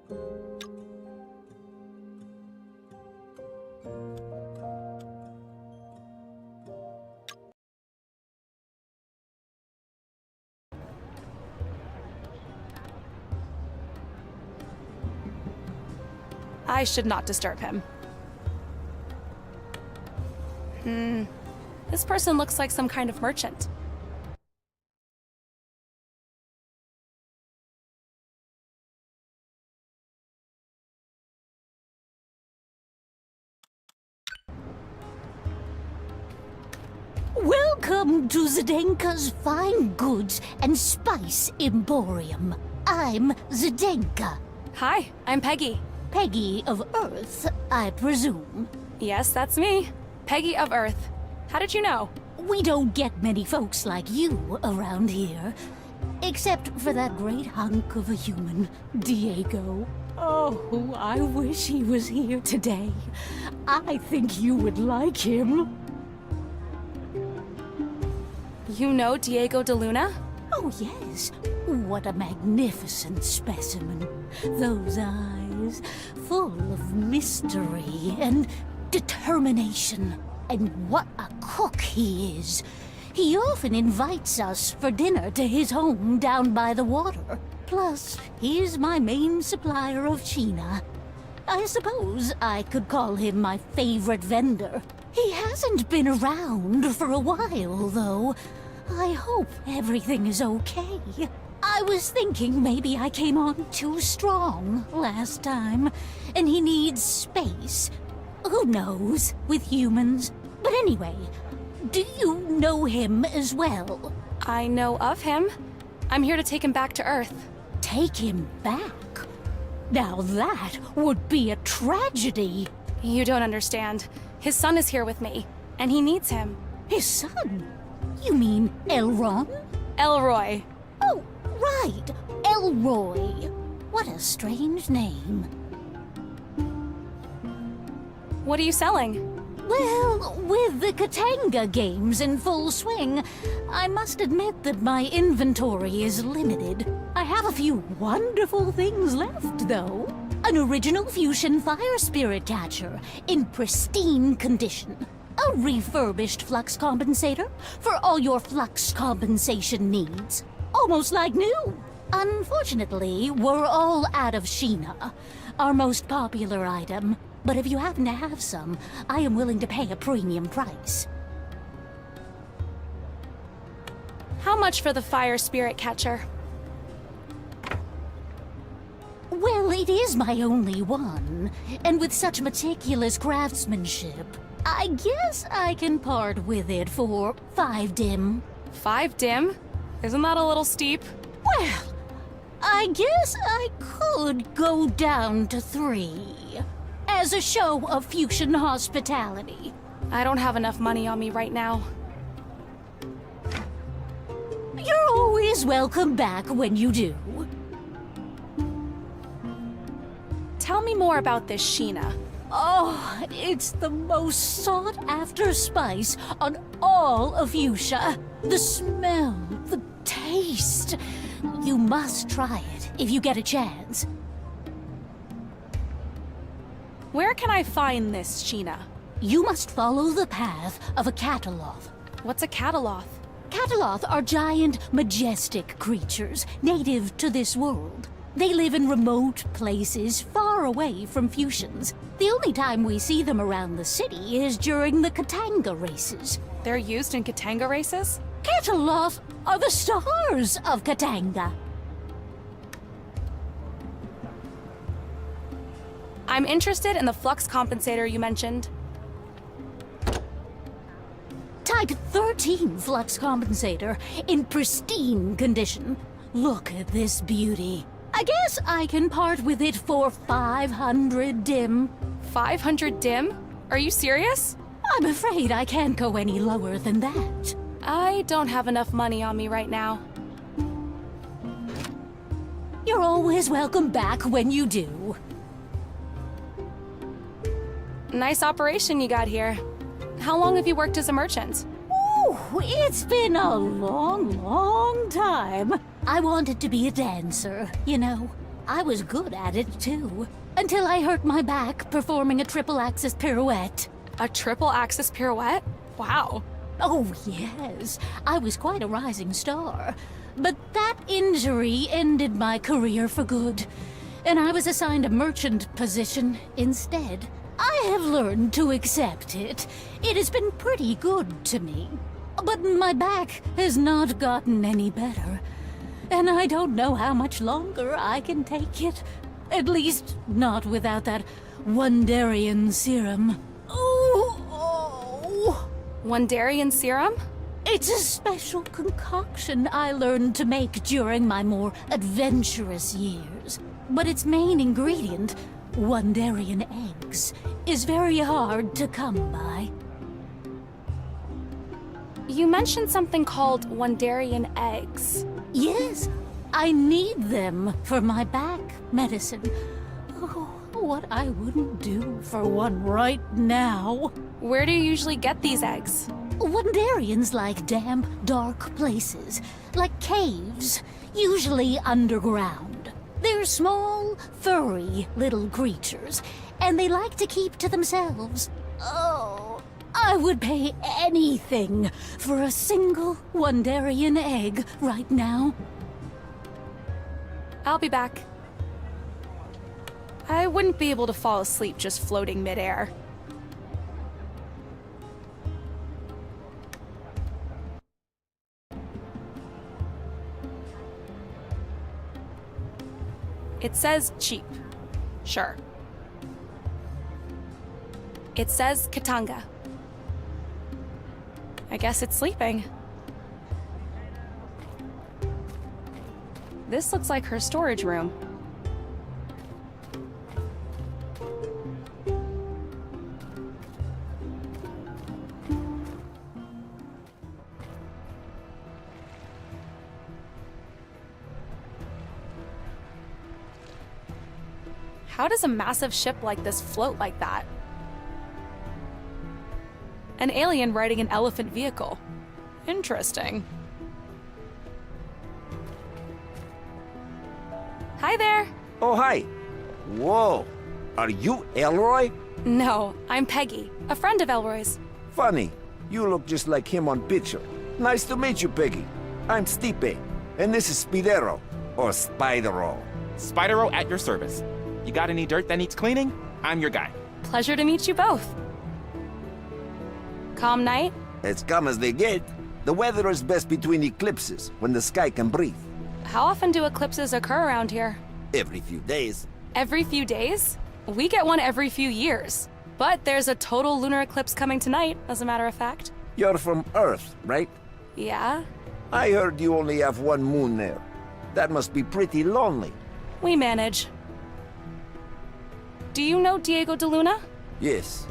I should not disturb him. This person looks like some kind of merchant. Welcome to Zdenka's Fine Goods and Spice Emporium. I'm Zdenka. Hi, I'm Peggy. Peggy of Earth, I presume. Yes, that's me. Peggy of Earth. How did you know? We don't get many folks like you around here. Except for that great hunk of a human, Diego. Oh, I wish he was here today. I think you would like him. You know Diego de Luna? Oh, yes. What a magnificent specimen. Those eyes, full of mystery and determination. And what a cook he is. He often invites us for dinner to his home down by the water. Plus, he's my main supplier of China. I suppose I could call him my favorite vendor. He hasn't been around for a while, though. I hope everything is okay. I was thinking maybe I came on too strong last time, and he needs space. Who knows, with humans? But anyway, do you know him as well? I know of him. I'm here to take him back to Earth. Take him back? Now that would be a tragedy. You don't understand. His son is here with me, and he needs him. His son? You mean Elron? Elroy. Oh, right, Elroy. What a strange name. What are you selling? Well, with the Katanga games in full swing, I must admit that my inventory is limited. I have a few wonderful things left, though. An original fusion fire spirit catcher in pristine condition. A refurbished flux compensator for all your flux compensation needs. Almost like new. Unfortunately, we're all out of Sheena, our most popular item. But if you happen to have some, I am willing to pay a premium price. How much for the fire spirit catcher? Well, it is my only one, and with such meticulous craftsmanship, I guess I can part with it for 5 dim. 5 dim? Isn't that a little steep? Well, I guess I could go down to 3. As a show of fusion hospitality. I don't have enough money on me right now. You're always welcome back when you do. Tell me more about this Sheena. Oh, it's the most sought-after spice on all of Fuchsia. The smell, the taste. You must try it if you get a chance. Where can I find this Sheena? You must follow the path of a cataloth. What's a cataloth? Cataloth are giant, majestic creatures native to this world. They live in remote places far away from fusions. The only time we see them around the city is during the Katanga races. They're used in Katanga races? Cataloth are the stars of Katanga. I'm interested in the flux compensator you mentioned. Type 13 flux compensator in pristine condition. Look at this beauty. I guess I can part with it for 500 dim. 500 dim? Are you serious? I'm afraid I can't go any lower than that. I don't have enough money on me right now. You're always welcome back when you do. Nice operation you got here. How long have you worked as a merchant? Ooh, it's been a long, long time. I wanted to be a dancer, you know. I was good at it, too. Until I hurt my back performing a triple-axis pirouette. A triple-axis pirouette? Wow. Oh, yes. I was quite a rising star. But that injury ended my career for good, and I was assigned a merchant position instead. I have learned to accept it. It has been pretty good to me. But my back has not gotten any better, and I don't know how much longer I can take it. At least, not without that Wondarian serum. Oh! Wondarian serum? It's a special concoction I learned to make during my more adventurous years. But its main ingredient, Wondarian eggs, is very hard to come by. You mentioned something called Wondarian eggs. Yes, I need them for my back medicine. Oh, what I wouldn't do for one right now. Where do you usually get these eggs? Wondarians like damp, dark places, like caves, usually underground. They're small, furry little creatures, and they like to keep to themselves. Oh, I would pay anything for a single Wondarian egg right now. I'll be back. I wouldn't be able to fall asleep just floating midair. It says cheap. Sure. It says Katanga. I guess it's sleeping. This looks like her storage room. How does a massive ship like this float like that? An alien riding an elephant vehicle. Interesting. Hi there! Oh, hi. Whoa. Are you Elroy? No, I'm Peggy, a friend of Elroy's. Funny. You look just like him on picture. Nice to meet you, Peggy. I'm Stipe, and this is Spidero, or Spidero. Spidero at your service. You got any dirt that needs cleaning? I'm your guy. Pleasure to meet you both. Calm night? As calm as they get. The weather is best between eclipses, when the sky can breathe. How often do eclipses occur around here? Every few days. Every few days? We get one every few years. But there's a total lunar eclipse coming tonight, as a matter of fact. You're from Earth, right? Yeah? I heard you only have one moon there. That must be pretty lonely. We manage. Do you know Diego de Luna? Yes.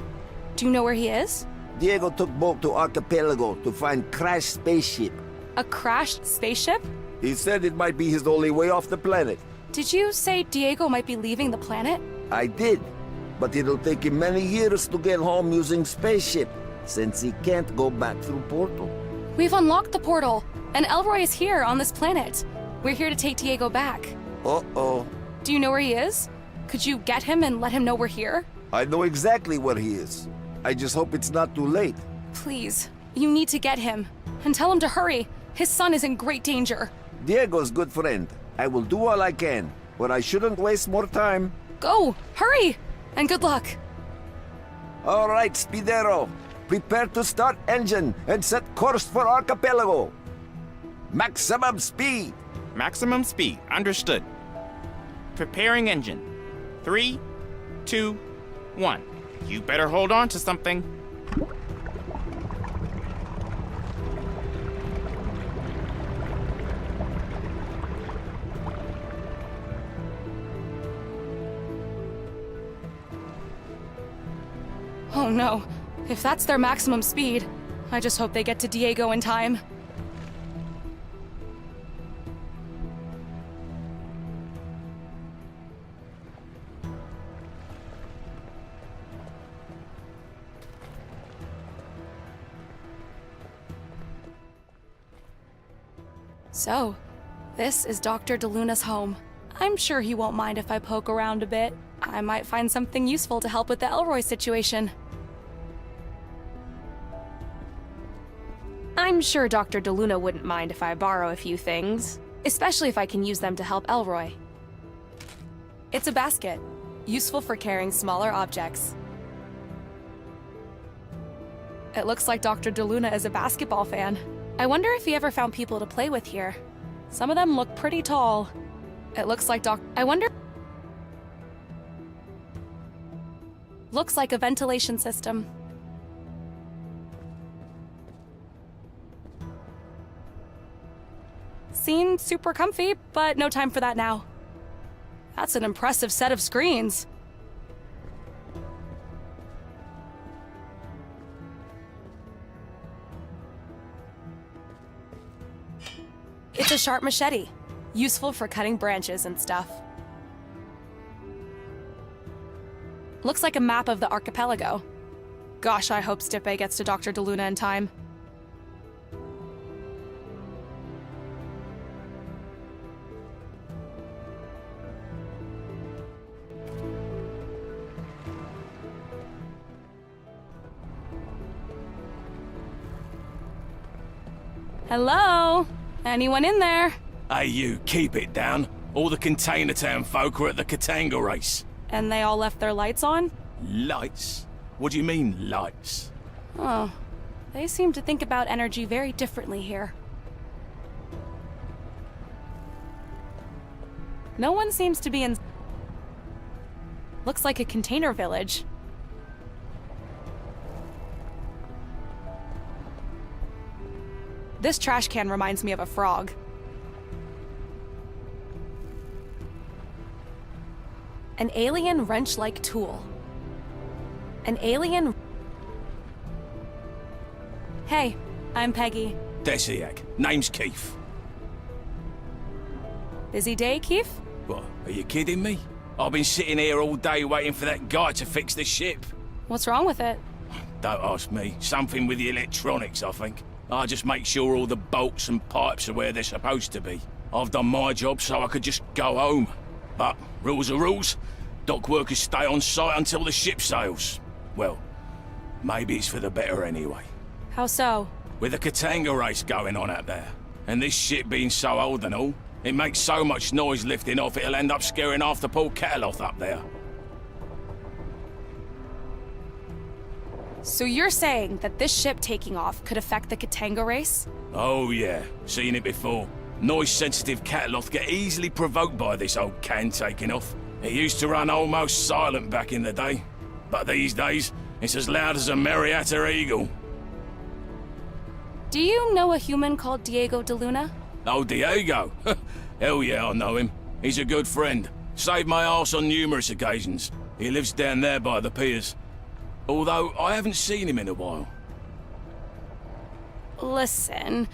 Do you know where he is? Diego took boat to Archipelago to find crashed spaceship. A crashed spaceship? He said it might be his only way off the planet. Did you say Diego might be leaving the planet? I did, but it'll take him many years to get home using spaceship, since he can't go back through portal. We've unlocked the portal, and Elroy is here on this planet. We're here to take Diego back. Uh-oh. Do you know where he is? Could you get him and let him know we're here? I know exactly where he is. I just hope it's not too late. Please, you need to get him. And tell him to hurry. His son is in great danger. Diego's good friend. I will do all I can, but I shouldn't waste more time. Go! Hurry! And good luck. All right, Spidero. Prepare to start engine and set course for Archipelago. Maximum speed. Maximum speed. Understood. Preparing engine. 3, 2, 1. You better hold on to something. Oh no. If that's their maximum speed, I just hope they get to Diego in time. So, this is Dr. DeLuna's home. I'm sure he won't mind if I poke around a bit. I might find something useful to help with the Elroy situation. I'm sure Dr. DeLuna wouldn't mind if I borrow a few things, especially if I can use them to help Elroy. It's a basket, useful for carrying smaller objects. It looks like Dr. DeLuna is a basketball fan. I wonder if he ever found people to play with here. Some of them look pretty tall. It looks like Looks like a ventilation system. Seemed super comfy, but no time for that now. That's an impressive set of screens. It's a sharp machete, useful for cutting branches and stuff. Looks like a map of the archipelago. Gosh, I hope Stipe gets to Dr. DeLuna in time. Hello? Anyone in there? Hey, you, keep it down. All the Container Town folk are at the Katanga race. And they all left their lights on? Lights? What do you mean, lights? Oh, they seem to think about energy very differently here. No one seems to be in... Looks like a container village. This trash can reminds me of a frog. An alien wrench-like tool. An alien... Hey, I'm Peggy. Desiak. Name's Keith. Busy day, Keith? What, are you kidding me? I've been sitting here all day waiting for that guy to fix the ship. What's wrong with it? Don't ask me. Something with the electronics, I think. I just make sure all the bolts and pipes are where they're supposed to be. I've done my job so I could just go home. But rules are rules. Dock workers stay on site until the ship sails. Well, maybe it's for the better anyway. How so? With the Katanga race going on out there, and this ship being so old and all, it makes so much noise lifting off it'll end up scaring half the poor Cataloth up there. So you're saying that this ship taking off could affect the Katanga race? Oh yeah, seen it before. Noise-sensitive Cataloth get easily provoked by this old can taking off. It used to run almost silent back in the day, but these days, it's as loud as a Marietta eagle. Do you know a human called Diego DeLuna? Oh, Diego? Hell yeah, I know him. He's a good friend. Saved my arse on numerous occasions. He lives down there by the piers. Although, I haven't seen him in a while. Listen,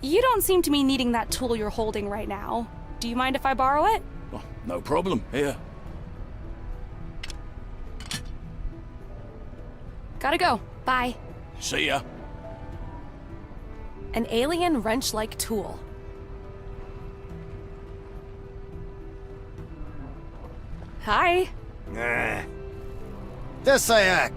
you don't seem to be needing that tool you're holding right now. Do you mind if I borrow it? Oh, no problem. Here. Gotta go. Bye. See ya. An alien wrench-like tool. Hi. Desayak!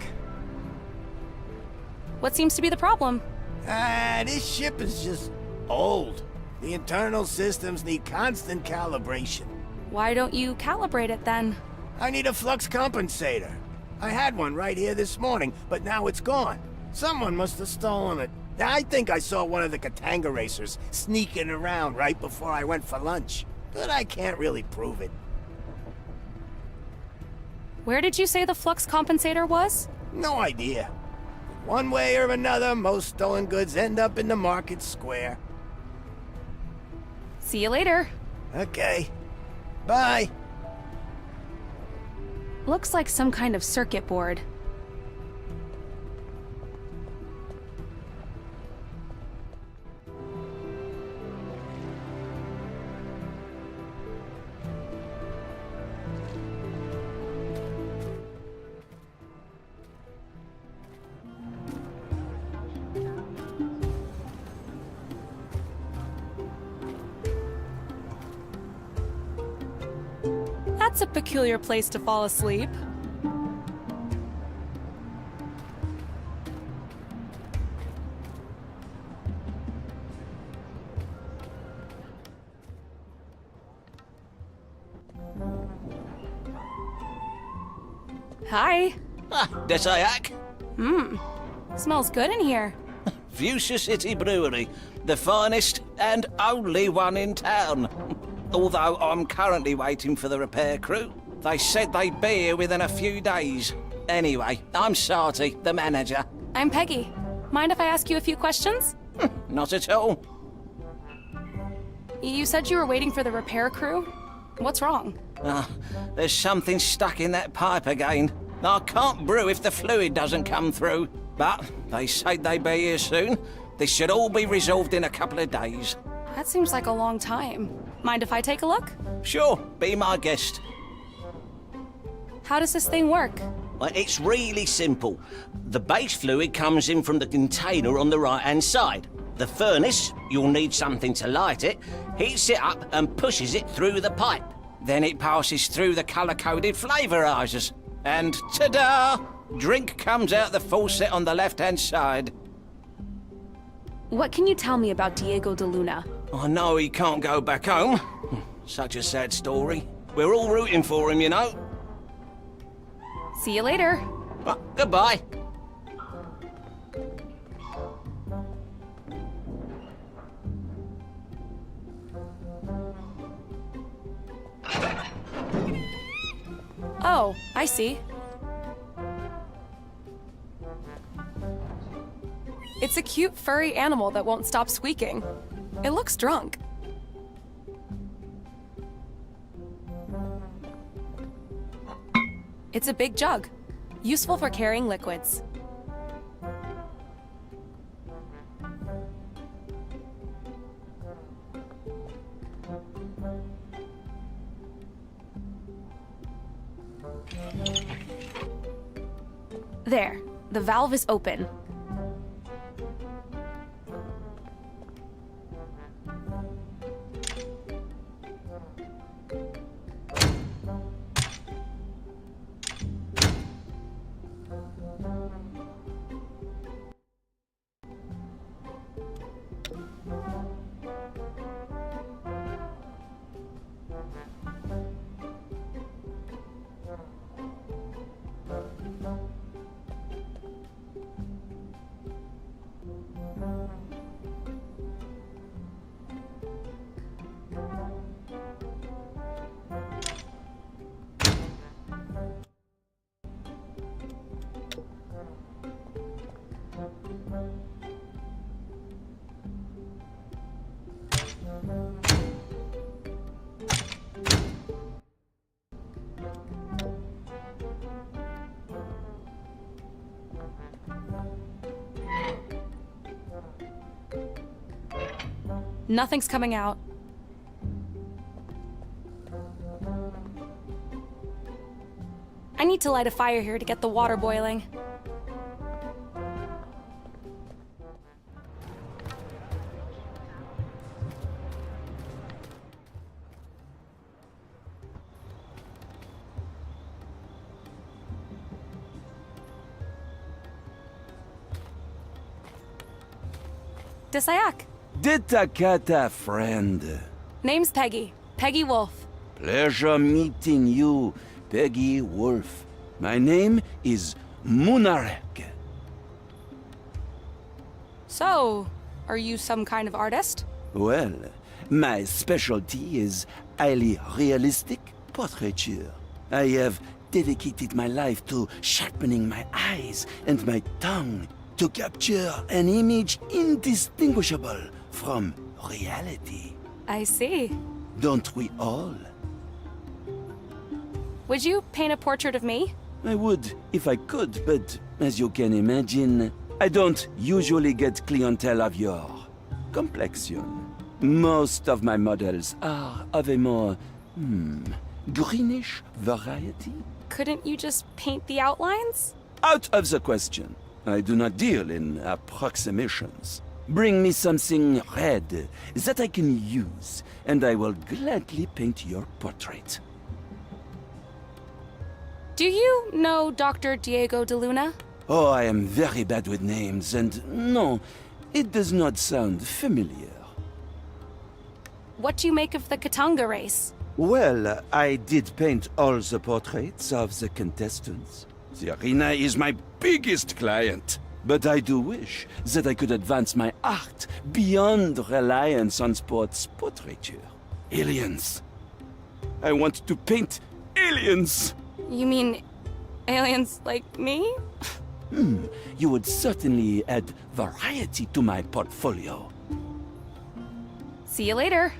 What seems to be the problem? This ship is just old. The internal systems need constant calibration. Why don't you calibrate it then? I need a flux compensator. I had one right here this morning, but now it's gone. Someone must have stolen it. I think I saw one of the Katanga racers sneaking around right before I went for lunch, but I can't really prove it. Where did you say the flux compensator was? No idea. One way or another, most stolen goods end up in the market square. See you later. Okay. Bye. Looks like some kind of circuit board. That's a peculiar place to fall asleep. Hi. Ah, Desayak. Smells good in here. Fuchsia City Brewery, the finest and only one in town. Although I'm currently waiting for the repair crew. They said they'd be here within a few days. Anyway, I'm Sarty, the manager. I'm Peggy. Mind if I ask you a few questions? Not at all. You said you were waiting for the repair crew? What's wrong? There's something stuck in that pipe again. I can't brew if the fluid doesn't come through. But they say they'd be here soon. This should all be resolved in a couple of days. That seems like a long time. Mind if I take a look? Sure, be my guest. How does this thing work? Well, it's really simple. The base fluid comes in from the container on the right-hand side. The furnace, you'll need something to light it, heats it up and pushes it through the pipe. Then it passes through the colour-coded flavorizers. And ta-da! Drink comes out the faucet on the left-hand side. What can you tell me about Diego de Luna? I know he can't go back home. Such a sad story. We're all rooting for him, you know. See you later. Goodbye. Oh, I see. It's a cute furry animal that won't stop squeaking. It looks drunk. It's a big jug, useful for carrying liquids. There, the valve is open. Nothing's coming out. I need to light a fire here to get the water boiling. Desayak. Ditakata, friend. Name's Peggy. Peggy Wolf. Pleasure meeting you, Peggy Wolf. My name is Munarek. So, are you some kind of artist? Well, my specialty is highly realistic portraiture. I have dedicated my life to sharpening my eyes and my tongue to capture an image indistinguishable from reality. I see. Don't we all? Would you paint a portrait of me? I would if I could, but as you can imagine, I don't usually get clientele of your complexion. Most of my models are of a more, greenish variety. Couldn't you just paint the outlines? Out of the question. I do not deal in approximations. Bring me something red that I can use, and I will gladly paint your portrait. Do you know Dr. Diego de Luna? Oh, I am very bad with names, and no, it does not sound familiar. What do you make of the Katanga race? Well, I did paint all the portraits of the contestants. The arena is my biggest client. But I do wish that I could advance my art beyond reliance on sports portraiture. Aliens. I want to paint aliens. You mean aliens like me? You would certainly add variety to my portfolio. See you later.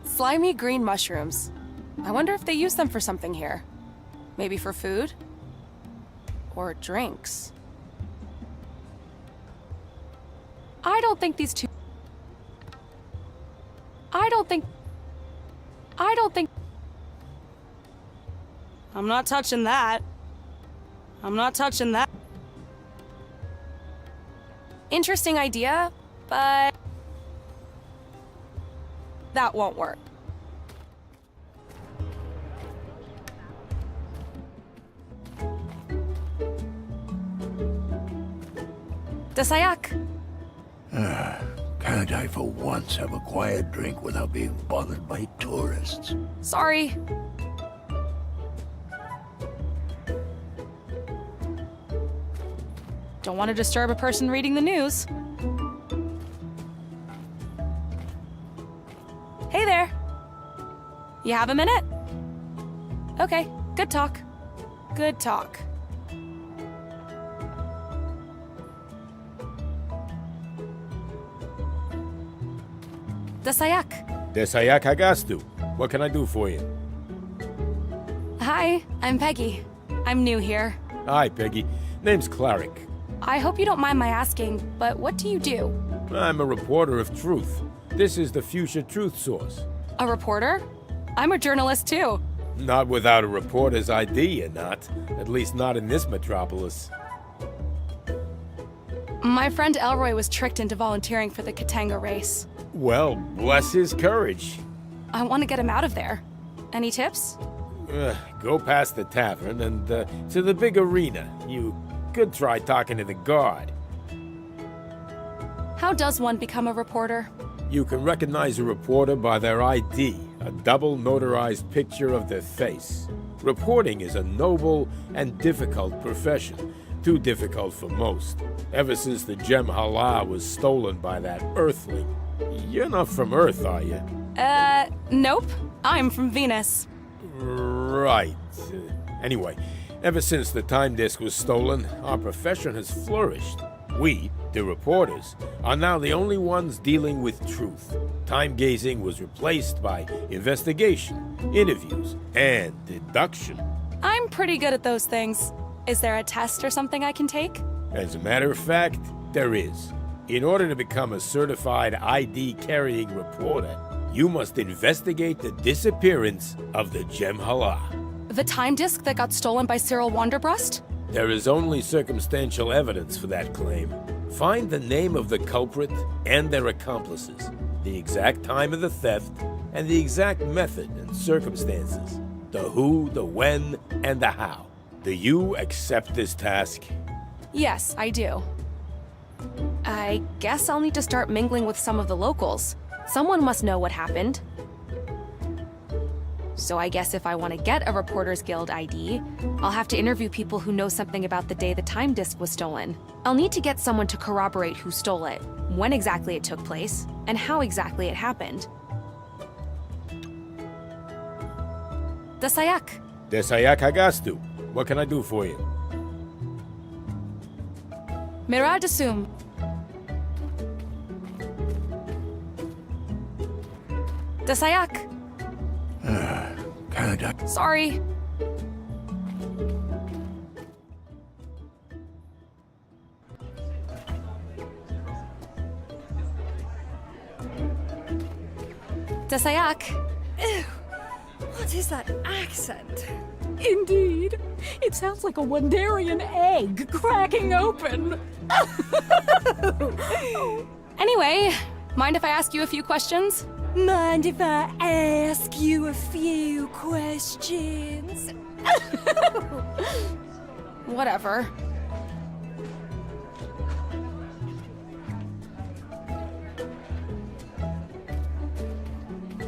Slimy green mushrooms. I wonder if they use them for something here. Maybe for food? Or drinks? I don't think these two... I don't think... I'm not touching that. I'm not touching that. Interesting idea, but... that won't work. Dasayak! Can't I for once have a quiet drink without being bothered by tourists? Sorry. Don't want to disturb a person reading the news. Hey there. You have a minute? Okay, good talk. Good talk. Dasayak. Desayak Hagastu. What can I do for you? Hi, I'm Peggy. I'm new here. Hi, Peggy. Name's Clarick. I hope you don't mind my asking, but what do you do? I'm a reporter of truth. This is the Fuchsia Truth Source. A reporter? I'm a journalist too. Not without a reporter's ID, you're not. At least not in this metropolis. My friend Elroy was tricked into volunteering for the Katanga race. Well, bless his courage. I want to get him out of there. Any tips? Go past the tavern and to the big arena. You could try talking to the guard. How does one become a reporter? You can recognize a reporter by their ID, a double notarized picture of their face. Reporting is a noble and difficult profession, too difficult for most. Ever since the gem Hala was stolen by that Earthling. You're not from Earth, are you? Nope. I'm from Venus. Right. Anyway, ever since the time disk was stolen, our profession has flourished. We, the reporters, are now the only ones dealing with truth. Time gazing was replaced by investigation, interviews, and deduction. I'm pretty good at those things. Is there a test or something I can take? As a matter of fact, there is. In order to become a certified ID-carrying reporter, you must investigate the disappearance of the Gem Hala. The time disk that got stolen by Cyril Wanderbrust? There is only circumstantial evidence for that claim. Find the name of the culprit and their accomplices, the exact time of the theft, and the exact method and circumstances. The who, the when, and the how. Do you accept this task? Yes, I do. I guess I'll need to start mingling with some of the locals. Someone must know what happened. So I guess if I want to get a Reporters Guild ID, I'll have to interview people who know something about the day the time disk was stolen. I'll need to get someone to corroborate who stole it, when exactly it took place, and how exactly it happened. Dasayak. Desayak Hagastu. What can I do for you? Miradasum. Dasayak. Can't I? Sorry. Dasayak. Ew, what is that accent? Indeed. It sounds like a Wandarian egg cracking open. Anyway, Mind if I ask you a few questions? Mind if I ask you a few questions? Whatever.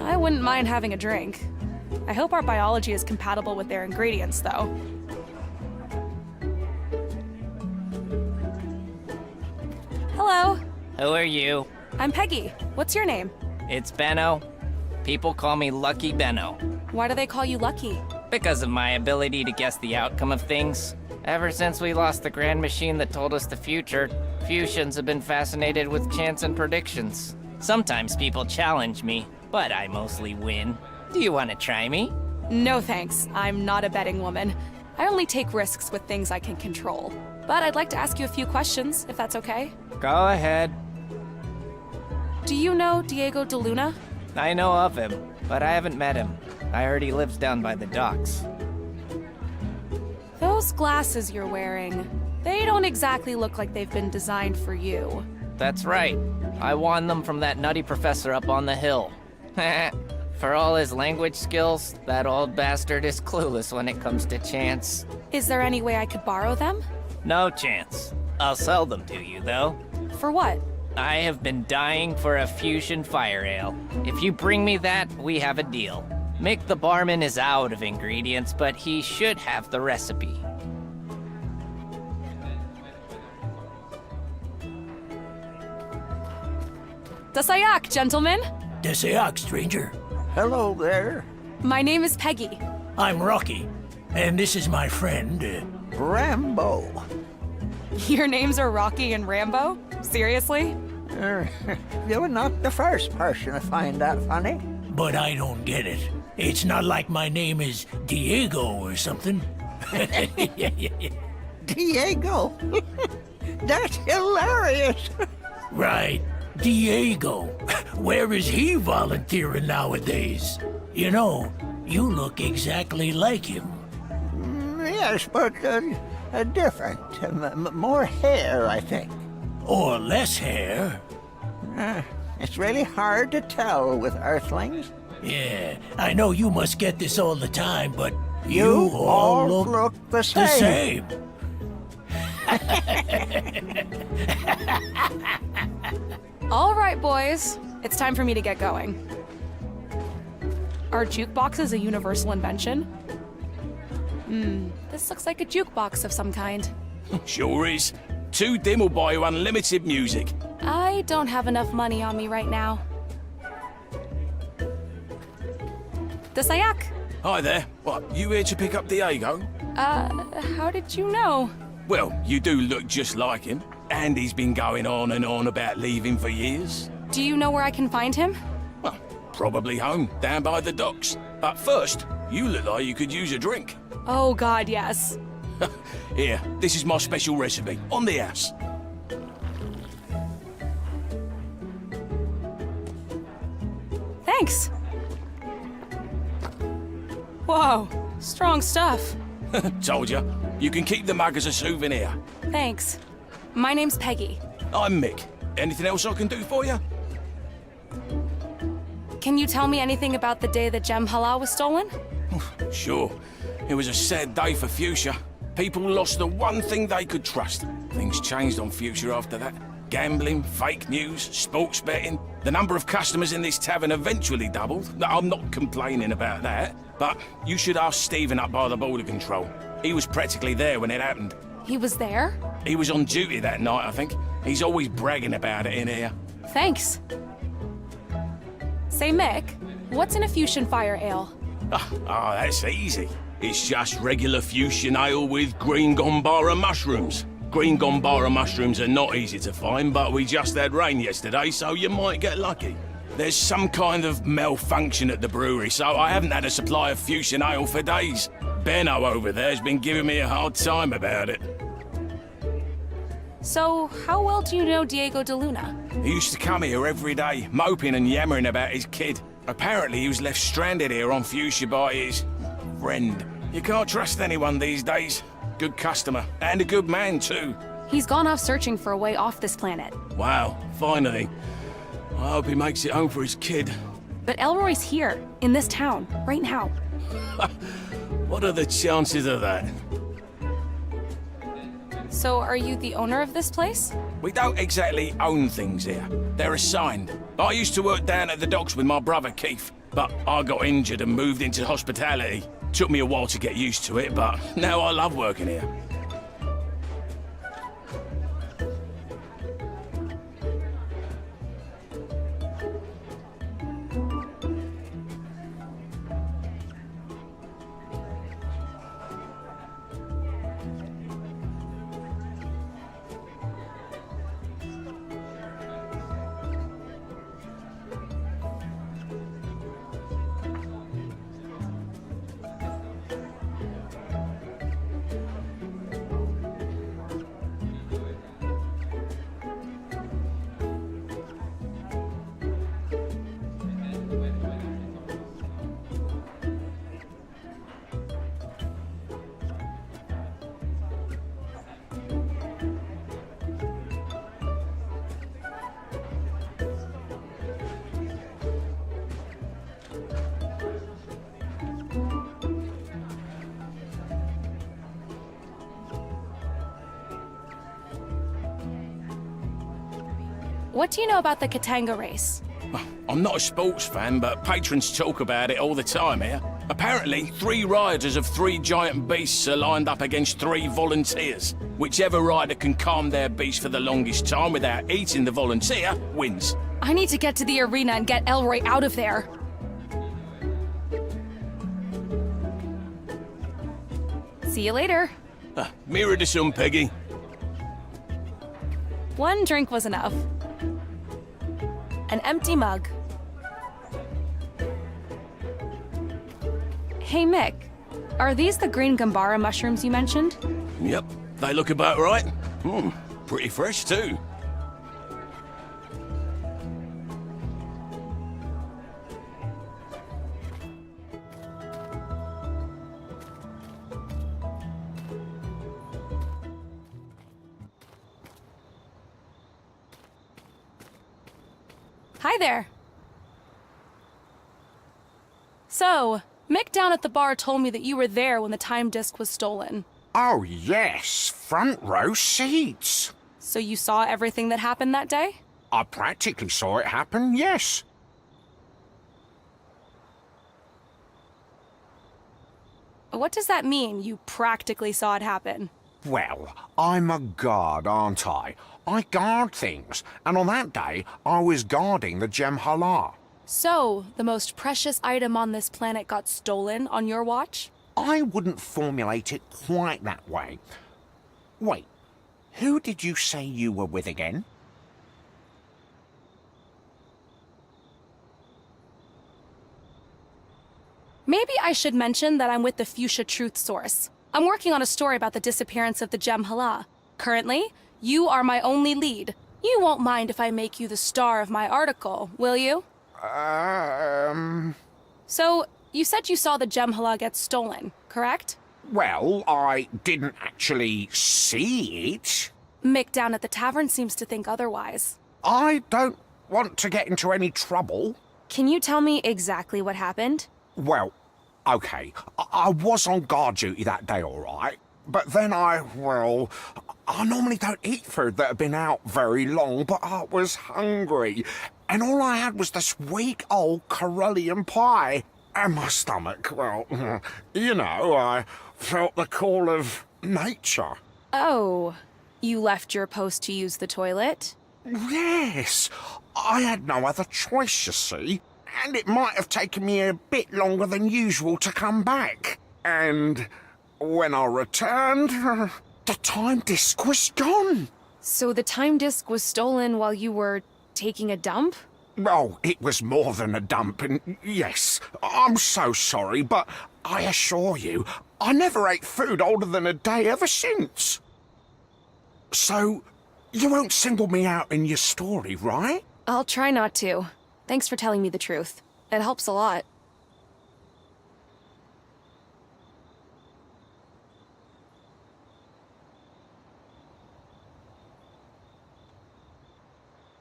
I wouldn't mind having a drink. I hope our biology is compatible with their ingredients, though. Hello. Who are you? I'm Peggy. What's your name? It's Benno. People call me Lucky Benno. Why do they call you Lucky? Because of my ability to guess the outcome of things. Ever since we lost the grand machine that told us the future, Fuchsians have been fascinated with chance and predictions. Sometimes people challenge me, but I mostly win. Do you want to try me? No thanks. I'm not a betting woman. I only take risks with things I can control. But I'd like to ask you a few questions, if that's okay. Go ahead. Do you know Diego de Luna? I know of him, but I haven't met him. I heard he lives down by the docks. Those glasses you're wearing, they don't exactly look like they've been designed for you. That's right. I won them from that nutty professor up on the hill. For all his language skills, that old bastard is clueless when it comes to chance. Is there any way I could borrow them? No chance. I'll sell them to you, though. For what? I have been dying for a fusion fire ale. If you bring me that, we have a deal. Mick the barman is out of ingredients, but he should have the recipe. Dasayak, gentlemen. Deseak, stranger. Hello there. My name is Peggy. I'm Rocky, and this is my friend, Rambo. Your names are Rocky and Rambo? Seriously? You're not the first person to find that funny. But I don't get it. It's not like my name is Diego or something. Diego? That's hilarious. Right. Diego. Where is he volunteering nowadays? You know, you look exactly like him. Yes, but different. More hair, I think. Or less hair. It's really hard to tell with Earthlings. Yeah, I know you must get this all the time, but You all look the same. the same. All right, boys. It's time for me to get going. Are jukeboxes a universal invention? This looks like a jukebox of some kind. Sure is. 2 dim will buy you unlimited music. I don't have enough money on me right now. Dasayak, Hi there. What, you here to pick up Diego? how did you know? Well, you do look just like him. And he's been going on and on about leaving for years. Do you know where I can find him? Well, probably home, down by the docks. But first, you look like you could use a drink. Oh God, yes. Here, this is my special recipe, on the house. Thanks. Whoa, strong stuff. Told ya. You can keep the mug as a souvenir. Thanks. My name's Peggy. I'm Mick. Anything else I can do for you? Can you tell me anything about the day that Gem Halal was stolen? Sure. It was a sad day for Fuchsia. People lost the one thing they could trust. Things changed on Fuchsia after that. Gambling, fake news, sports betting. The number of customers in this tavern eventually doubled. No, I'm not complaining about that. But you should ask Stephen up by the border control. He was practically there when it happened. He was there? He was on duty that night, I think. He's always bragging about it in here. Thanks. Say, Mick, what's in a fusion fire ale? That's easy. It's just regular fuchsian ale with green gombara mushrooms. Green gombara mushrooms are not easy to find, but we just had rain yesterday, so you might get lucky. There's some kind of malfunction at the brewery, so I haven't had a supply of fuchsian ale for days. Benno over there's been giving me a hard time about it. So, how well do you know Diego de Luna? He used to come here every day, moping and yammering about his kid. Apparently he was left stranded here on Fuchsia by his friend. You can't trust anyone these days. Good customer, and a good man too. He's gone off searching for a way off this planet. Wow, finally. I hope he makes it home for his kid. But Elroy's here, in this town, right now. What are the chances of that? So are you the owner of this place? We don't exactly own things here. They're assigned. I used to work down at the docks with my brother Keith, but I got injured and moved into hospitality. Took me a while to get used to it, but now I love working here. What do you know about the Katanga race? I'm not a sports fan, but patrons talk about it all the time here. Apparently, 3 riders of 3 giant beasts are lined up against 3 volunteers. Whichever rider can calm their beast for the longest time without eating the volunteer wins. I need to get to the arena and get Elroy out of there. See you later. Mirror to some, Peggy. One drink was enough. An empty mug. Hey, Mick. Are these the green gambara mushrooms you mentioned? Yep, they look about right. Pretty fresh, too. Hi there. So, Mick down at the bar told me that you were there when the time disk was stolen. Oh, yes. Front row seats. So you saw everything that happened that day? I practically saw it happen, yes. What does that mean, you practically saw it happen? Well, I'm a guard, aren't I? I guard things, and on that day, I was guarding the Gem Hala. So, the most precious item on this planet got stolen on your watch? I wouldn't formulate it quite that way. Wait, who did you say you were with again? Maybe I should mention that I'm with the Fuchsia Truth Source. I'm working on a story about the disappearance of the Gem Hala. Currently, you are my only lead. You won't mind if I make you the star of my article, will you? So, you said you saw the Gem Hala get stolen, correct? Well, I didn't actually see it. Mick down at the tavern seems to think otherwise. I don't want to get into any trouble. Can you tell me exactly what happened? Well, okay, I was on guard duty that day, all right. But then I normally don't eat food that had been out very long, but I was hungry. And all I had was this weak old Corellian pie. And my stomach, well, you know, I felt the call of nature. Oh, you left your post to use the toilet? Yes, I had no other choice, you see. And it might have taken me a bit longer than usual to come back. And when I returned, the time disk was gone. So the time disk was stolen while you were taking a dump? Oh, it was more than a dump, and yes, I'm so sorry, but I assure you, I never ate food older than a day ever since. So, you won't single me out in your story, right? I'll try not to. Thanks for telling me the truth. It helps a lot.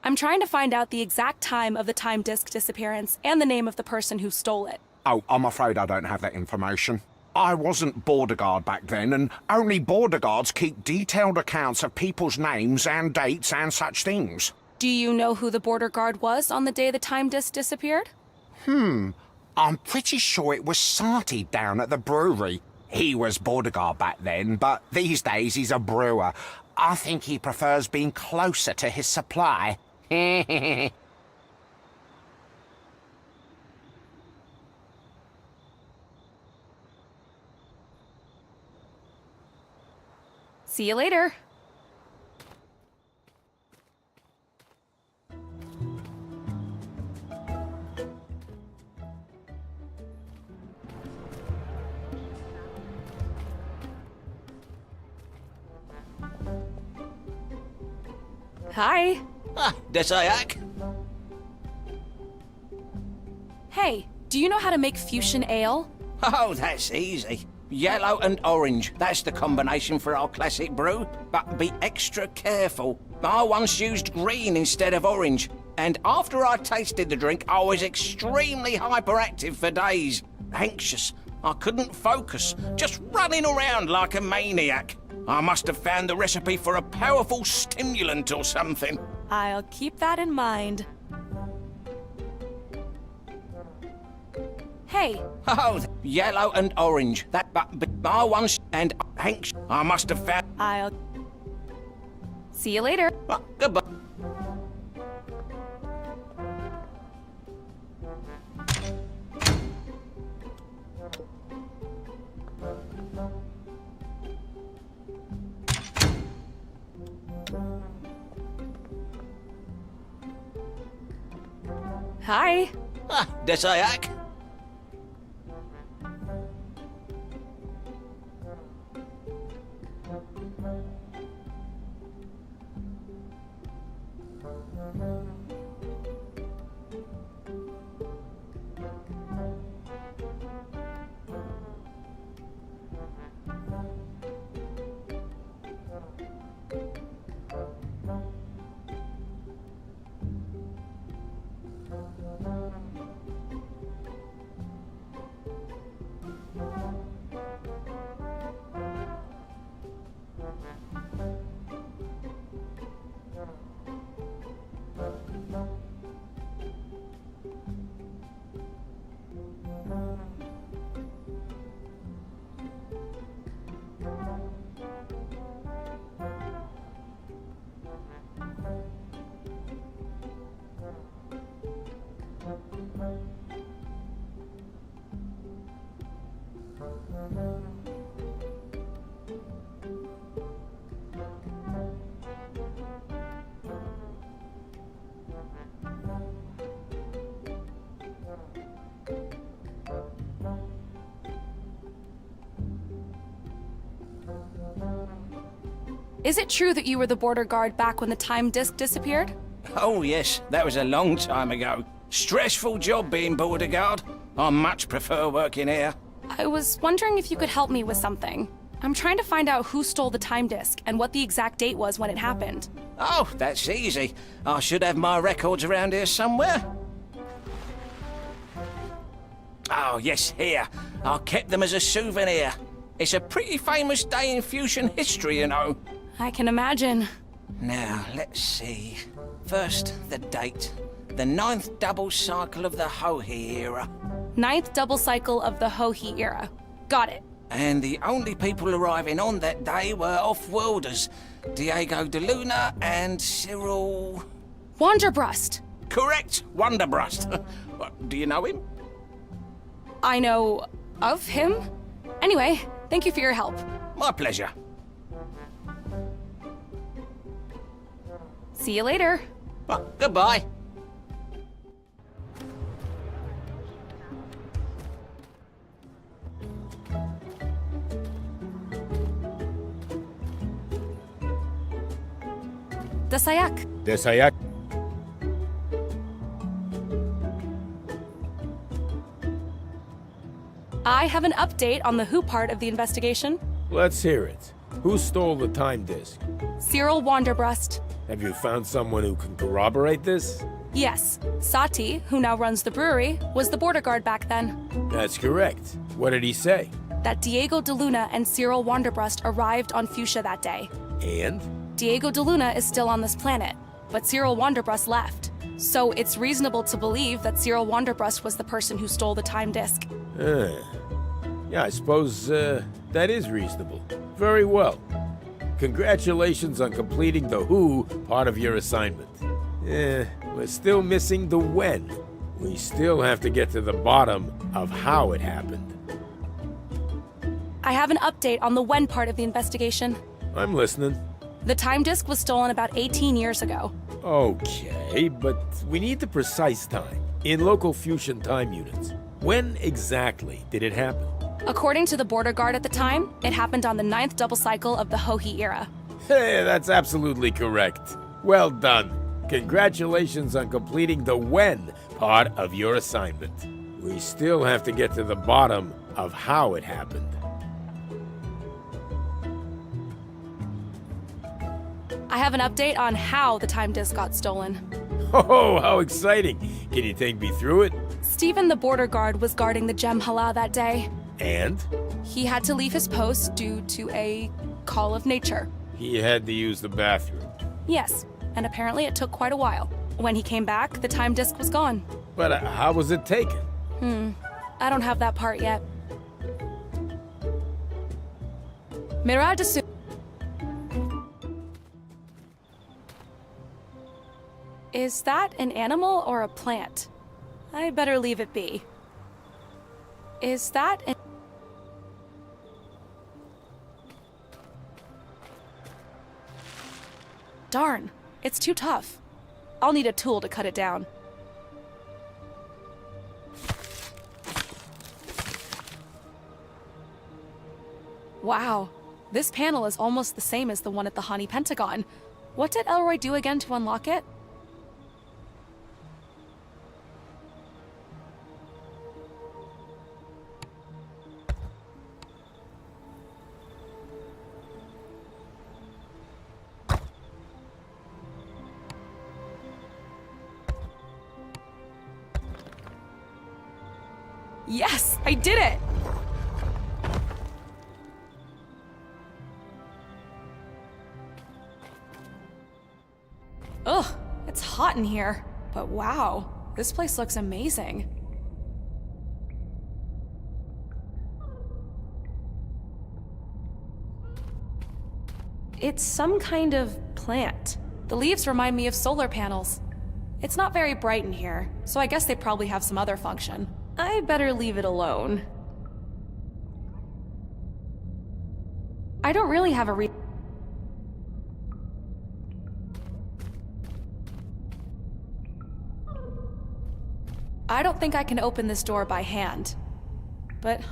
I'm trying to find out the exact time of the time disk disappearance and the name of the person who stole it. Oh, I'm afraid I don't have that information. I wasn't border guard back then, and only border guards keep detailed accounts of people's names and dates and such things. Do you know who the border guard was on the day the time disk disappeared? I'm pretty sure it was Sarty down at the brewery. He was border guard back then, but these days he's a brewer. I think he prefers being closer to his supply. See you later. Hi. Ah, Desayak. Hey, do you know how to make fuchsia ale? Oh, that's easy. Yellow and orange. That's the combination for our classic brew. But be extra careful. I once used green instead of orange. And after I tasted the drink, I was extremely hyperactive for days. Anxious. I couldn't focus. Just running around like a maniac. I must have found the recipe for a powerful stimulant or something. I'll keep that in mind. Hey. Oh, yellow and orange. That but I once and Hank. I must have found. I'll See you later. Goodbye. Hi. Ah, Desayak. Is it true that you were the border guard back when the time disk disappeared? Oh, yes, that was a long time ago. Stressful job being border guard. I much prefer working here. I was wondering if you could help me with something. I'm trying to find out who stole the time disk and what the exact date was when it happened. Oh, that's easy. I should have my records around here somewhere. Oh, yes, here. I kept them as a souvenir. It's a pretty famous day in fusion history, you know. I can imagine. Now, let's see. First, the date. The 9th double cycle of the Hohi era. 9th double cycle of the Hohi era. Got it. And the only people arriving on that day were off-worlders. Diego de Luna and Cyril... Wanderbrust. Correct, Wonderbrust. What, do you know him? I know of him. Anyway, thank you for your help. My pleasure. See you later. Goodbye. Desayak. Desayak. I have an update on the who part of the investigation. Let's hear it. Who stole the time disk? Cyril Wanderbrust. Have you found someone who can corroborate this? Yes. Sati, who now runs the brewery, was the border guard back then. That's correct. What did he say? That Diego de Luna and Cyril Wanderbrust arrived on Fuchsia that day. And? Diego de Luna is still on this planet, but Cyril Wanderbrust left. So it's reasonable to believe that Cyril Wanderbrust was the person who stole the time disk. Yeah, I suppose that is reasonable. Very well. Congratulations on completing the who part of your assignment. We're still missing the when. We still have to get to the bottom of how it happened. I have an update on the when part of the investigation. I'm listening. The time disk was stolen about 18 years ago. Okay, but we need the precise time in local fusion time units. When exactly did it happen? According to the border guard at the time, it happened on the 9th double cycle of the Hohi era. Hey, that's absolutely correct. Well done. Congratulations on completing the when part of your assignment. We still have to get to the bottom of how it happened. I have an update on how the time disk got stolen. Oh, how exciting. Can you take me through it? Stephen the border guard was guarding the Gem Hala that day. And? He had to leave his post due to a call of nature. He had to use the bathroom. Yes, and apparently it took quite a while. When he came back, the time disk was gone. But how was it taken? I don't have that part yet. Mirad Su. Is that an animal or a plant? I better leave it be. Is that an... Darn, it's too tough. I'll need a tool to cut it down. Wow, this panel is almost the same as the one at the Hani Pentagon. What did Elroy do again to unlock it? Yes, I did it! Ugh, it's hot in here. But wow, this place looks amazing. It's some kind of plant. The leaves remind me of solar panels. It's not very bright in here, so I guess they probably have some other function. I better leave it alone. I don't really have a I don't think I can open this door by hand. But,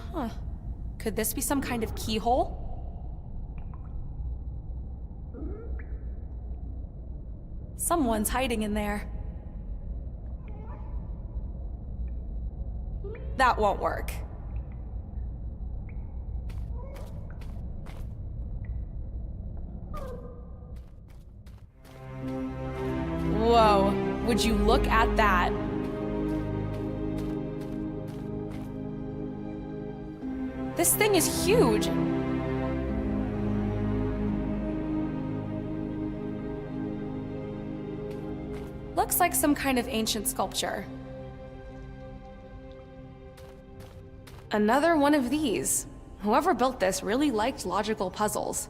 could this be some kind of keyhole? Someone's hiding in there. That won't work. Whoa, would you look at that? This thing is huge! Looks like some kind of ancient sculpture. Another one of these. Whoever built this really liked logical puzzles.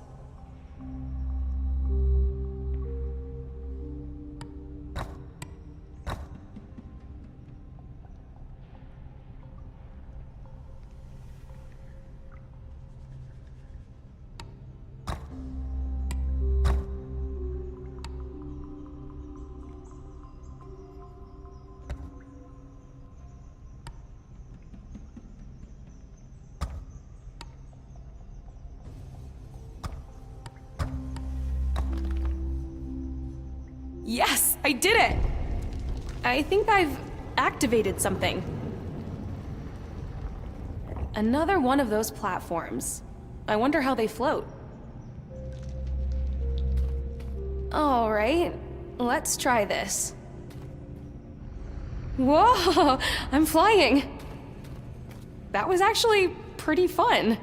Yes, I did it! I think I've activated something. Another one of those platforms. I wonder how they float. All right, let's try this. Whoa, I'm flying. That was actually pretty fun.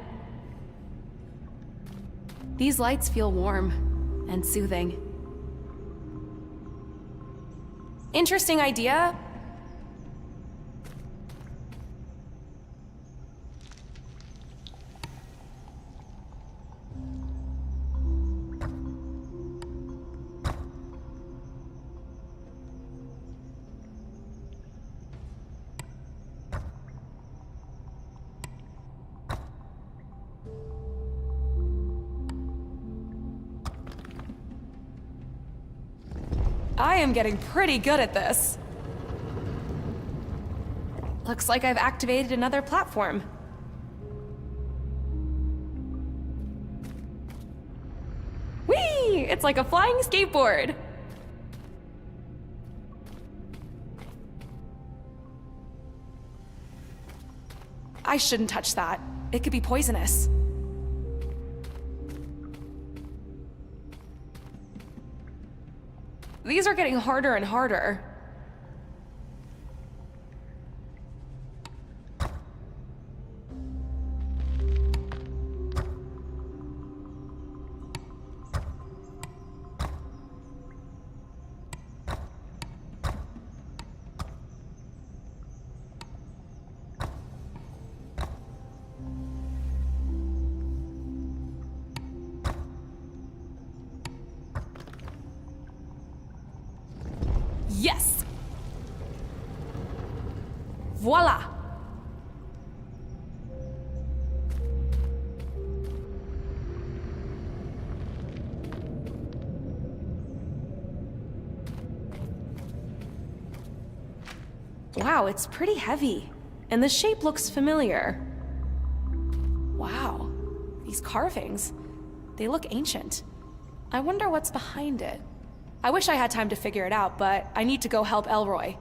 These lights feel warm and soothing. Interesting idea. I am getting pretty good at this. Looks like I've activated another platform. Whee! It's like a flying skateboard. I shouldn't touch that. It could be poisonous. These are getting harder and harder. Yes! Voila! Wow, it's pretty heavy. And the shape looks familiar. Wow, these carvings. They look ancient. I wonder what's behind it. I wish I had time to figure it out, but I need to go help Elroy.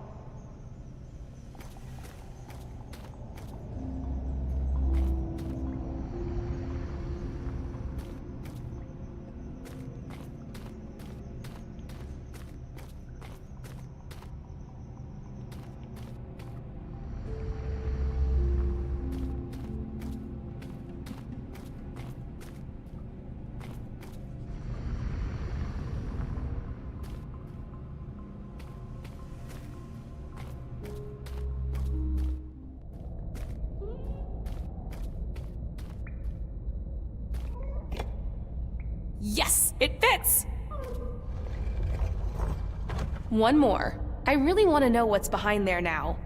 Yes, it fits! One more. I really want to know what's behind there now.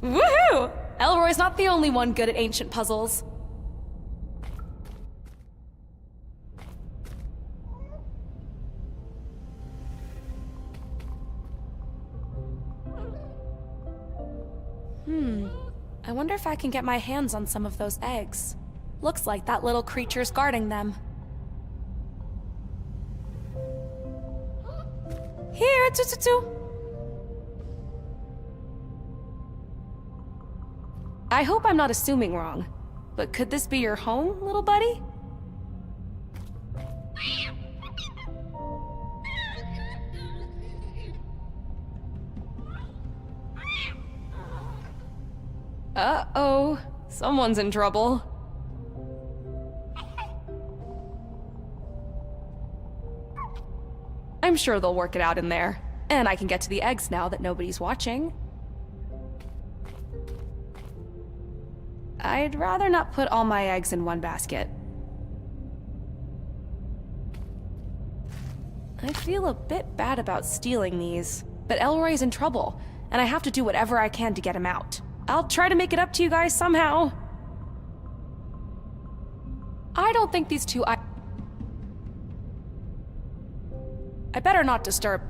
Woohoo! Elroy's not the only one good at ancient puzzles. I wonder if I can get my hands on some of those eggs. Looks like that little creature's guarding them. Here, Pt.2. I hope I'm not assuming wrong, but could this be your home, little buddy? Uh-oh, someone's in trouble. I'm sure they'll work it out in there. And I can get to the eggs now that nobody's watching. I'd rather not put all my eggs in one basket. I feel a bit bad about stealing these, but Elroy's in trouble, and I have to do whatever I can to get him out. I'll try to make it up to you guys somehow. I don't think these two I better not disturb.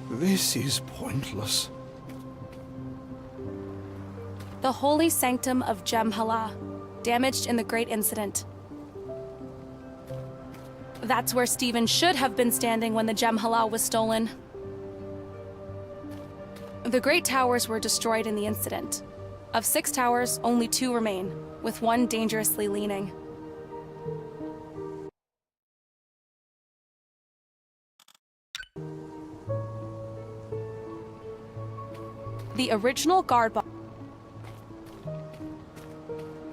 This is pointless. The holy sanctum of Jem'Hala, damaged in the Great Incident. That's where Stephen should have been standing when the Jem'Hala was stolen. The Great Towers were destroyed in the incident. Of 6 towers, only 2 remain, with 1 dangerously leaning. The original guard box.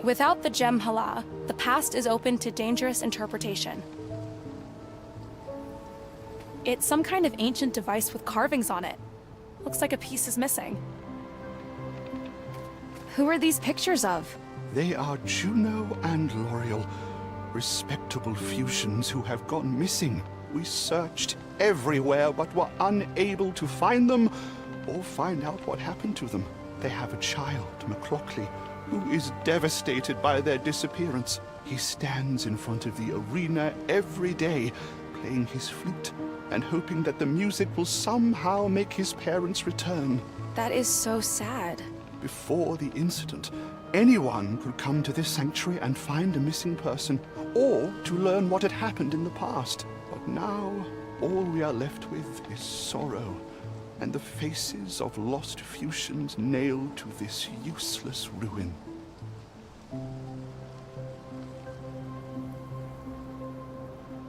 Without the Jem'Hala, the past is open to dangerous interpretation. It's some kind of ancient device with carvings on it. Looks like a piece is missing. Who are these pictures of? They are Juno and L'Oreal, respectable fusions who have gone missing. We searched everywhere but were unable to find them or find out what happened to them. They have a child, McLaughlin, who is devastated by their disappearance. He stands in front of the arena every day, playing his flute and hoping that the music will somehow make his parents return. That is so sad. Before the incident, anyone could come to this sanctuary and find a missing person, or to learn what had happened in the past. But now, all we are left with is sorrow, and the faces of lost fusions nailed to this useless ruin.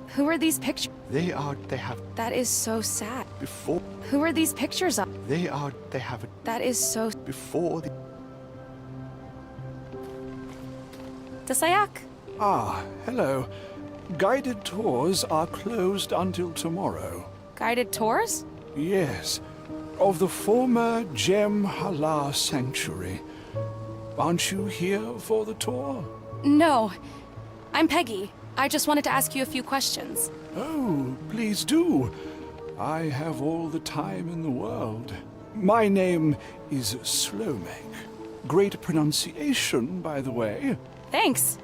Who are these pictures? They have... That is so sad. Before... Who are these pictures of? They have... That is so... Before the... Dasayak? Ah, hello. Guided tours are closed until tomorrow. Guided tours? Yes. Of the former Jem'Hala sanctuary. Aren't you here for the tour? No. I'm Peggy. I just wanted to ask you a few questions. Oh, please do. I have all the time in the world. My name is Slomek. Great pronunciation, by the way. Thanks.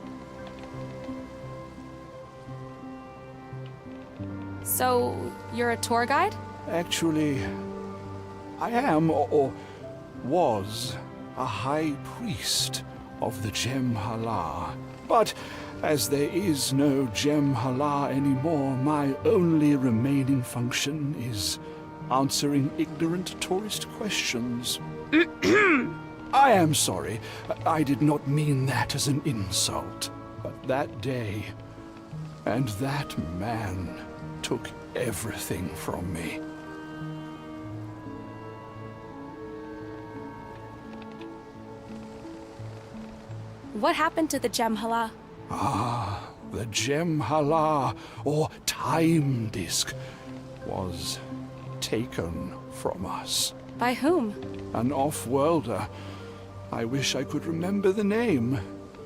So, you're a tour guide? Actually, I am, or was, a high priest of the Jem'Hala. But as there is no Jem'Hala anymore, my only remaining function is answering ignorant tourist questions. I am sorry. I did not mean that as an insult. But that day, and that man took everything from me. What happened to the Jem'Hala? Ah, The Gem Hala, or Time Disk, was taken from us. By whom? An off-worlder. I wish I could remember the name.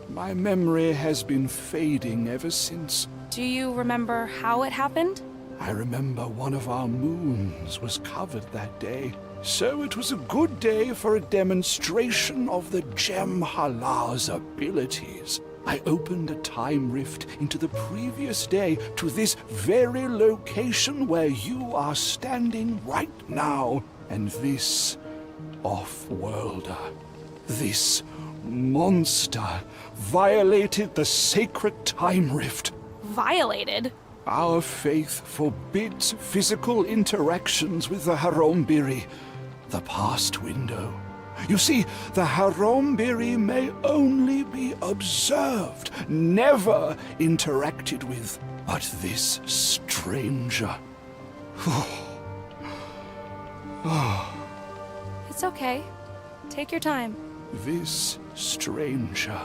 My memory has been fading ever since. Do you remember how it happened? I remember one of our moons was covered that day, so it was a good day for a demonstration of the Gem Hala's abilities. I opened a time rift into the previous day to this very location where you are standing right now. And this off-worlder, this monster, violated the sacred time rift. Violated? Our faith forbids physical interactions with the Harombiri, the past window. You see, the Harombiri may only be observed, never interacted with. But this stranger... It's okay. Take your time. This stranger,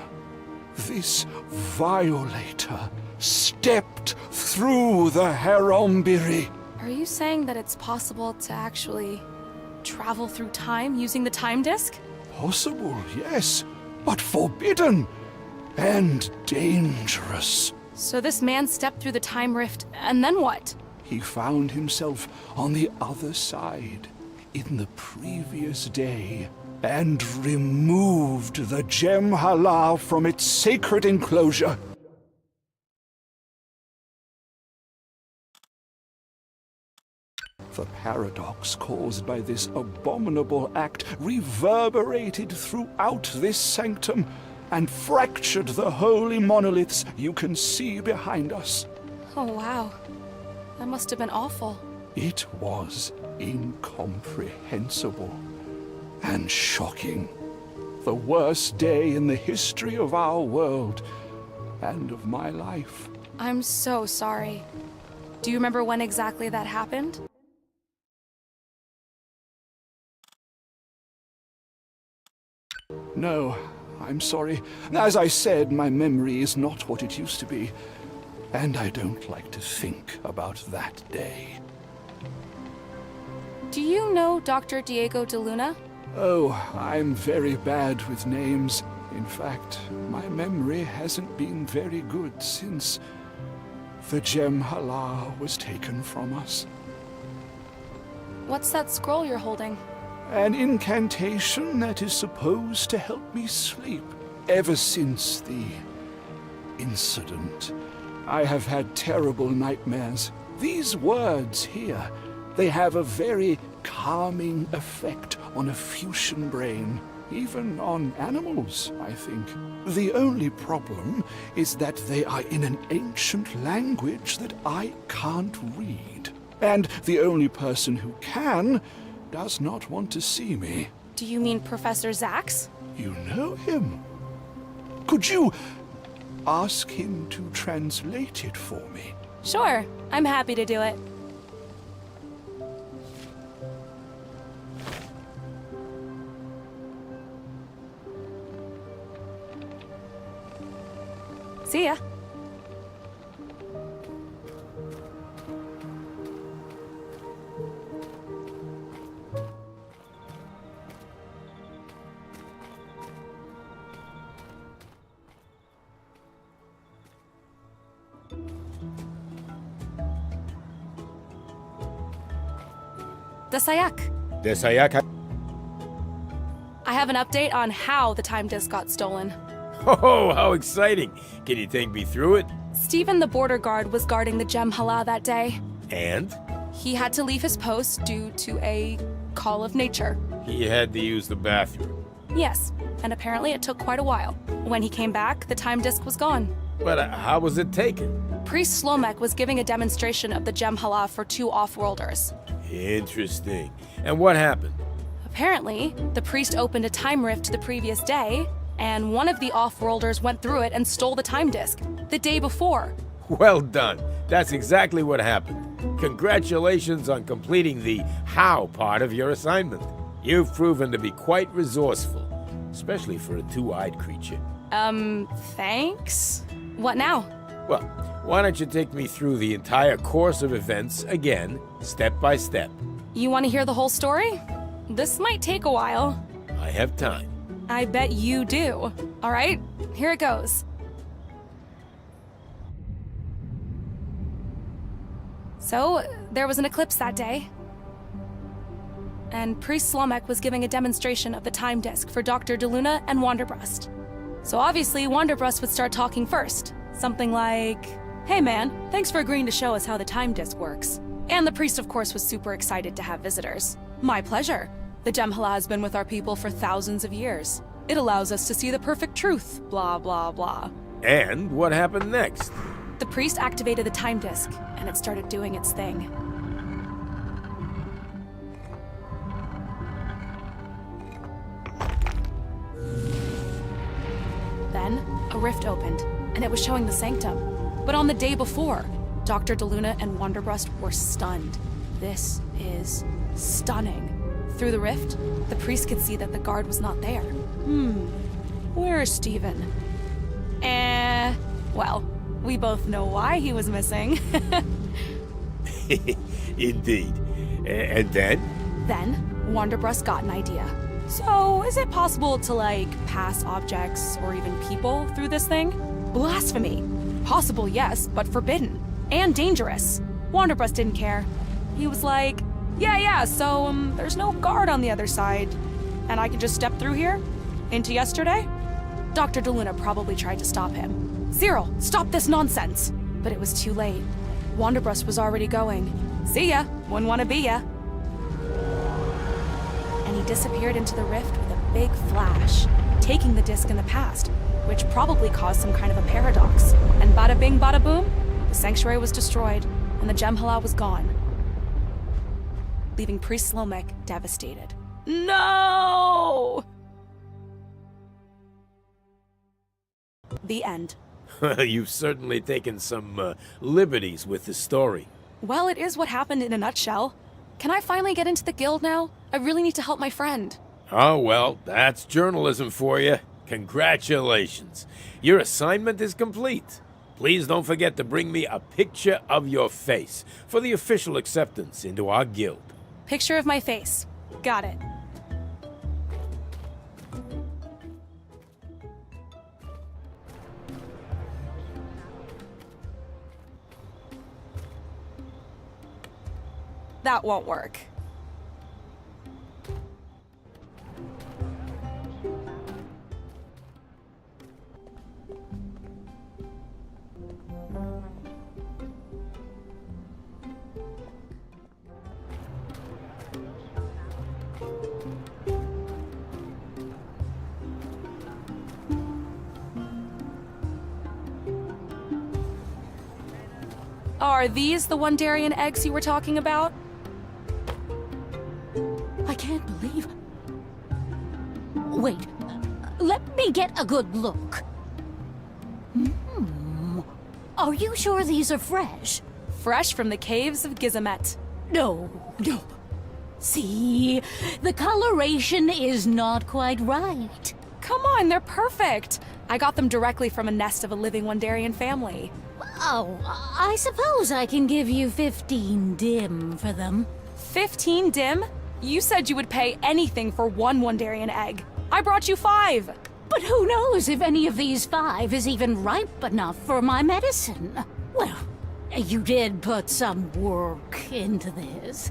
this violator, stepped through the Harombiri. Are you saying that it's possible to actually travel through time using the time disk? Possible, yes, but forbidden and dangerous. So this man stepped through the time rift, and then what? He found himself on the other side in the previous day and removed the Gem Hala from its sacred enclosure. The paradox caused by this abominable act reverberated throughout this sanctum and fractured the holy monoliths you can see behind us. Oh, wow. That must have been awful. It was incomprehensible and shocking. The worst day in the history of our world and of my life. I'm so sorry. Do you remember when exactly that happened? No, I'm sorry. As I said, my memory is not what it used to be, and I don't like to think about that day. Do you know Dr. Diego de Luna? Oh, I'm very bad with names. In fact, my memory hasn't been very good since the Gem Hala was taken from us. What's that scroll you're holding? An incantation that is supposed to help me sleep. Ever since the incident, I have had terrible nightmares. These words here, they have a very calming effect on a Fusion brain, even on animals, I think. The only problem is that they are in an ancient language that I can't read. And the only person who can does not want to see me. Do you mean Professor Zax? You know him? Could you ask him to translate it for me? Sure, I'm happy to do it. See ya. Desayak. Desayak. I have an update on how the time disk got stolen. Oh, how exciting! Can you take me through it? Stephen the border guard was guarding the Gem Hala that day. And? He had to leave his post due to a call of nature. He had to use the bathroom. Yes, and apparently it took quite a while. When he came back, the time disk was gone. But how was it taken? Priest Slomek was giving a demonstration of the Gem Hala for 2 off-worlders. Interesting. And what happened? Apparently, the priest opened a time rift the previous day, and one of the off-worlders went through it and stole the time disk the day before. Well done. That's exactly what happened. Congratulations on completing the how part of your assignment. You've proven to be quite resourceful, especially for a 2-eyed creature. Thanks? What now? Well, why don't you take me through the entire course of events again, step by step? You want to hear the whole story? This might take a while. I have time. I bet you do. All right, here it goes. So, there was an eclipse that day. And Priest Slomek was giving a demonstration of the time disk for Dr. DeLuna and Wanderbrust. So obviously, Wanderbrust would start talking first. Something like, "Hey man, thanks for agreeing to show us how the time disk works." And the priest, of course, was super excited to have visitors. "My pleasure. The Jem'Hala has been with our people for thousands of years. It allows us to see the perfect truth, blah, blah, blah." And what happened next? The priest activated the time disk, and it started doing its thing. Then, a rift opened, and it was showing the sanctum. But on the day before, Dr. DeLuna and Wanderbrust were stunned. This is stunning. Through the rift, the priest could see that the guard was not there. Where's Steven? Well, we both know why he was missing. Indeed. And then? Then, Wanderbrust got an idea. "So, is it possible to, pass objects or even people through this thing?" Blasphemy! Possible, yes, but forbidden. And dangerous. Wanderbrust didn't care. He was like, yeah, so, there's no guard on the other side. And I can just step through here? Into yesterday? Dr. DeLuna probably tried to stop him. "Cyril, stop this nonsense!" But it was too late. Wanderbrust was already going. "See ya, wouldn't want to be ya." And he disappeared into the rift with a big flash, taking the disc in the past, which probably caused some kind of a paradox. And bada bing, bada boom, the sanctuary was destroyed, and the Jem'Hala was gone, leaving Priest Slomek devastated. No! The end. You've certainly taken some liberties with the story. Well, it is what happened in a nutshell. Can I finally get into the guild now? I really need to help my friend. Oh, well, that's journalism for you. Congratulations. Your assignment is complete. Please don't forget to bring me a picture of your face for the official acceptance into our guild. Picture of my face. Got it. That won't work. Are these the Wandarian eggs you were talking about? I can't believe... Wait, let me get a good look. Are you sure these are fresh? Fresh from the caves of Gizamet. No. See, the coloration is not quite right. Come on, they're perfect. I got them directly from a nest of a living Wandarian family. Oh, I suppose I can give you 15 dim for them. 15 dim? You said you would pay anything for one Wandarian egg. I brought you 5. But who knows if any of these 5 is even ripe enough for my medicine? Well, you did put some work into this.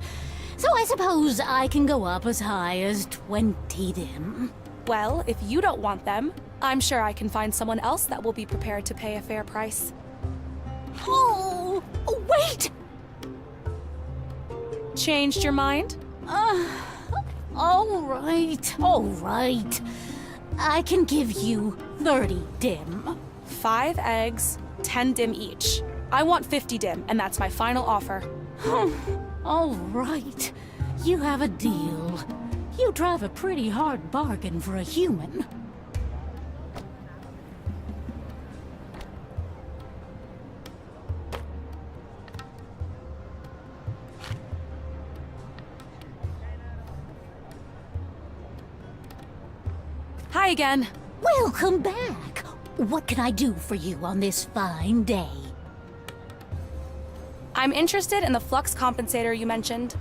So I suppose I can go up as high as 20 dim. Well, if you don't want them, I'm sure I can find someone else that will be prepared to pay a fair price. Oh, wait! Changed your mind? All right. I can give you 30 dim. 5 eggs, 10 dim each. I want 50 dim, and that's my final offer. All right. You have a deal. You drive a pretty hard bargain for a human. Hi again. Welcome back. What can I do for you on this fine day? I'm interested in the flux compensator you mentioned.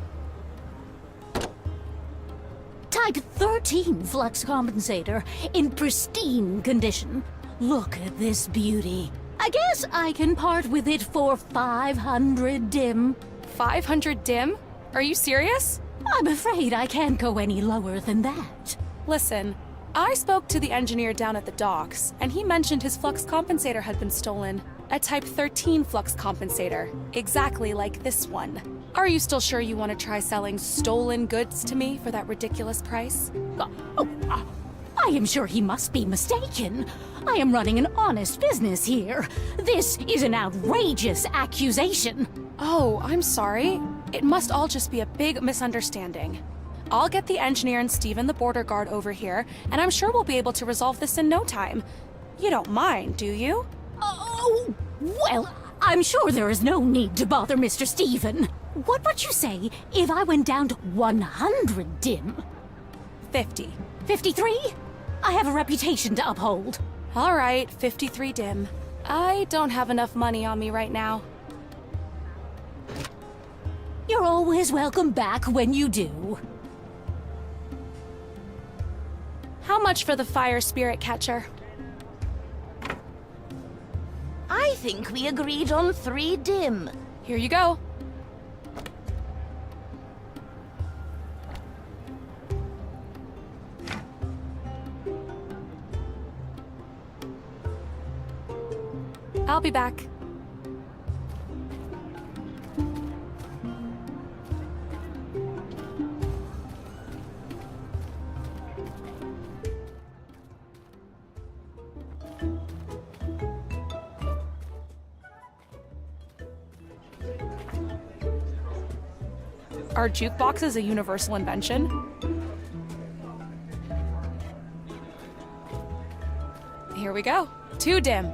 Type 13 flux compensator in pristine condition. Look at this beauty. I guess I can part with it for 500 dim. 500 dim? Are you serious? I'm afraid I can't go any lower than that. Listen, I spoke to the engineer down at the docks, and he mentioned his flux compensator had been stolen. A Type 13 flux compensator, exactly like this one. Are you still sure you want to try selling stolen goods to me for that ridiculous price? I am sure he must be mistaken. I am running an honest business here. This is an outrageous accusation. Oh, I'm sorry. It must all just be a big misunderstanding. I'll get the engineer and Steven the border guard over here, and I'm sure we'll be able to resolve this in no time. You don't mind, do you? Oh, well, I'm sure there is no need to bother Mr. Steven. What would you say if I went down to 100 dim? 50. 53? I have a reputation to uphold. All right, 53 dim. I don't have enough money on me right now. You're always welcome back when you do. How much for the fire spirit catcher? I think we agreed on 3 dim. Here you go. I'll be back. Are jukeboxes a universal invention? Here we go. 2 dim.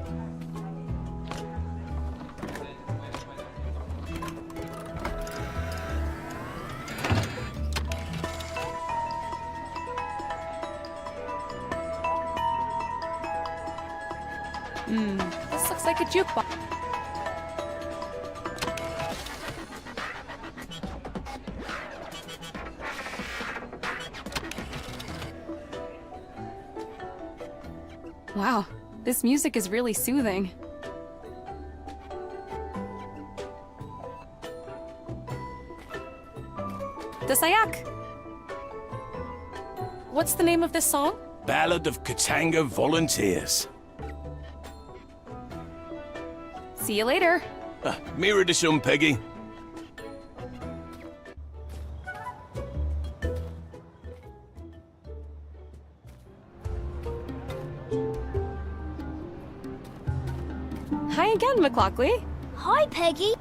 This looks like a jukebox. Wow, this music is really soothing. Dasayak! What's the name of this song? Ballad of Katanga Volunteers. See you later. Mirror the sun, Peggy. Hi again, McLaughlin. Hi, Peggy.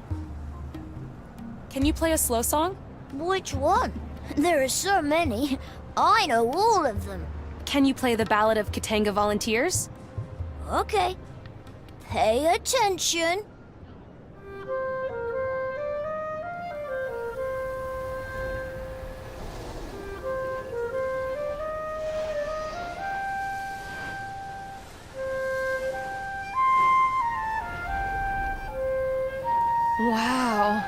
Can you play a slow song? Which one? There are so many. I know all of them. Can you play the Ballad of Katanga Volunteers? Okay. Pay attention. Wow.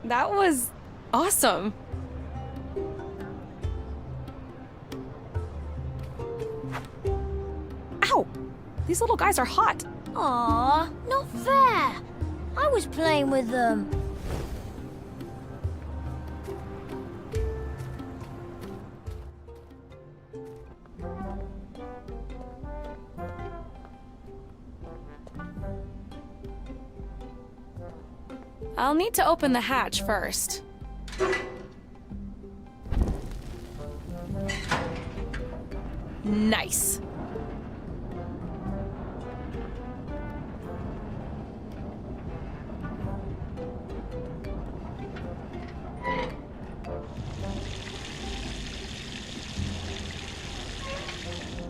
That was awesome. Ow! These little guys are hot. Aw, not fair. I was playing with them. I'll need to open the hatch first. Nice.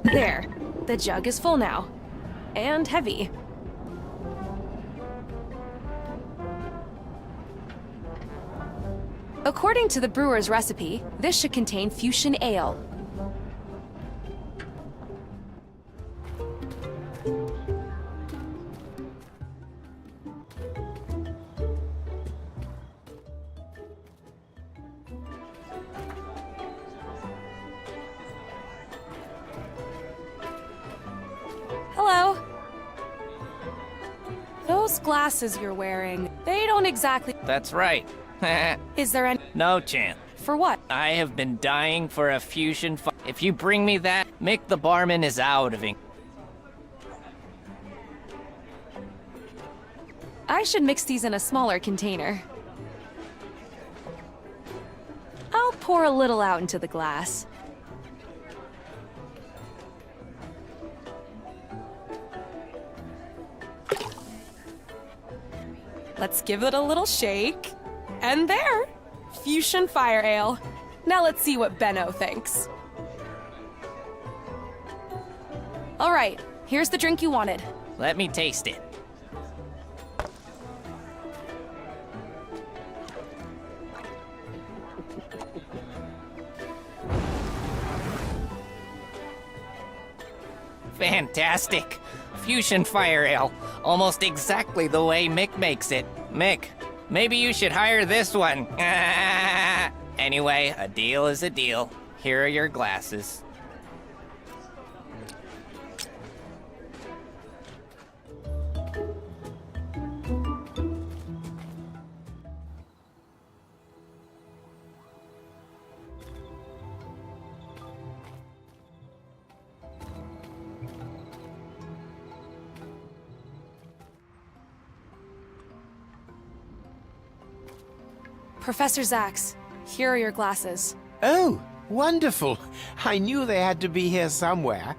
There. The jug is full now. And heavy. According to the brewer's recipe, this should contain fuchsian ale. Those glasses you're wearing, they don't exactly... That's right. Is there any... No chance. For what? I have been dying for a fusion If you bring me that, Mick the barman is out of ink. I should mix these in a smaller container. I'll pour a little out into the glass. Let's give it a little shake. And there! Fuchsian Fire Ale. Now let's see what Benno thinks. All right, here's the drink you wanted. Let me taste it. Fantastic! Fuchsian Fire Ale. Almost exactly the way Mick makes it. Mick, maybe you should hire this one. Anyway, a deal is a deal. Here are your glasses. Professor Zax, here are your glasses. Oh, wonderful. I knew they had to be here somewhere.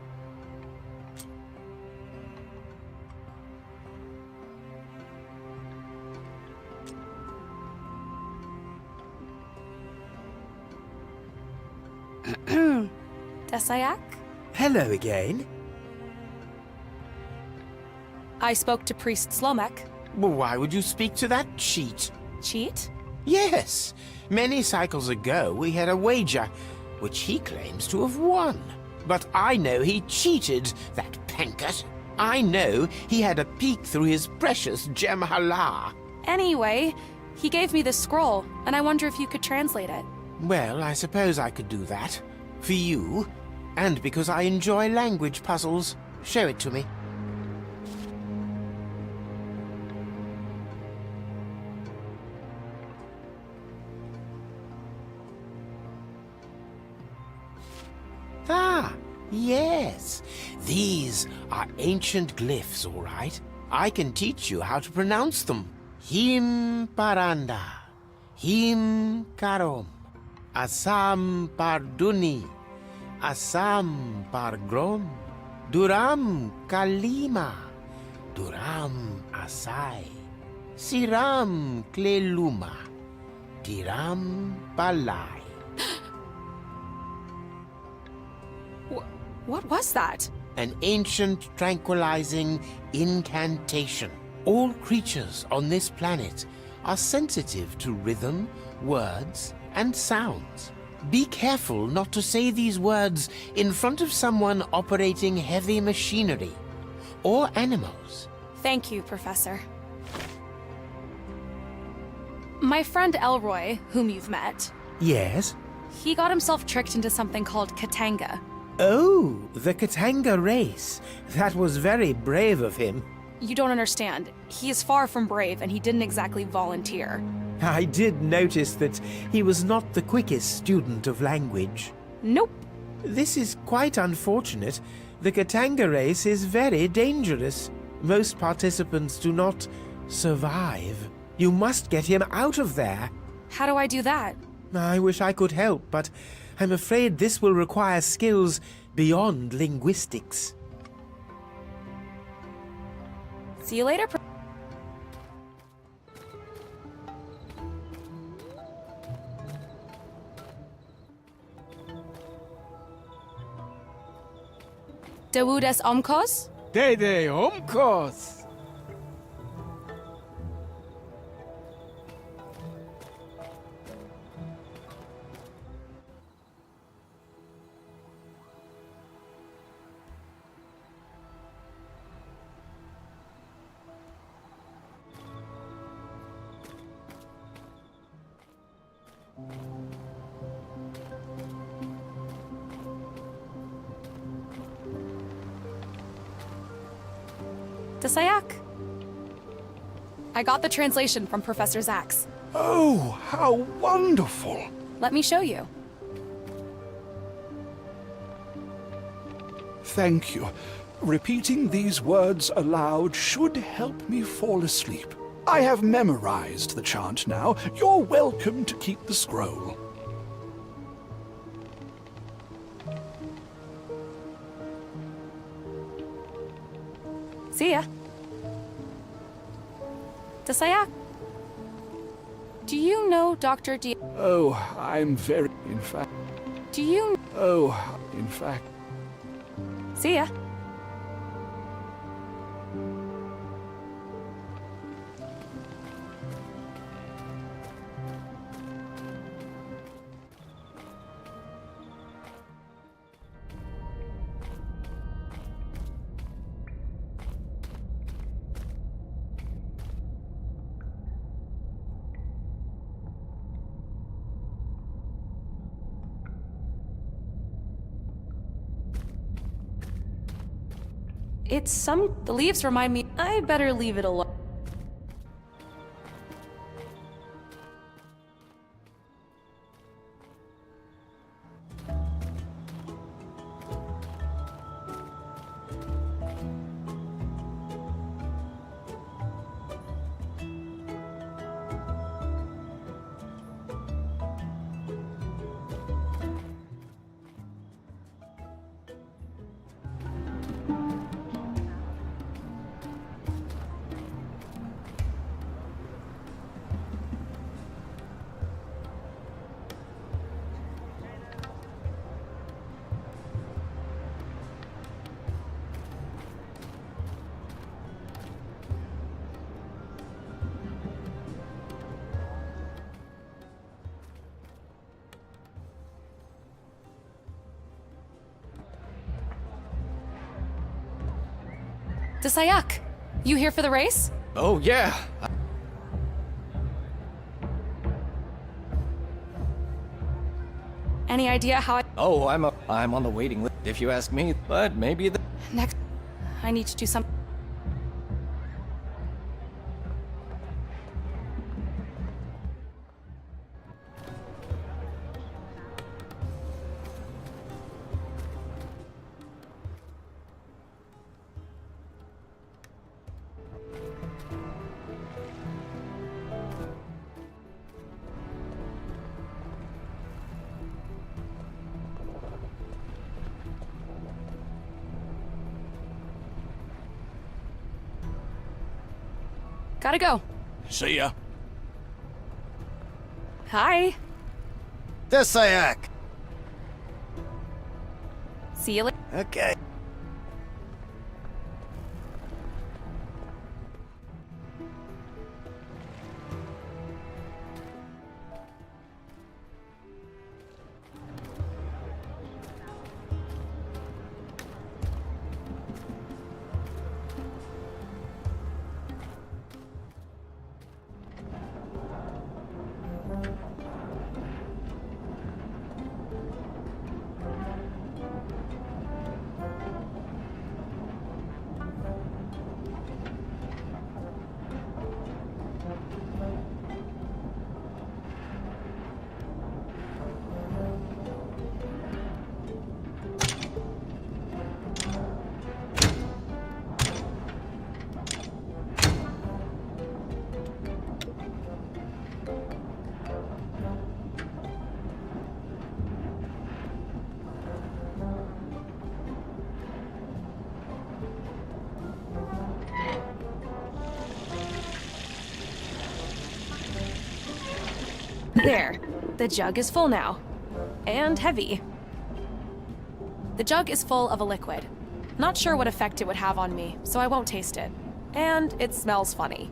Desayak? Hello again. I spoke to Priest Slomek. Well, why would you speak to that cheat? Cheat? Yes. Many cycles ago, we had a wager, which he claims to have won. But I know he cheated, that Penkert. I know he had a peek through his precious Gem Hala. Anyway, he gave me this scroll, and I wonder if you could translate it. Well, I suppose I could do that. For you, and because I enjoy language puzzles. Show it to me. Ah, yes. These are ancient glyphs, all right. I can teach you how to pronounce them. Him Paranda, Him Karom, Asam Parduni, Asam Pargrom, Duram Kalima, Duram Asai, Siram Kleluma, Tiram Palai. What was that? An ancient tranquilizing incantation. All creatures on this planet are sensitive to rhythm, words, and sounds. Be careful not to say these words in front of someone operating heavy machinery or animals. Thank you, Professor. My friend Elroy, whom you've met, Yes? he got himself tricked into something called Katanga. Oh, the Katanga race. That was very brave of him. You don't understand. He is far from brave, and he didn't exactly volunteer. I did notice that he was not the quickest student of language. Nope. This is quite unfortunate. The Katanga race is very dangerous. Most participants do not survive. You must get him out of there. How do I do that? I wish I could help, but I'm afraid this will require skills beyond linguistics. See you later, Dewudes Omkos? Dede Omkos! Desayak? I got the translation from Professor Zax. Oh, how wonderful! Let me show you. Thank you. Repeating these words aloud should help me fall asleep. I have memorized the chant now. You're welcome to keep the scroll. See ya. Tasayak. Do you know Dr. D? Oh, I'm very... in fact... Do you... Oh, in fact... See ya. It's some... The leaves remind me... I better leave it alone. Tasayak, you here for the race? Oh, yeah. Any idea how I... Oh, I'm on the waiting list, if you ask me. But maybe the... Next... I need to do something. Gotta go. See ya. Hi. Tasayak. See you later. Okay. There. The jug is full now. And heavy. The jug is full of a liquid. Not sure what effect it would have on me, so I won't taste it. And it smells funny.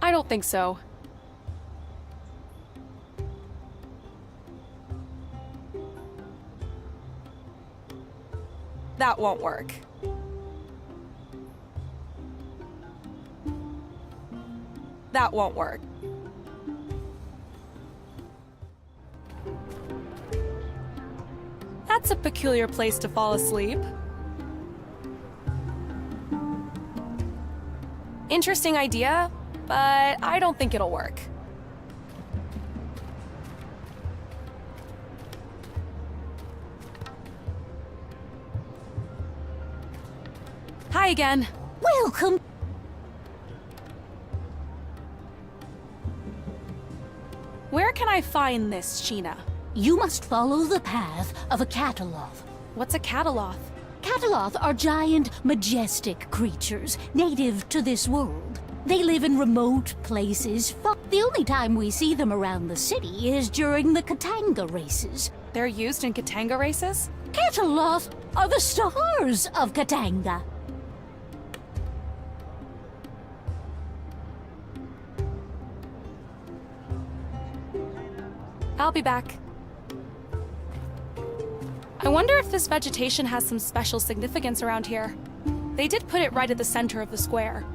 I don't think so. That won't work. That won't work. That's a peculiar place to fall asleep. Interesting idea, but I don't think it'll work. Hi again. Welcome. Where can I find this, Sheena? You must follow the path of a cataloth. What's a cataloth? Cataloth are giant, majestic creatures native to this world. They live in remote places. The only time we see them around the city is during the Katanga races. They're used in Katanga races? Cataloth are the stars of Katanga. I'll be back. I wonder if this vegetation has some special significance around here. They did put it right at the center of the square.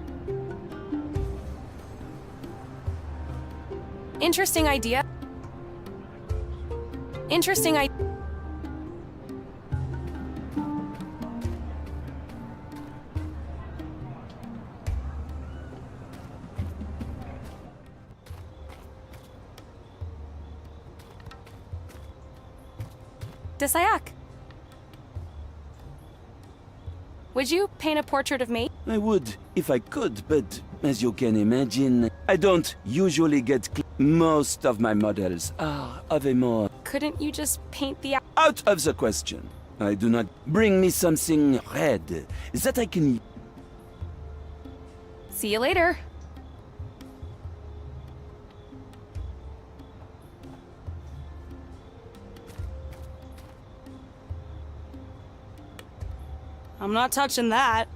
Interesting idea. Interesting idea. Desayak. Would you paint a portrait of me? I would if I could, but as you can imagine, I don't usually get most of my models are of a more... Couldn't you just paint the... Out of the question. I do not... Bring me something red that I can... See you later. I'm not touching that.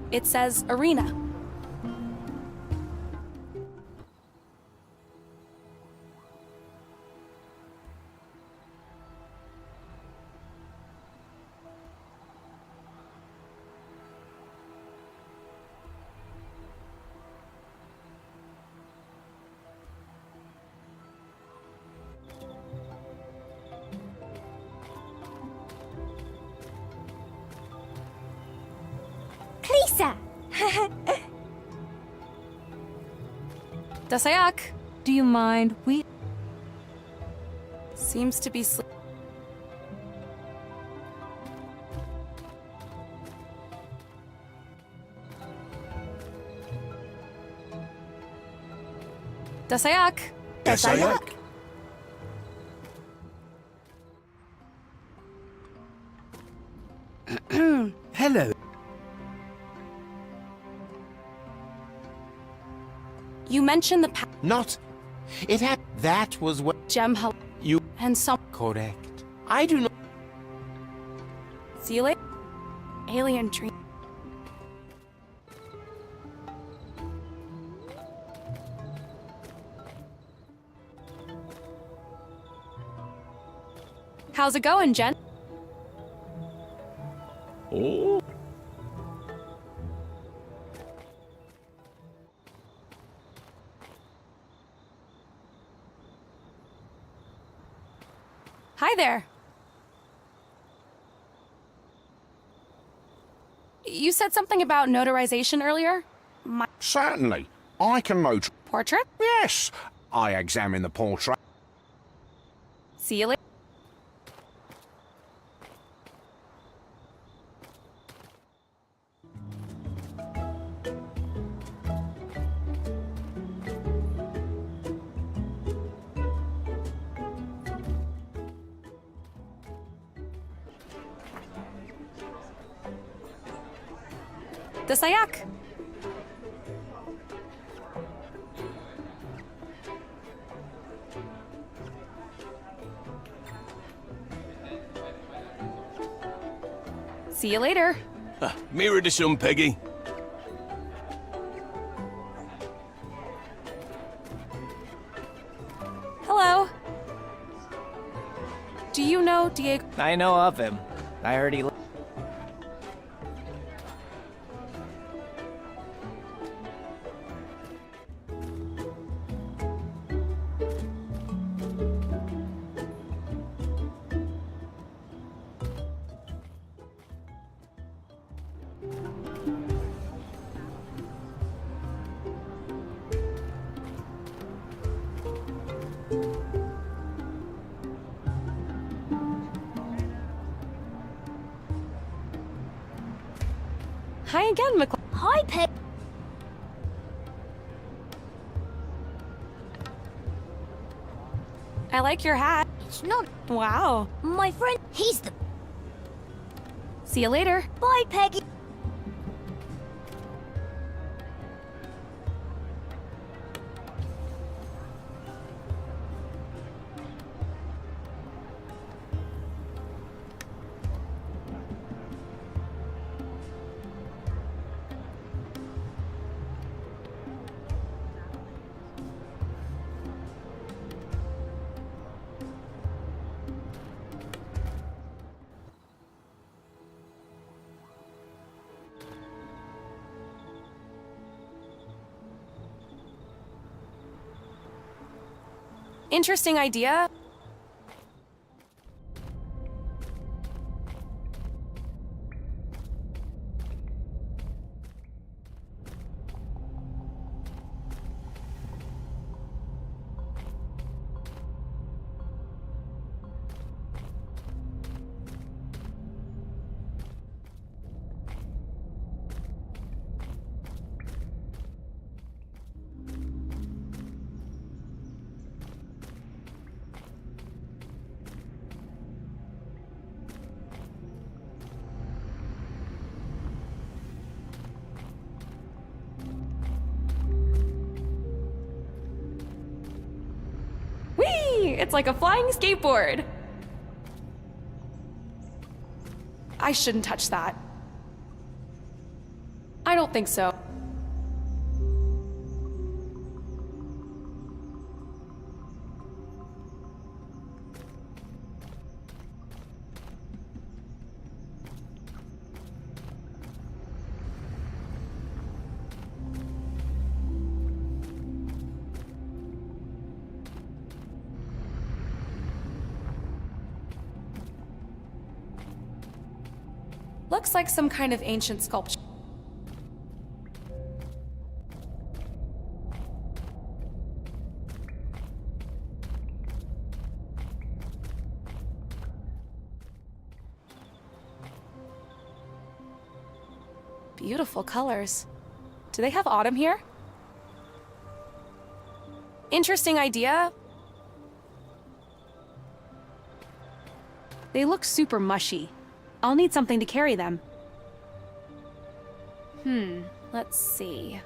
It says arena. Lisa! Dasayak, Do you mind? We... seems to be Dasayak! Dasayak? Hello. You mentioned the Not. It happened. That was what... gem You... and some... Correct. I do not... See you later. Alien dream. How's it going, Jen? Oh. Hi there. You said something about notarization earlier? Certainly. I can note... Portrait? Yes. I examine the portrait. See you later. Dasayak! See you later. Mirror to some, Peggy. Hello. Do you know Diego? I know of him. I heard he... Hi again, McCall. Hi, Peg. I like your hat. It's not. Wow. My friend, he's the. See you later. Bye, Peggy. Interesting idea. It's like a flying skateboard. I shouldn't touch that. I don't think so. Looks like some kind of ancient sculpture. Beautiful colors. Do they have autumn here? Interesting idea. They look super mushy. I'll need something to carry them. Let's see.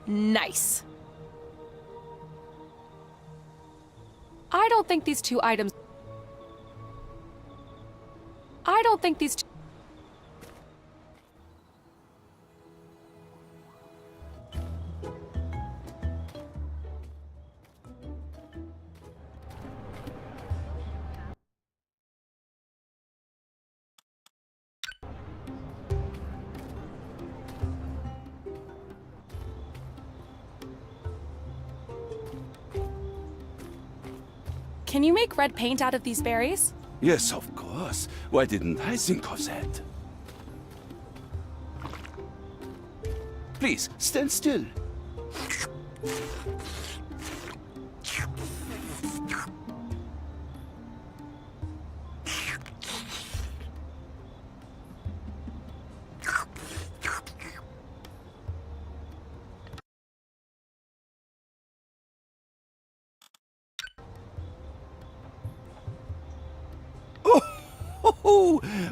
Nice. I don't think these two items... I don't think these two... Can you make red paint out of these berries? Yes, of course. Why didn't I think of that? Please, stand still.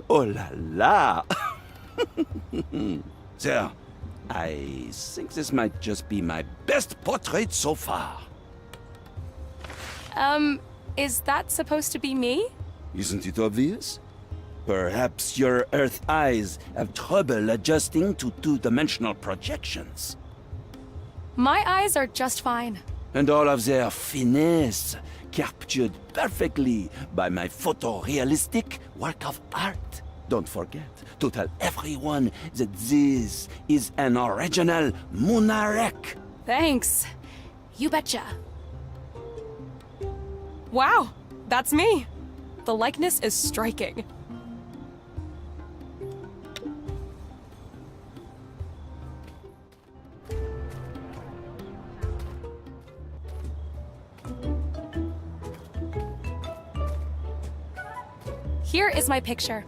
Oh la la! There, I think this might just be my best portrait so far. Is that supposed to be me? Isn't it obvious? Perhaps your Earth eyes have trouble adjusting to two-dimensional projections. My eyes are just fine. And all of their finesse captured perfectly by my photorealistic work of art. Don't forget to tell everyone that this is an original Munarek. Thanks. You betcha. Wow, that's me. The likeness is striking. Here is my picture.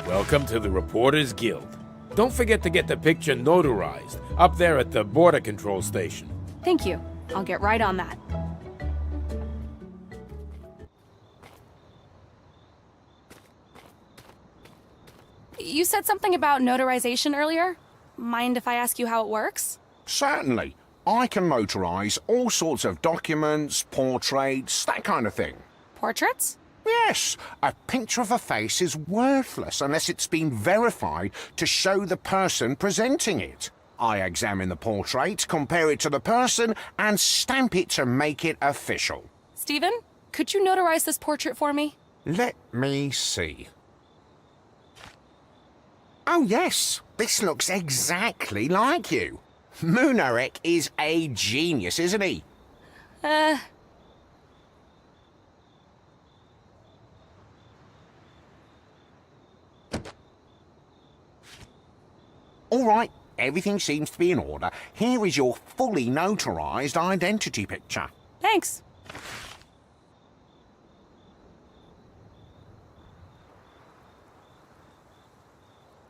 Welcome to the Reporters Guild. Don't forget to get the picture notarized up there at the border control station. Thank you. I'll get right on that. You said something about notarization earlier? Mind if I ask you how it works? Certainly. I can notarize all sorts of documents, portraits, that kind of thing. Portraits? Yes. A picture of a face is worthless unless it's been verified to show the person presenting it. I examine the portrait, compare it to the person, and stamp it to make it official. Stephen, could you notarize this portrait for me? Let me see. Oh yes, this looks exactly like you. Munarek is a genius, isn't he? All right, everything seems to be in order. Here is your fully notarized identity picture. Thanks.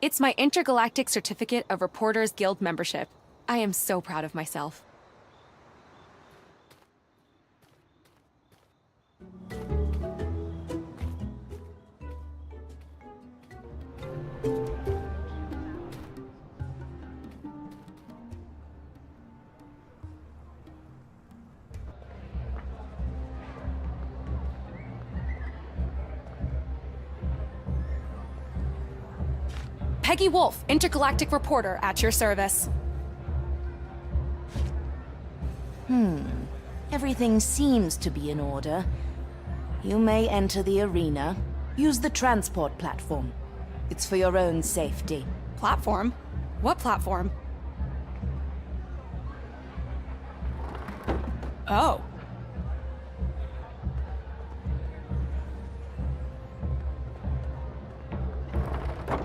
It's my intergalactic certificate of Reporters Guild membership. I am so proud of myself. Peggy Wolf, intergalactic reporter, at your service. Everything seems to be in order. You may enter the arena. Use the transport platform. It's for your own safety. Platform? What platform? Oh.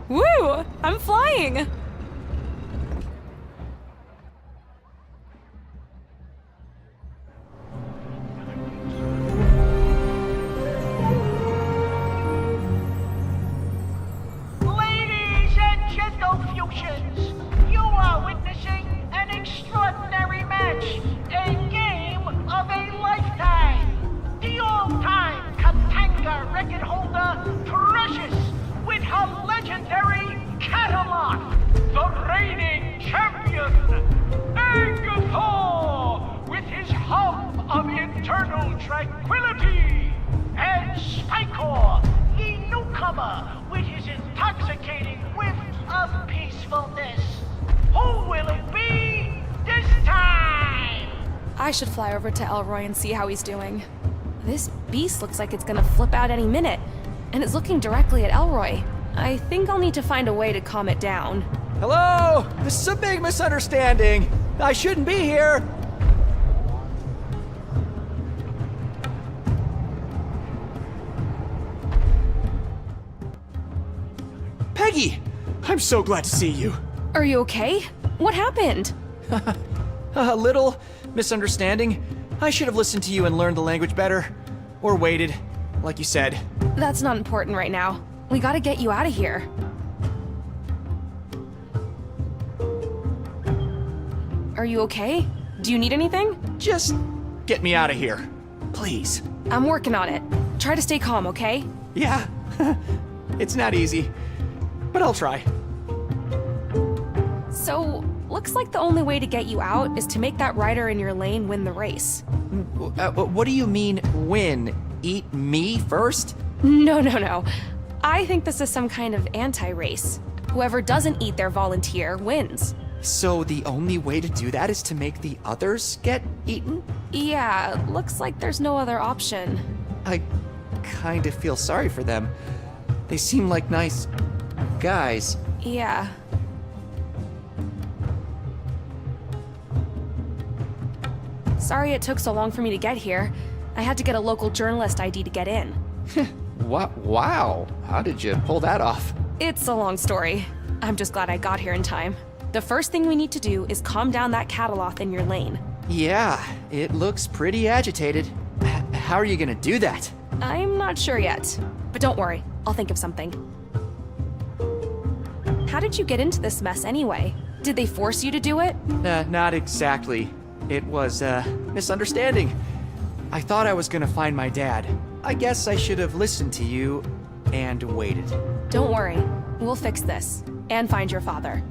Woo! I'm flying! Ladies and gentle-fusions, you are witnessing an extraordinary match, a game of a lifetime. The all-time Katanga record holder, Precious, with her legendary Catalan, the reigning champion, Agathor, with his hum of internal tranquility, and Spikor, the newcomer, with his intoxicating whiff of peacefulness. Who will it be this time? I should fly over to Elroy and see how he's doing. This beast looks like it's gonna flip out any minute, and it's looking directly at Elroy. I think I'll need to find a way to calm it down. Hello? This is a big misunderstanding. I shouldn't be here. Peggy! I'm so glad to see you. Are you okay? What happened? A little misunderstanding. I should have listened to you and learned the language better. Or waited, like you said. That's not important right now. We gotta get you out of here. Are you okay? Do you need anything? Just get me out of here. Please. I'm working on it. Try to stay calm, okay? Yeah. It's not easy, but I'll try. So, looks like the only way to get you out is to make that rider in your lane win the race. What do you mean, win? Eat me first? No. I think this is some kind of anti-race. Whoever doesn't eat their volunteer wins. So the only way to do that is to make the others get eaten? Yeah, looks like there's no other option. I kind of feel sorry for them. They seem like nice guys. Yeah. Sorry it took so long for me to get here. I had to get a local journalist ID to get in. Wow, how did you pull that off? It's a long story. I'm just glad I got here in time. The first thing we need to do is calm down that cataloth in your lane. Yeah, it looks pretty agitated. How are you gonna do that? I'm not sure yet, but don't worry, I'll think of something. How did you get into this mess anyway? Did they force you to do it? Not exactly. It was a misunderstanding. I thought I was gonna find my dad. I guess I should have listened to you and waited. Don't worry, we'll fix this and find your father.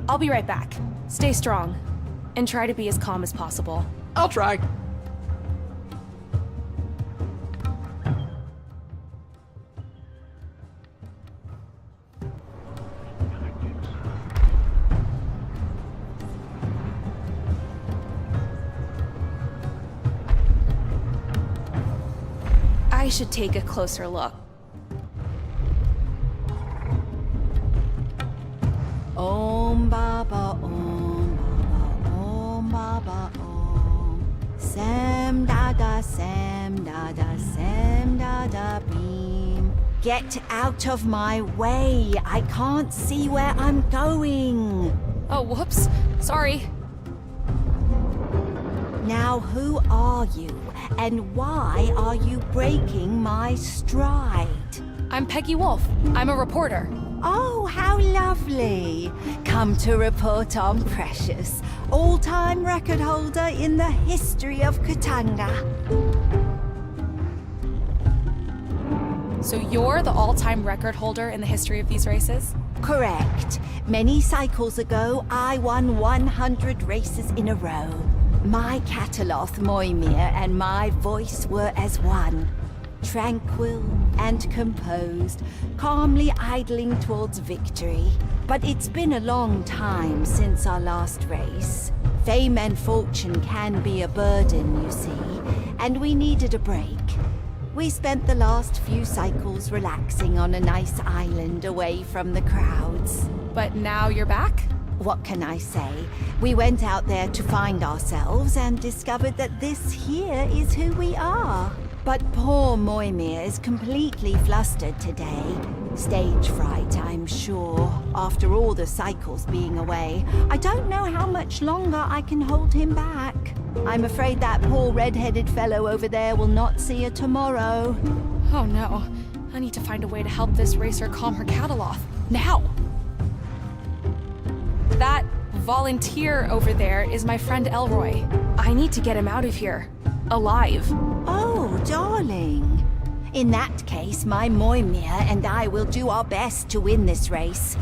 I'll be right back. Stay strong and try to be as calm as possible. I'll try. I should take a closer look. Om Baba Om Baba Om Baba Om Sam Dada Sam Dada Sam Dada Beam. Get out of my way. I can't see where I'm going. Oh, whoops. Sorry. Now who are you? And why are you breaking my stride? I'm Peggy Wolf. I'm a reporter. Oh, how lovely. Come to report on Precious, all-time record holder in the history of Katanga. So you're the all-time record holder in the history of these races? Correct. Many cycles ago, I won 100 races in a row. My Cataloth Moimir and my voice were as one. Tranquil and composed, calmly idling towards victory. But it's been a long time since our last race. Fame and fortune can be a burden, you see, and we needed a break. We spent the last few cycles relaxing on a nice island away from the crowds. But now you're back? What can I say? We went out there to find ourselves and discovered that this here is who we are. But poor Moimir is completely flustered today. Stage fright, I'm sure, after all the cycles being away. I don't know how much longer I can hold him back. I'm afraid that poor red-headed fellow over there will not see a tomorrow. Oh no. I need to find a way to help this racer calm her Cataloth. Now! That volunteer over there is my friend Elroy. I need to get him out of here. Alive. Oh, darling. In that case, my Moimir and I will do our best to win this race.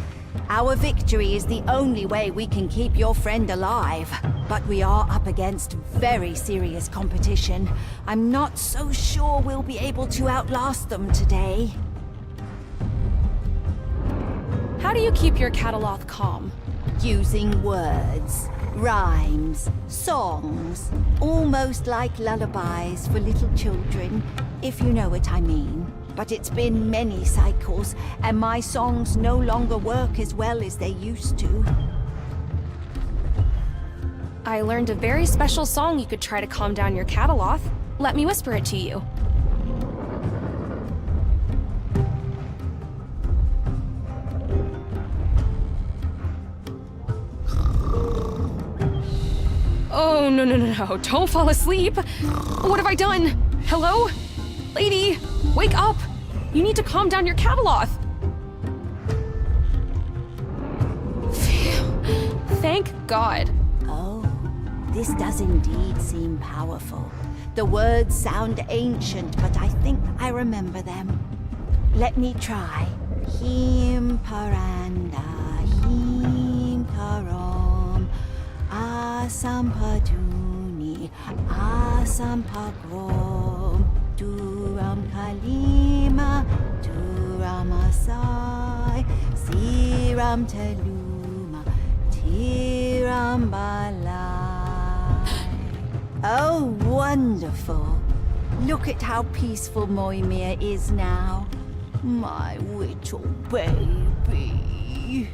Our victory is the only way we can keep your friend alive. But we are up against very serious competition. I'm not so sure we'll be able to outlast them today. How do you keep your Cataloth calm? Using words, rhymes, songs, almost like lullabies for little children, if you know what I mean. But it's been many cycles, and my songs no longer work as well as they used to. I learned a very special song you could try to calm down your Cataloth. Let me whisper it to you. Oh, no. Don't fall asleep. What have I done? Hello? Lady, wake up. You need to calm down your Cataloth. Phew. Thank God. Oh, this does indeed seem powerful. The words sound ancient, but I think I remember them. Let me try. Him paranda, him karom, asam paduni, asam pagrom, duram kalima, duram asai, siram teluma, tiram balai. Oh, wonderful. Look at how peaceful Moimir is now. My little baby.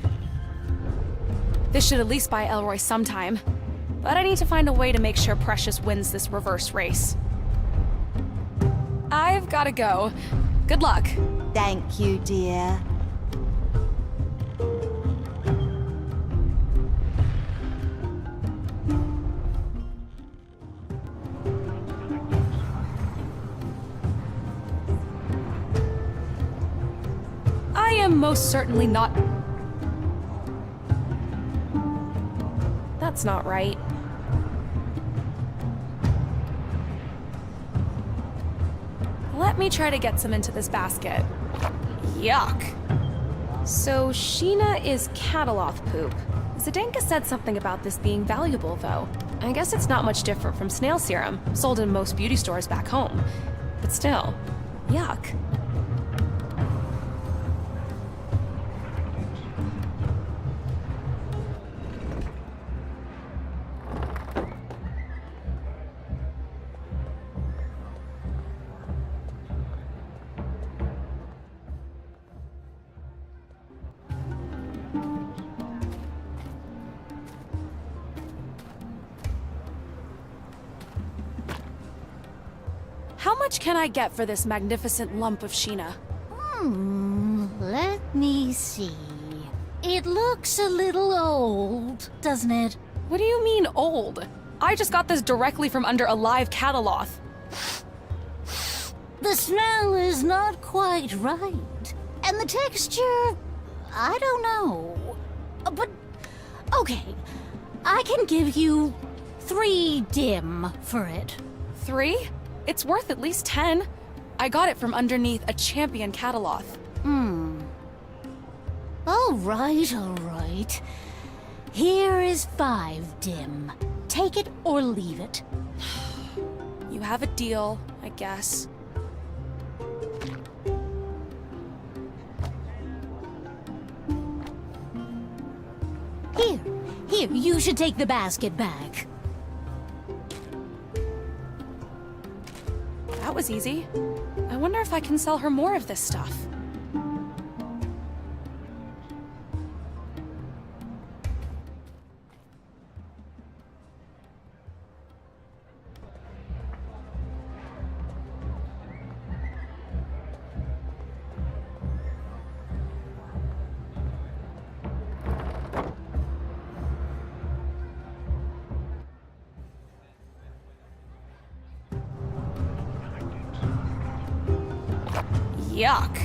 This should at least buy Elroy some time. But I need to find a way to make sure Precious wins this reverse race. I've gotta go. Good luck. Thank you, dear. I am most certainly not... That's not right. Let me try to get some into this basket. Yuck. So Sheena is Cataloth poop. Zdenka said something about this being valuable, though. I guess it's not much different from snail serum, sold in most beauty stores back home. But still, yuck. How much can I get for this magnificent lump of Sheena? Let me see. It looks a little old, doesn't it? What do you mean, old? I just got this directly from under a live Cataloth. The smell is not quite right. And the texture, I don't know. But, okay. I can give you 3 dim for it. 3? It's worth at least 10. I got it from underneath a champion Cataloth. All right. Here is 5 dim. Take it or leave it. You have a deal, I guess. Here, you should take the basket back. That was easy. I wonder if I can sell her more of this stuff. Yuck.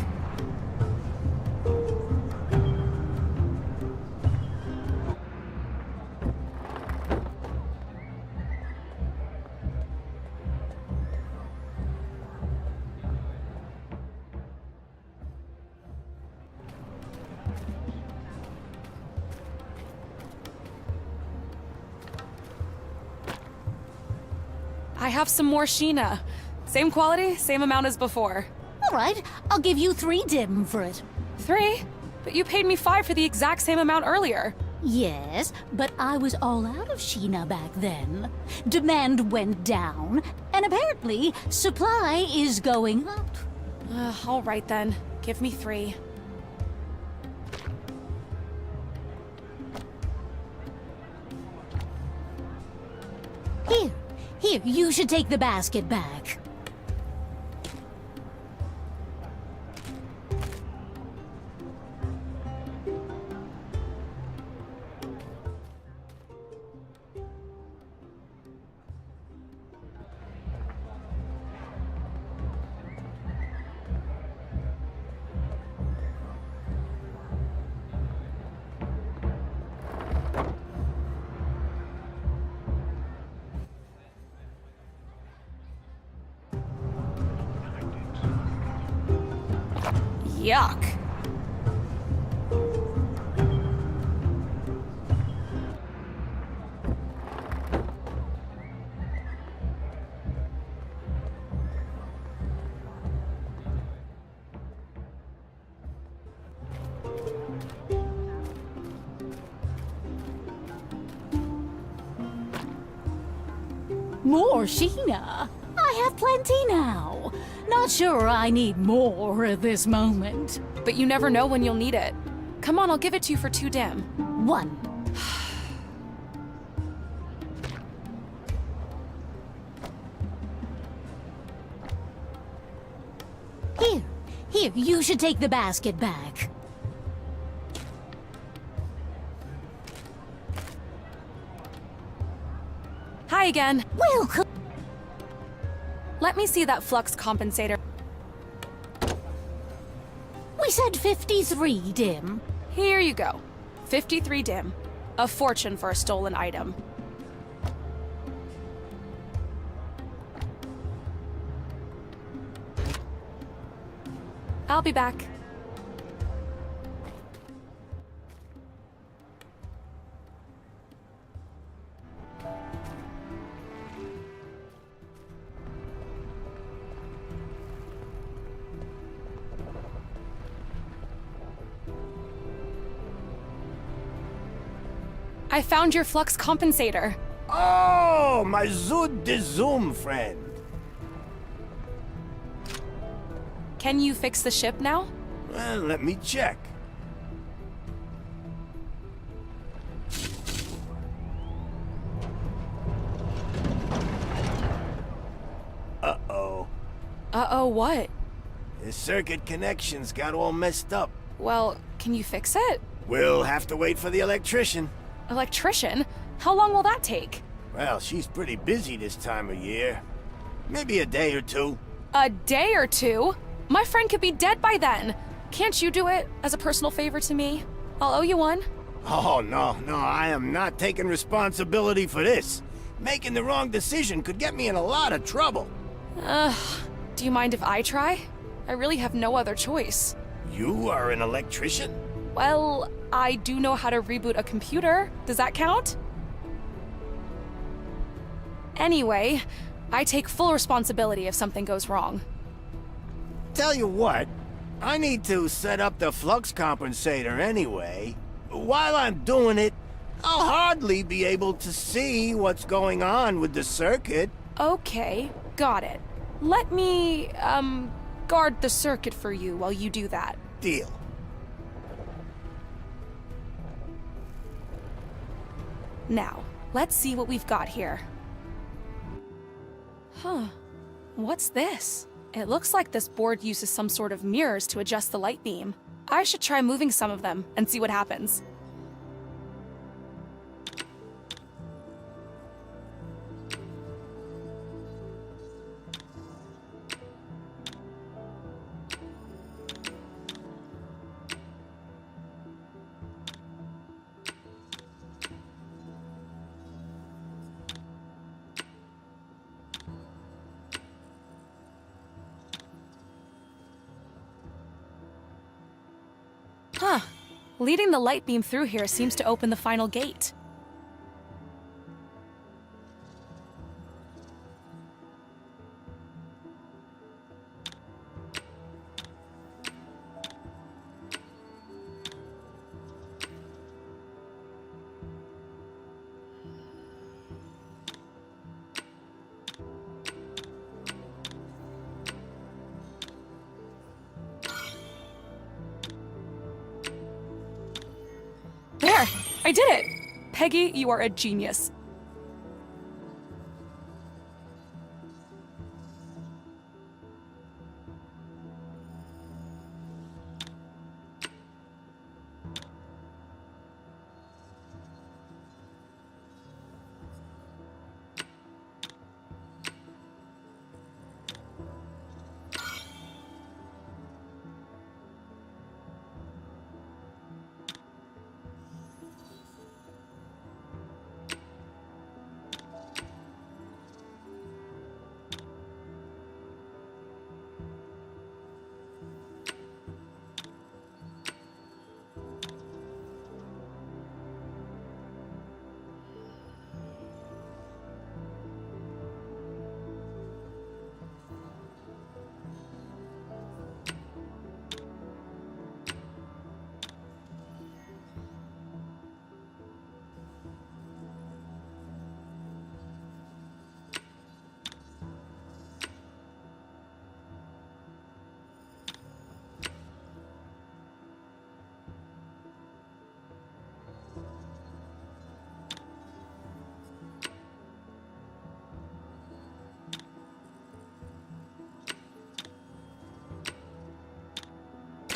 I have some more Sheena. Same quality, same amount as before. All right, I'll give you 3 dim for it. 3? But you paid me 5 for the exact same amount earlier. Yes, but I was all out of Sheena back then. Demand went down, and apparently supply is going up. All right then. Give me 3. Here, you should take the basket back. Yuck. More Sheena. I have plenty now. Not sure I need more at this moment. But you never know when you'll need it. Come on, I'll give it to you for 2 dim. 1. Here, you should take the basket back. Hi again. Welcome. Let me see that flux compensator. We said 53 dim. Here you go. 53 dim. A fortune for a stolen item. I'll be back. I found your flux compensator. Oh, my Zood de Zoom friend. Can you fix the ship now? Well, let me check. Uh-oh. Uh-oh, what? The circuit connections got all messed up. Well, can you fix it? We'll have to wait for the electrician. Electrician? How long will that take? Well, she's pretty busy this time of year. Maybe a day or 2. A day or 2? My friend could be dead by then. Can't you do it as a personal favor to me? I'll owe you one. Oh, no, I am not taking responsibility for this. Making the wrong decision could get me in a lot of trouble. Do you mind if I try? I really have no other choice. You are an electrician? Well, I do know how to reboot a computer. Does that count? Anyway, I take full responsibility if something goes wrong. Tell you what, I need to set up the flux compensator anyway. While I'm doing it, I'll hardly be able to see what's going on with the circuit. Okay, got it. Let me, guard the circuit for you while you do that. Deal. Now, let's see what we've got here. Huh. What's this? It looks like this board uses some sort of mirrors to adjust the light beam. I should try moving some of them and see what happens. Huh. Leading the light beam through here seems to open the final gate. There! I did it! Peggy, you are a genius.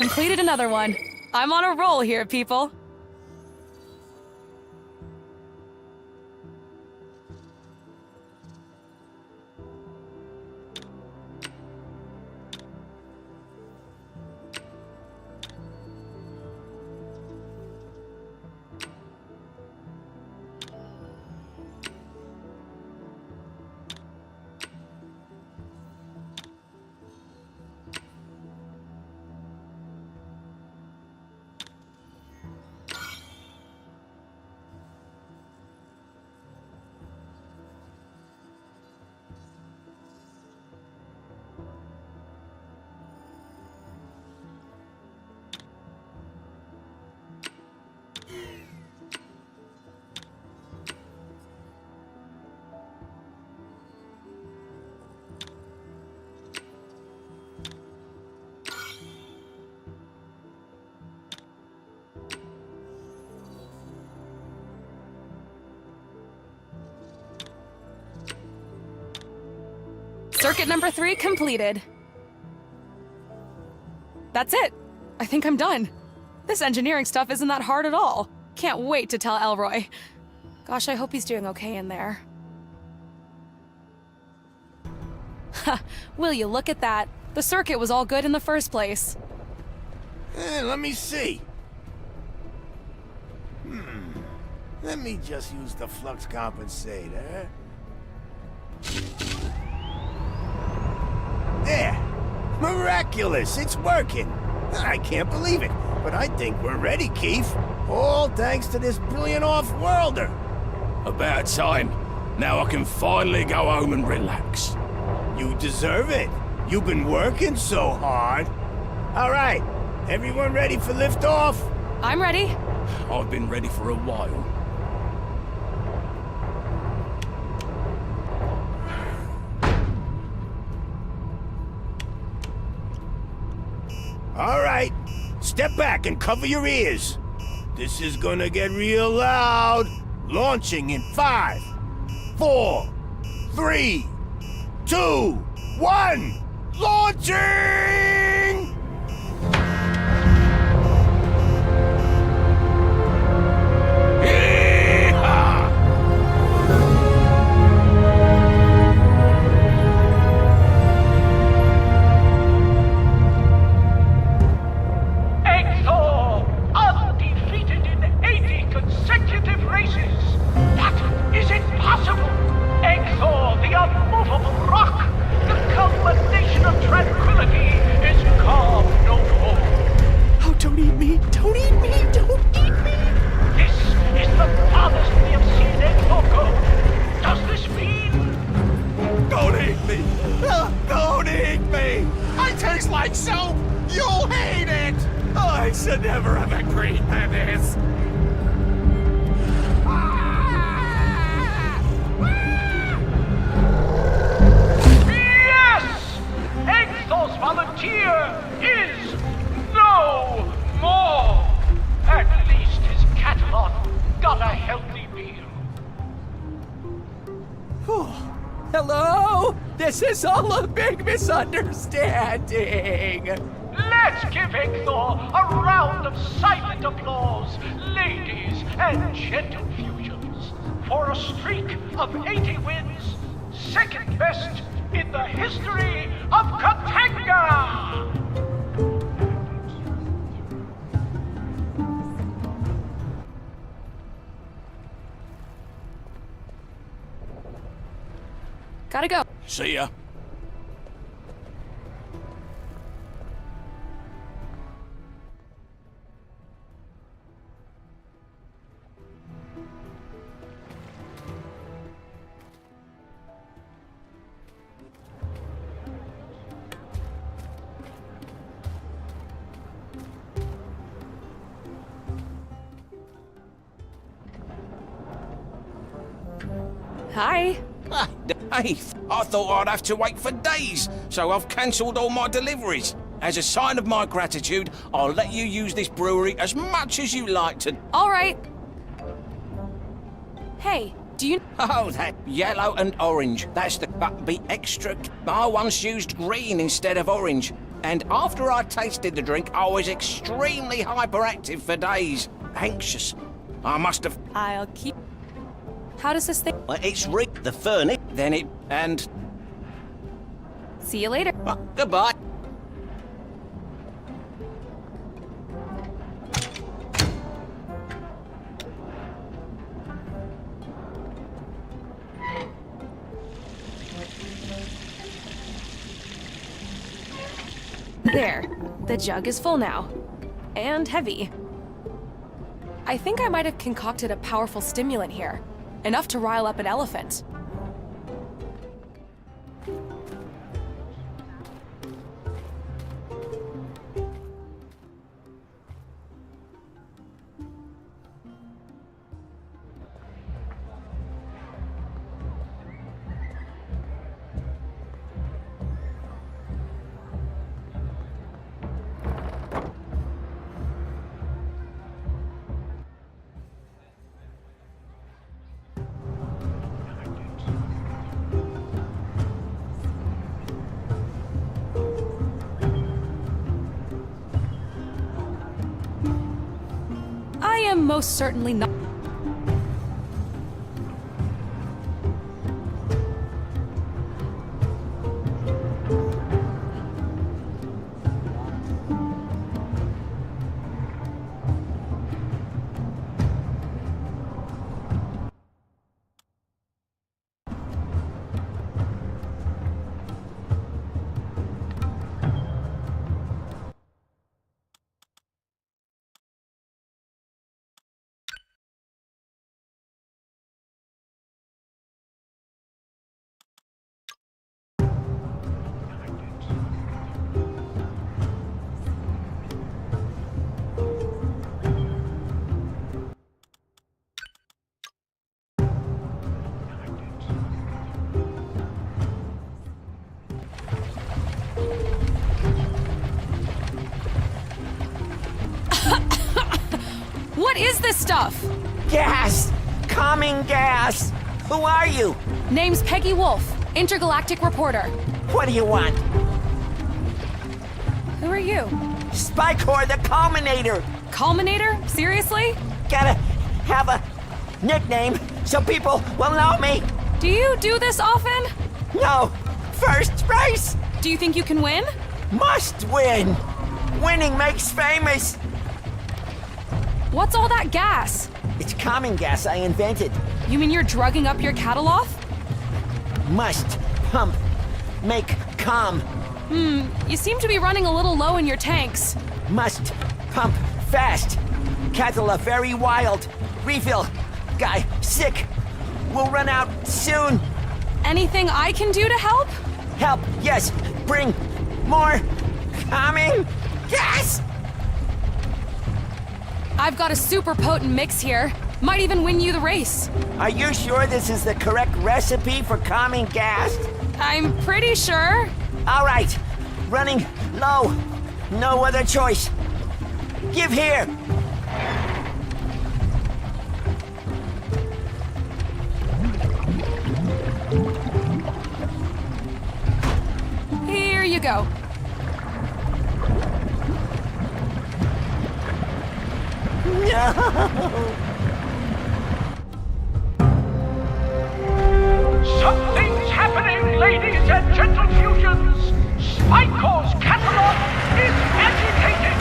Completed another one. I'm on a roll here, people. Circuit number 3 completed. That's it. I think I'm done. This engineering stuff isn't that hard at all. Can't wait to tell Elroy. Gosh, I hope he's doing okay in there. Ha! Will you look at that? The circuit was all good in the first place. Let me see. Let me just use the flux compensator. There! Miraculous! It's working! I can't believe it, but I think we're ready, Keith. All thanks to this brilliant off-worlder. About time. Now I can finally go home and relax. You deserve it. You've been working so hard. All right, everyone ready for liftoff? I'm ready. I've been ready for a while. All right, step back and cover your ears. This is gonna get real loud. Launching in 5, 4, 3, 2, 1. Launching! Hello? This is all a big misunderstanding. Let's give Hector a round of silent applause, ladies and gentle fusions, for a streak of 80 wins, second best in the history of Katanga! Gotta go. See ya. Hi. Hey, I thought I'd have to wait for days, so I've cancelled all my deliveries. As a sign of my gratitude, I'll let you use this brewery as much as you like to. All right. Hey, do you... Oh, that yellow and orange. That's the... But be extra... I once used green instead of orange. And after I tasted the drink, I was extremely hyperactive for days. Anxious. I must have... I'll keep... How does this thing... Well, it's rigged the furnace, then it... and... See you later. Well, goodbye. There. The jug is full now. And heavy. I think I might have concocted a powerful stimulant here. Enough to rile up an elephant. I am most certainly not... What is this stuff? Gas! Calming gas! Who are you? Name's Peggy Wolf, intergalactic reporter. What do you want? Who are you? Spycore the Culminator! Culminator? Seriously? Gotta have a nickname so people will know me. Do you do this often? No. First race! Do you think you can win? Must win! Winning makes famous! What's all that gas? It's calming gas I invented. You mean you're drugging up your cattle off? Must pump. Make calm. You seem to be running a little low in your tanks. Must pump fast. Cattle are very wild. Refill. Guy sick. We'll run out soon. Anything I can do to help? Help, yes. Bring more calming gas. I've got a super potent mix here. Might even win you the race. Are you sure this is the correct recipe for calming gas? I'm pretty sure. All right. Running low. No other choice. Give here. Here you go. No! Something's happening, ladies and gentle fusions! Spycore's catalog is agitated!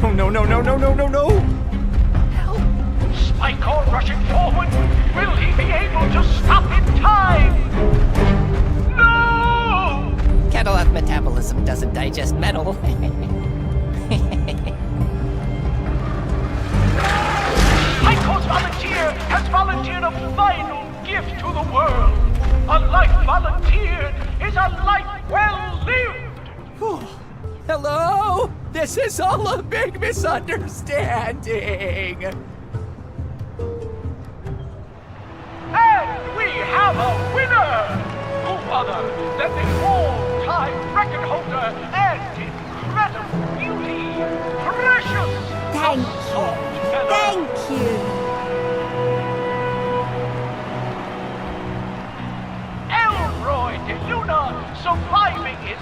Oh no, no, no, no, no, no, no! Help! Spycore rushing forward! Will he be able to stop in time? No! Catalog metabolism doesn't digest metal. Spycore's volunteer has volunteered a final gift to the world. A life volunteered is a life well lived. Hello? This is all a big misunderstanding. And we have a winner! Who other than the all-time record holder and incredible beauty, Precious! Thank you. Thank you. Elroy de Luna surviving his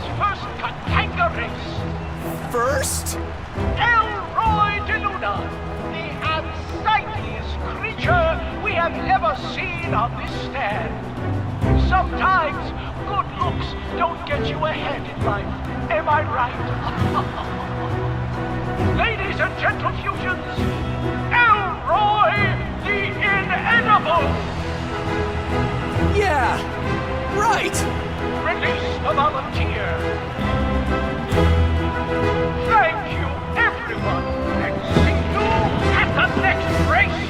remain on this stand. Sometimes good looks don't get you ahead in life. Am I right? Ladies and gentle fusions, Elroy the Inedible! Yeah! Right! Release the volunteer! Thank you, everyone, and see you at the next race!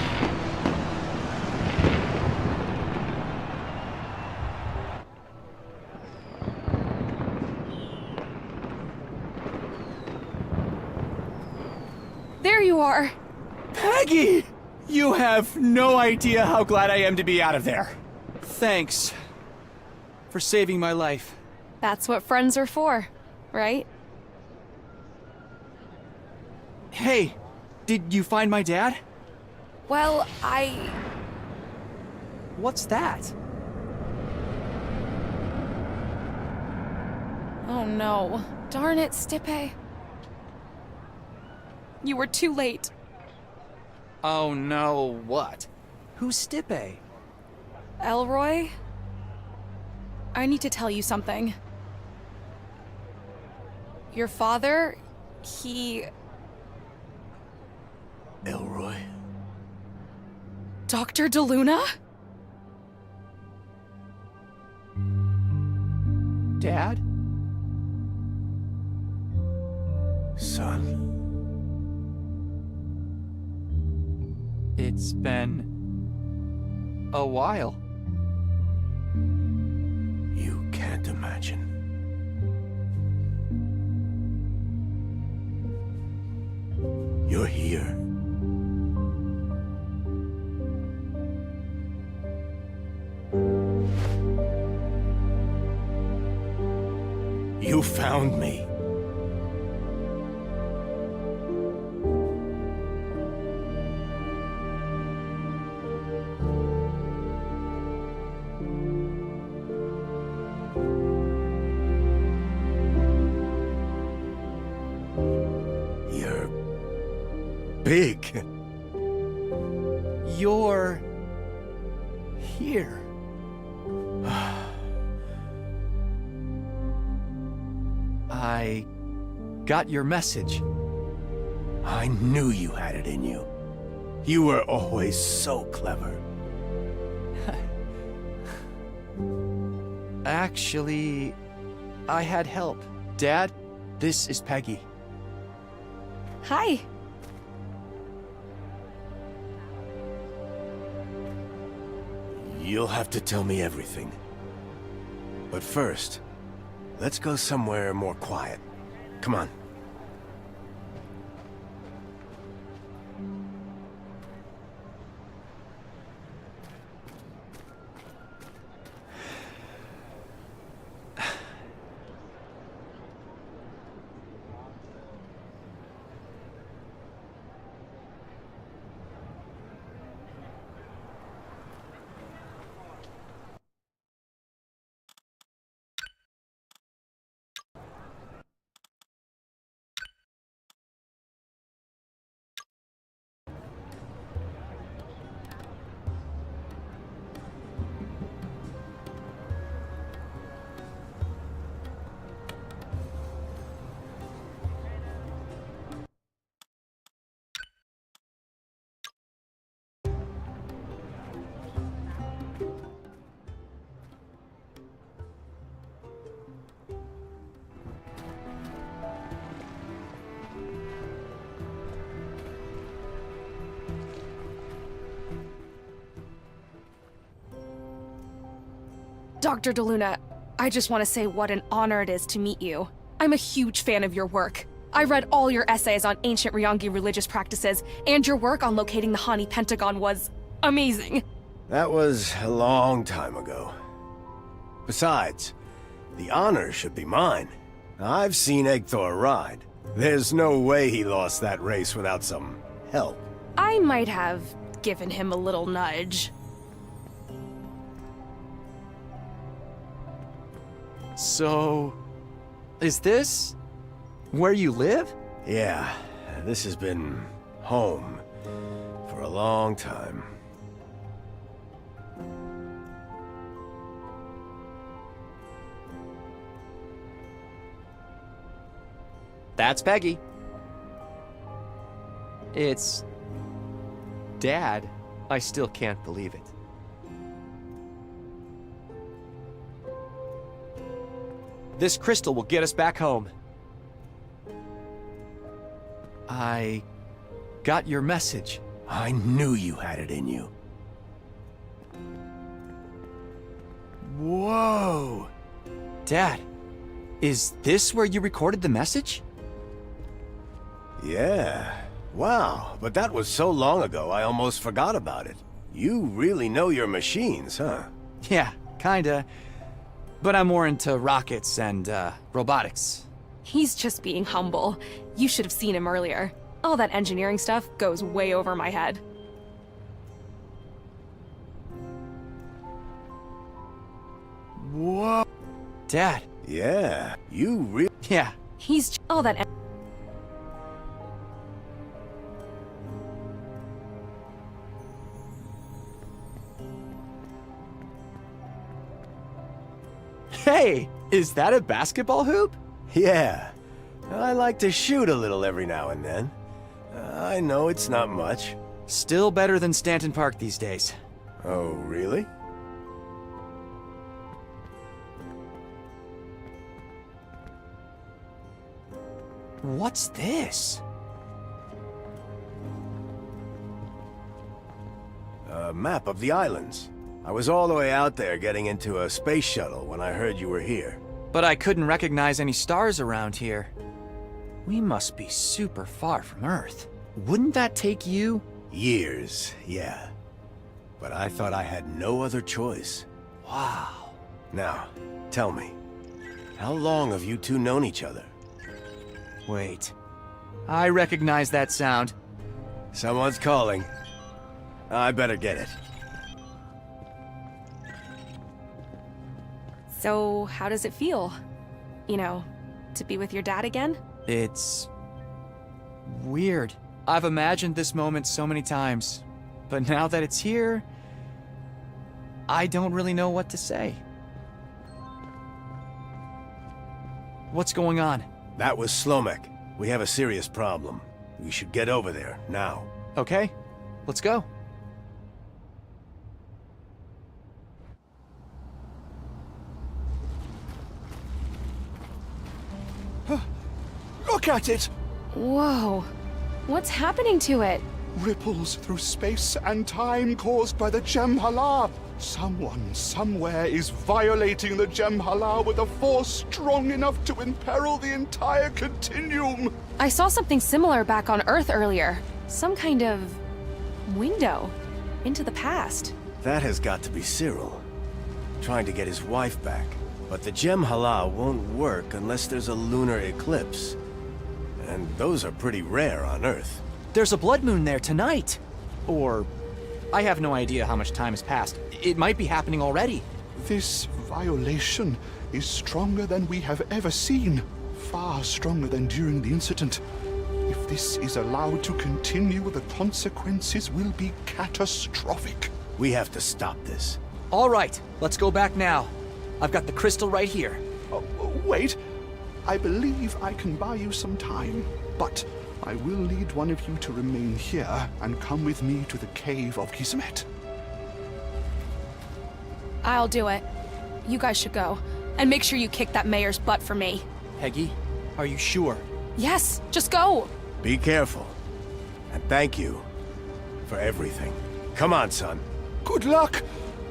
There you are. Peggy! You have no idea how glad I am to be out of there. Thanks for saving my life. That's what friends are for, right? Hey, did you find my dad? Well, What's that? Oh no. Darn it, Stipe. You were too late. Oh no, what? Who's Stipe? Elroy? I need to tell you something. Your father, he... Elroy? Dr. DeLuna? Dad? Son. It's been a while. You can't imagine. You're here. You found me. You're big. You're here. I got your message. I knew you had it in you. You were always so clever. Actually, I had help. Dad, this is Peggy. Hi. You'll have to tell me everything. But first, let's go somewhere more quiet. Come on. Dr. DeLuna, I just want to say what an honor it is to meet you. I'm a huge fan of your work. I read all your essays on ancient Ryongi religious practices, and your work on locating the Hani Pentagon was amazing. That was a long time ago. Besides, the honor should be mine. I've seen Egthor ride. There's no way he lost that race without some help. I might have given him a little nudge. So, is this where you live? Yeah, this has been home for a long time. That's Peggy. It's... Dad. I still can't believe it. This crystal will get us back home. I got your message. I knew you had it in you. Whoa! Dad, is this where you recorded the message? Yeah. Wow, but that was so long ago I almost forgot about it. You really know your machines, huh? Yeah, kinda. But I'm more into rockets and, robotics. He's just being humble. You should have seen him earlier. All that engineering stuff goes way over my head. Whoa! Dad. Yeah, you really... Yeah. He's all that... Hey, is that a basketball hoop? Yeah. I like to shoot a little every now and then. I know it's not much. Still better than Stanton Park these days. Oh, really? What's this? A map of the islands. I was all the way out there getting into a space shuttle when I heard you were here. But I couldn't recognize any stars around here. We must be super far from Earth. Wouldn't that take you? Years, yeah. But I thought I had no other choice. Wow. Now, tell me, how long have you two known each other? Wait. I recognize that sound. Someone's calling. I better get it. So, how does it feel? You know, to be with your dad again? It's... weird. I've imagined this moment so many times, but now that it's here, I don't really know what to say. What's going on? That was Slomek. We have a serious problem. We should get over there, now. Okay, let's go. Look at it! Whoa. What's happening to it? Ripples through space and time caused by the Jem'Hala. Someone, somewhere, is violating the Jem'Hala with a force strong enough to imperil the entire continuum. I saw something similar back on Earth earlier. Some kind of... window. Into the past. That has got to be Cyril. Trying to get his wife back. But the Jem'Hala won't work unless there's a lunar eclipse. And those are pretty rare on Earth. There's a blood moon there tonight. Or... I have no idea how much time has passed. It might be happening already. This violation is stronger than we have ever seen. Far stronger than during the incident. If this is allowed to continue, the consequences will be catastrophic. We have to stop this. All right, let's go back now. I've got the crystal right here. Wait. I believe I can buy you some time, but I will need one of you to remain here and come with me to the cave of Kismet. I'll do it. You guys should go. And make sure you kick that mayor's butt for me. Peggy, are you sure? Yes, just go! Be careful. And thank you for everything. Come on, son. Good luck!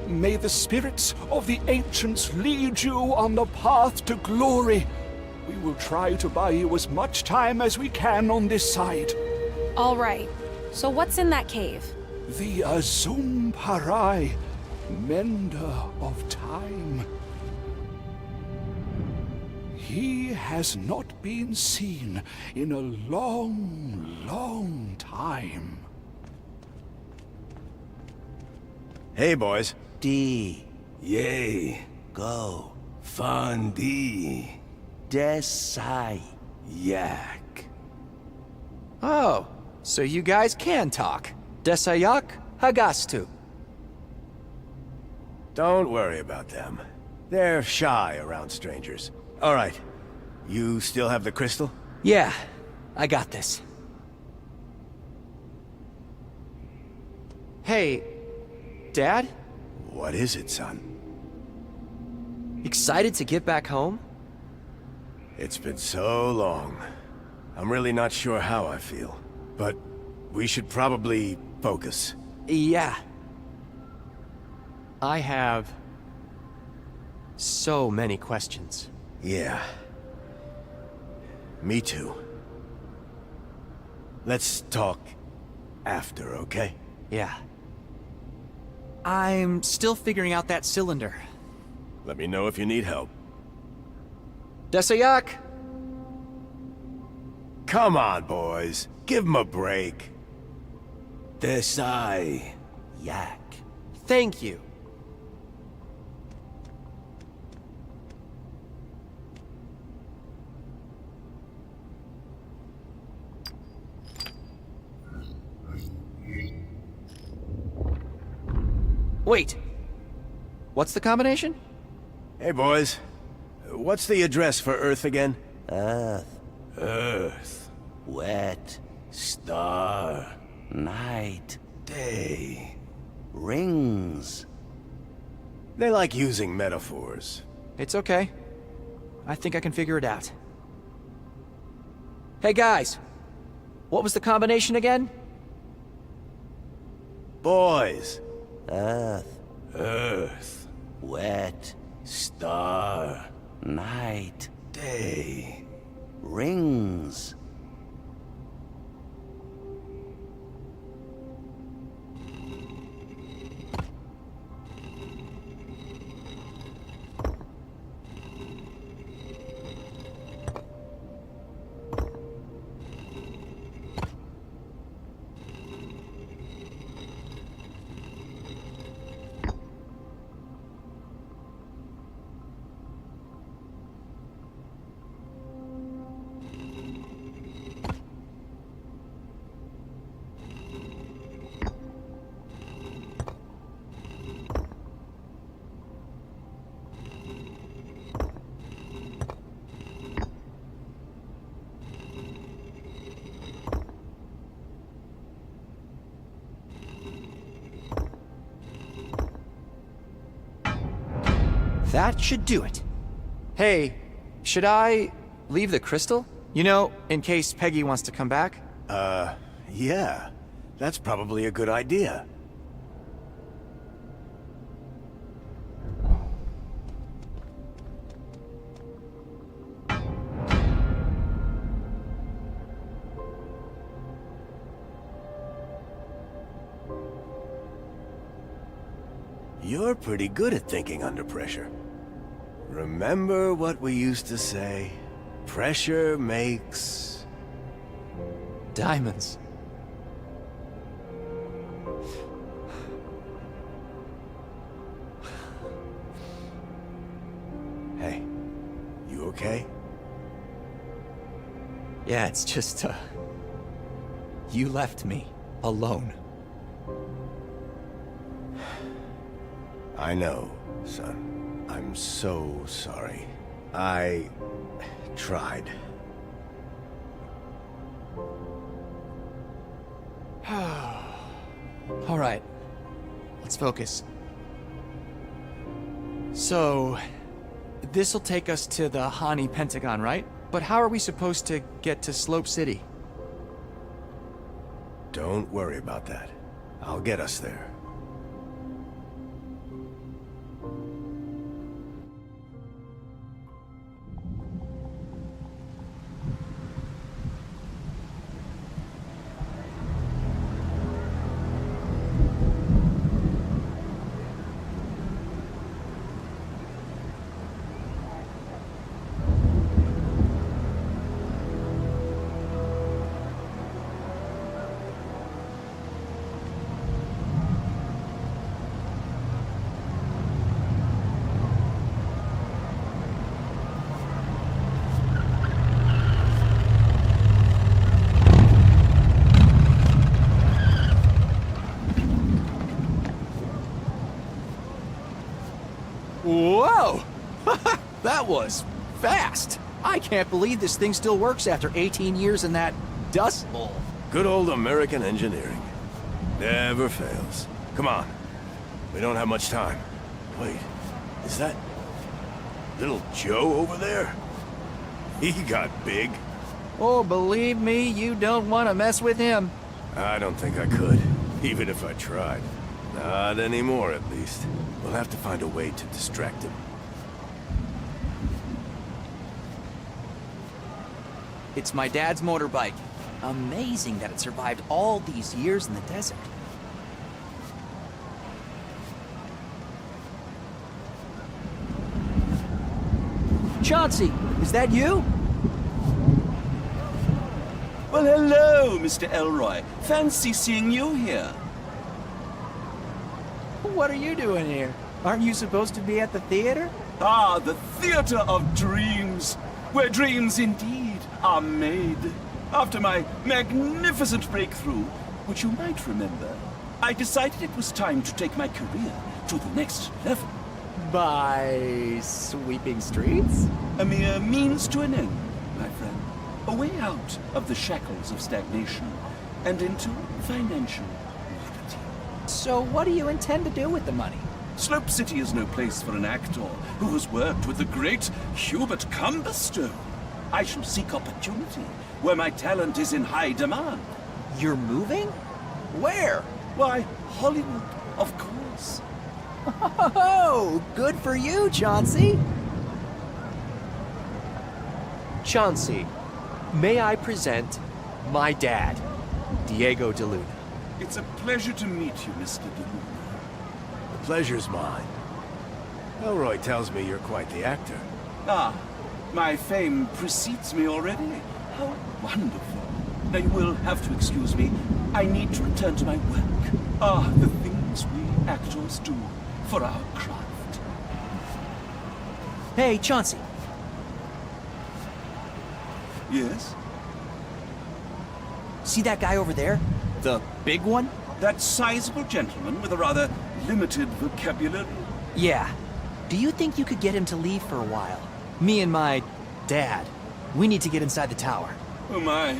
May the spirits of the ancients lead you on the path to glory. We will try to buy you as much time as we can on this side. All right. So what's in that cave? The Azum Parai, mender of time. He has not been seen in a long, long time. Hey, boys. D. Yay. Go. Fun-dee. Desai. Yak. Oh, so you guys can talk. Desayak Hagastu. Don't worry about them. They're shy around strangers. All right. You still have the crystal? Yeah, I got this. Hey, Dad? What is it, son? Excited to get back home? It's been so long. I'm really not sure how I feel. But we should probably focus. Yeah. I have so many questions. Yeah. Me too. Let's talk after, okay? Yeah. I'm still figuring out that cylinder. Let me know if you need help. Desayak! Come on, boys. Give him a break. Desai. Yak. Thank you. Wait. What's the combination? Hey, boys. What's the address for Earth again? Earth. Earth. Wet. Star. Night. Day. Rings. They like using metaphors. It's okay. I think I can figure it out. Hey guys, what was the combination again? Boys. Earth. Earth. Wet. Star. Night. Day. Rings. That should do it. Hey, should I leave the crystal? You know, in case Peggy wants to come back? Yeah. That's probably a good idea. You're pretty good at thinking under pressure. Remember what we used to say? Pressure makes... diamonds. Hey, you okay? Yeah, it's just, you left me alone. I know, son. I'm so sorry. I tried. All right, let's focus. So, this'll take us to the Hani Pentagon, right? But how are we supposed to get to Slope City? Don't worry about that. I'll get us there. Whoa! That was fast! I can't believe this thing still works after 18 years in that dust bowl. Good old American engineering. Never fails. Come on. We don't have much time. Wait, is that little Joe over there? He got big. Oh, believe me, you don't want to mess with him. I don't think I could, even if I tried. Not anymore, at least. We'll have to find a way to distract him. It's my dad's motorbike. Amazing that it survived all these years in the desert. Chauncey, is that you? Well, hello, Mr. Elroy. Fancy seeing you here. What are you doing here? Aren't you supposed to be at the theater? Ah, the theater of dreams, where dreams indeed are made. After my magnificent breakthrough, which you might remember, I decided it was time to take my career to the next level. By sweeping streets? A mere means to an end, my friend. A way out of the shackles of stagnation and into financial liberty. So what do you intend to do with the money? Slope City is no place for an actor who has worked with the great Hubert Cumberstone. I shall seek opportunity where my talent is in high demand. You're moving? Where? Why, Hollywood, of course. Oh, good for you, Chauncey. Chauncey, may I present my dad, Diego de Luna. It's a pleasure to meet you, Mr. de Luna. The pleasure's mine. Elroy tells me you're quite the actor. Ah, my fame precedes me already. How wonderful. Now you will have to excuse me. I need to return to my work. Ah, the things we actors do for our craft. Hey, Chauncey. Yes? See that guy over there? The big one? That sizable gentleman with a rather limited vocabulary? Yeah. Do you think you could get him to leave for a while? Me and my dad. We need to get inside the tower. Oh my,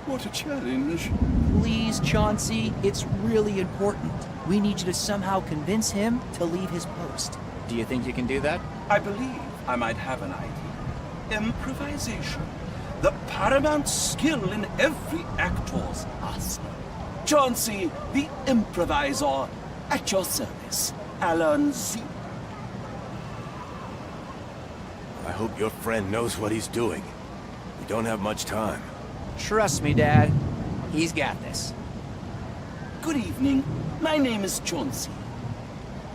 what a challenge. Please, Chauncey, it's really important. We need you to somehow convince him to leave his post. Do you think you can do that? I believe I might have an idea. Improvisation. The paramount skill in every actor's arsenal. Chauncey, the improviser, at your service. Alan Z. I hope your friend knows what he's doing. We don't have much time. Trust me, Dad. He's got this. Good evening. My name is Chauncey.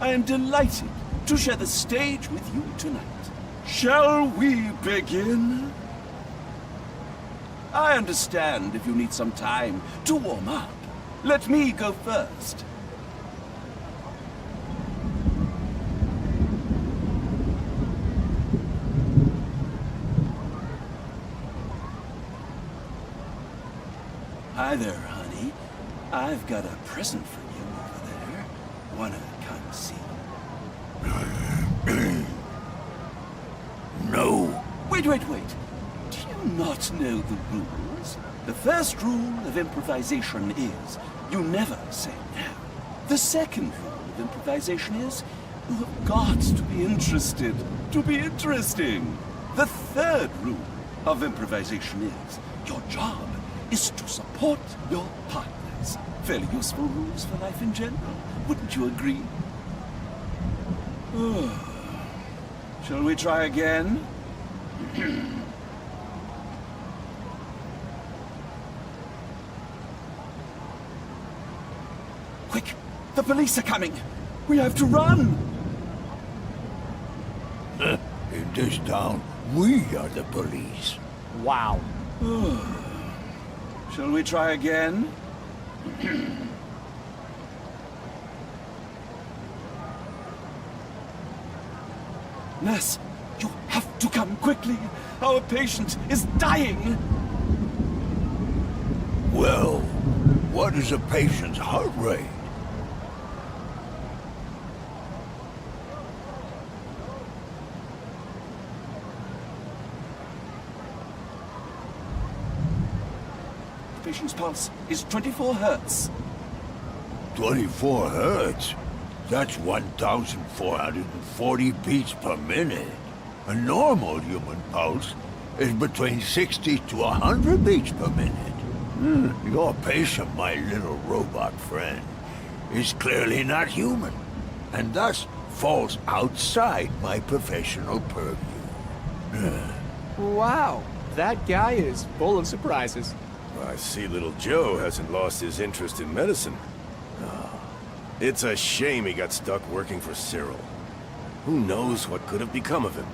I am delighted to share the stage with you tonight. Shall we begin? I understand if you need some time to warm up. Let me go first. Hi there, honey. I've got a present for you over there. Wanna come see? No. Wait. Do you not know the rules? The first rule of improvisation is you never say no. The second rule of improvisation is you have got to be interested to be interesting. The third rule of improvisation is your job is to support your partners. Fairly useful rules for life in general, wouldn't you agree? Shall we try again? Quick! The police are coming! We have to run! In this town, we are the police. Wow. Shall we try again? Nurse, you have to come quickly. Our patient is dying. Well, what is a patient's heart rate? patient's pulse is 24 hertz. 24 hertz? That's 1,440 beats per minute. A normal human pulse is between 60 to 100 beats per minute. Your patient, my little robot friend, is clearly not human, and thus falls outside my professional purview. Wow, that guy is full of surprises. I see little Joe hasn't lost his interest in medicine. It's a shame he got stuck working for Cyril. Who knows what could have become of him?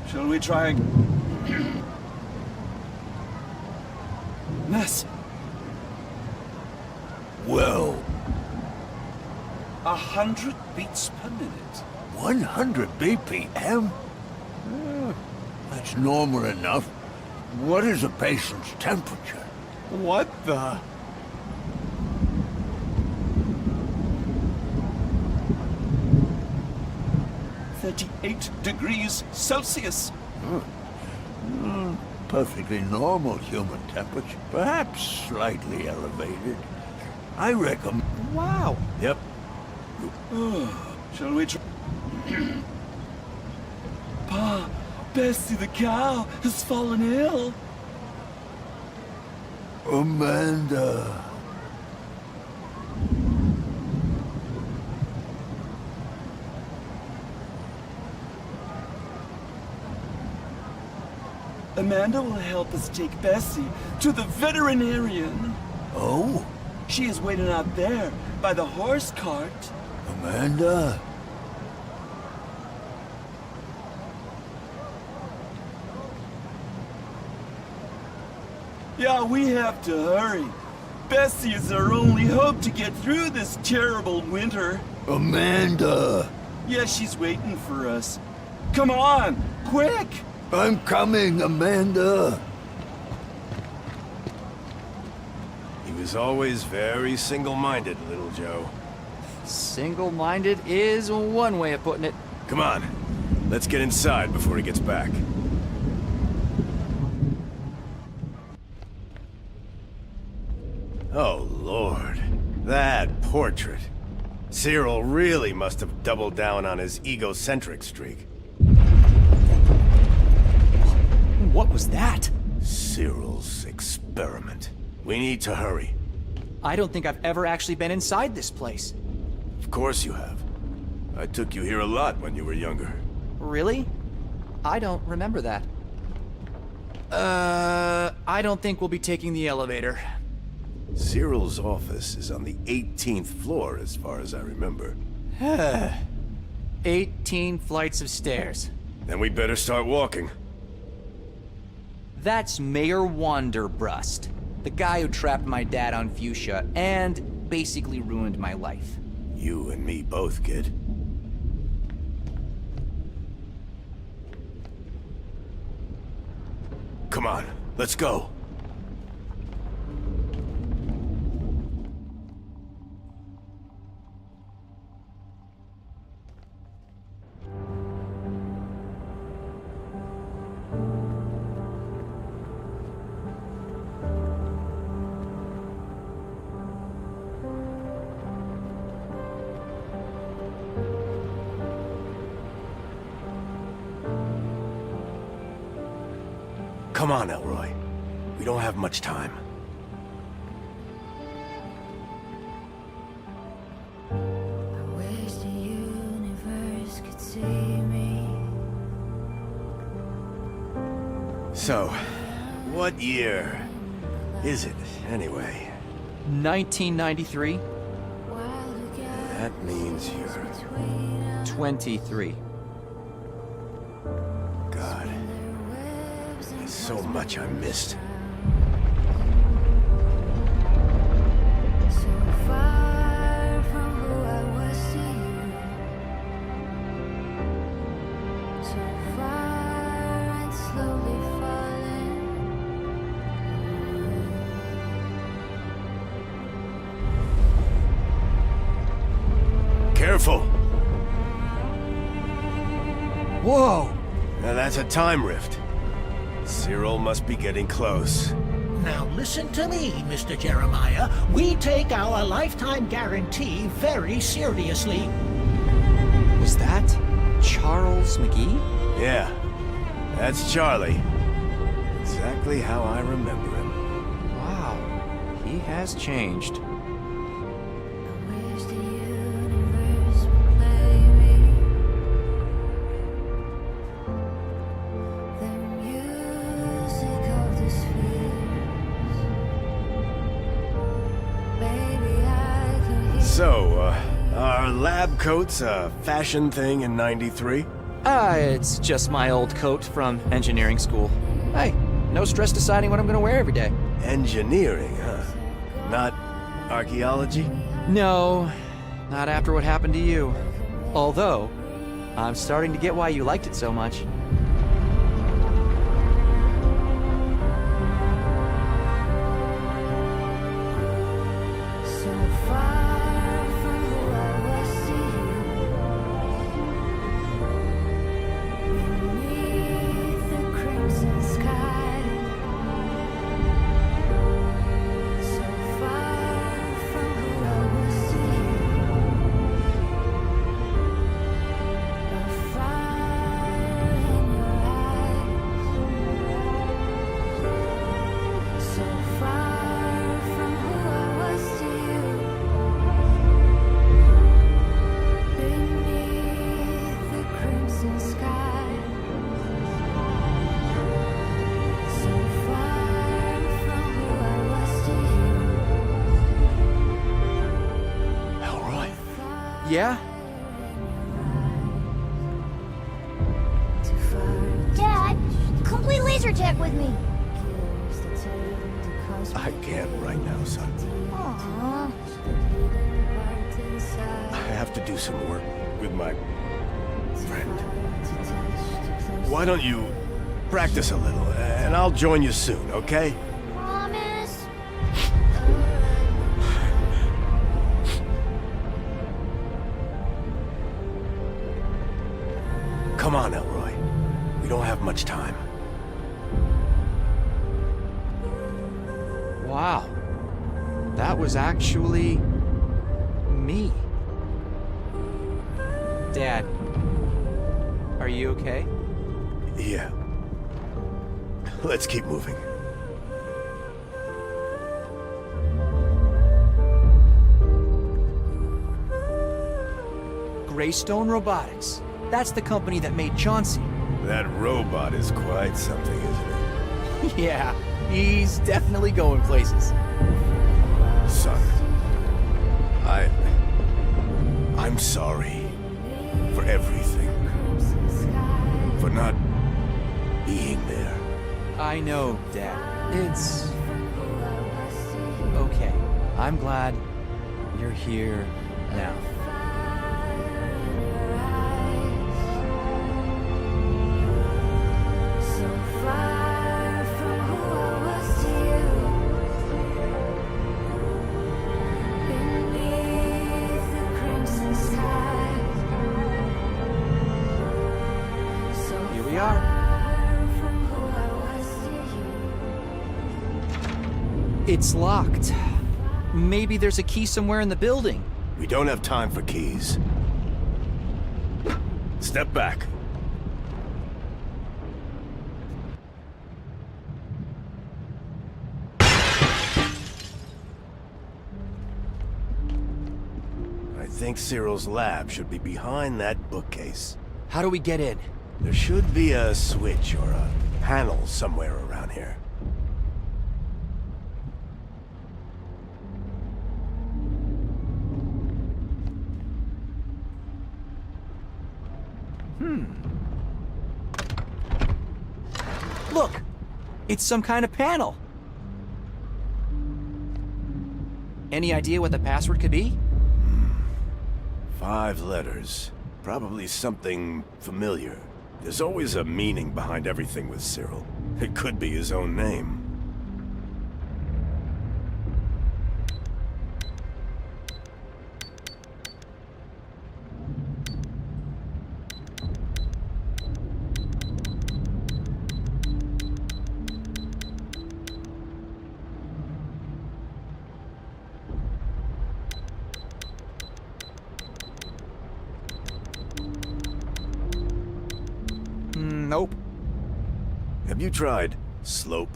Shall we try? Ness. Well, 100 beats per minute. 100 BPM? That's normal enough. What is a patient's temperature? What the? °38°C. Perfectly normal human temperature. Perhaps slightly elevated. I reckon. Wow. Yep. Shall we try? Pa, Bessie the cow has fallen ill. Amanda. Amanda will help us take Bessie to the veterinarian. Oh? She is waiting out there by the horse cart. Amanda? Yeah, we have to hurry. Bessie is our only hope to get through this terrible winter. Amanda! Yeah, she's waiting for us. Come on, quick! I'm coming, Amanda! He was always very single-minded, little Joe. Single-minded is one way of putting it. Come on, let's get inside before he gets back. Oh, Lord. That portrait. Cyril really must have doubled down on his egocentric streak. What was that? Cyril's experiment. We need to hurry. I don't think I've ever actually been inside this place. Of course you have. I took you here a lot when you were younger. Really? I don't remember that. I don't think we'll be taking the elevator. Cyril's office is on the 18th floor, as far as I remember. 18 flights of stairs. Then we better start walking. That's Mayor Wanderbrust, the guy who trapped my dad on Fuchsia and basically ruined my life. You and me both, kid. Come on, let's go. Come on, Elroy. We don't have much time. So, what year is it, anyway? 1993. That means you're... 23. God. There's so much I missed. Careful! Whoa! Now that's a time rift. Cyril must be getting close. Now listen to me, Mr. Jeremiah. We take our lifetime guarantee very seriously. Was that Charles McGee? Yeah, that's Charlie. Exactly how I remember him. Wow, he has changed. So, are lab coats a fashion thing in '93? It's just my old coat from engineering school. Hey, no stress deciding what I'm gonna wear every day. Engineering, huh? Not archaeology? No, not after what happened to you. Although, I'm starting to get why you liked it so much. Yeah? Dad, complete laser tag with me. I can't right now, son. Aww. I have to do some work with my friend. Why don't you practice a little, and I'll join you soon, okay? Promise? Come on, Elroy. We don't have much time. Wow. That was actually... me. Dad. Are you okay? Yeah. Let's keep moving. Greystone Robotics. That's the company that made Chauncey. That robot is quite something, isn't it? Yeah, he's definitely going places. Son, I'm sorry for everything. For not being there. I know, Dad. It's... okay. I'm glad you're here now. Here we are. It's locked. Maybe there's a key somewhere in the building. We don't have time for keys. Step back. I think Cyril's lab should be behind that bookcase. How do we get in? There should be a switch or a panel somewhere around here. Look! It's some kind of panel. Any idea what the password could be? 5 letters. Probably something familiar. There's always a meaning behind everything with Cyril. It could be his own name. Nope. Have you tried slope?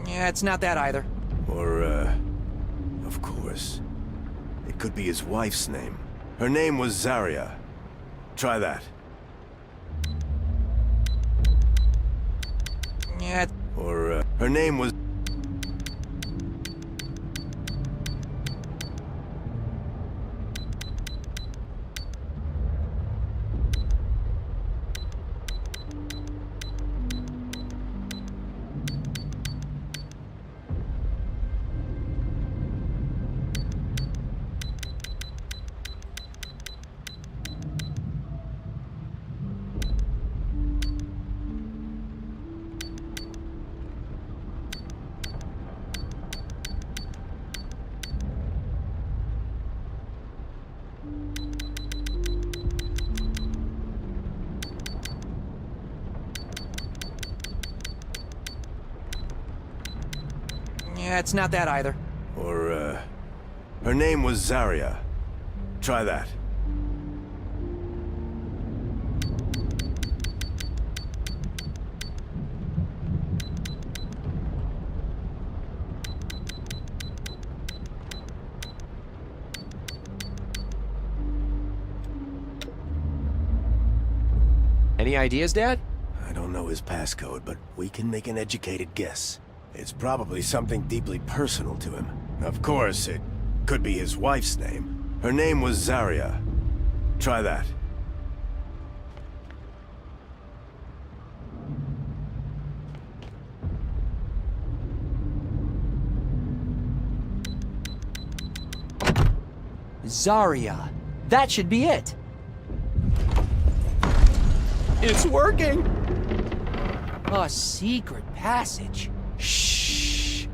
Yeah, it's not that either. Or, of course. It could be his wife's name. Her name was Zarya. Try that. Yeah. Or, her name was... Yeah, it's not that either. Or, her name was Zarya. Try that. Any ideas, Dad? I don't know his passcode, but we can make an educated guess. It's probably something deeply personal to him. Of course, it could be his wife's name. Her name was Zarya. Try that. Zarya. That should be it. It's working! A secret passage. Shh.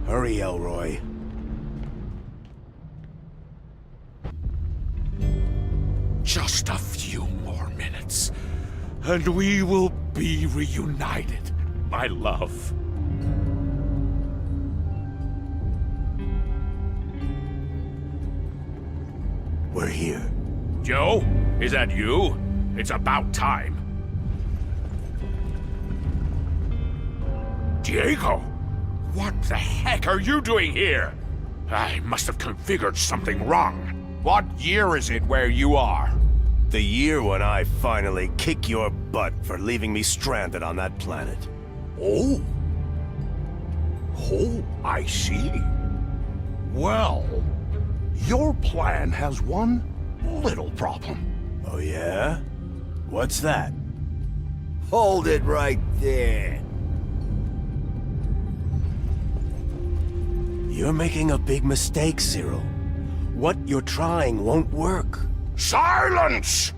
Hurry, Elroy. Just a few more minutes, and we will be reunited, my love. We're here. Joe, is that you? It's about time. Diego, what the heck are you doing here? I must have configured something wrong. What year is it where you are? The year when I finally kick your butt for leaving me stranded on that planet. Oh. Oh, I see. Well, your plan has one little problem. Oh yeah? What's that? Hold it right there. You're making a big mistake, Cyril. What you're trying won't work. Silence!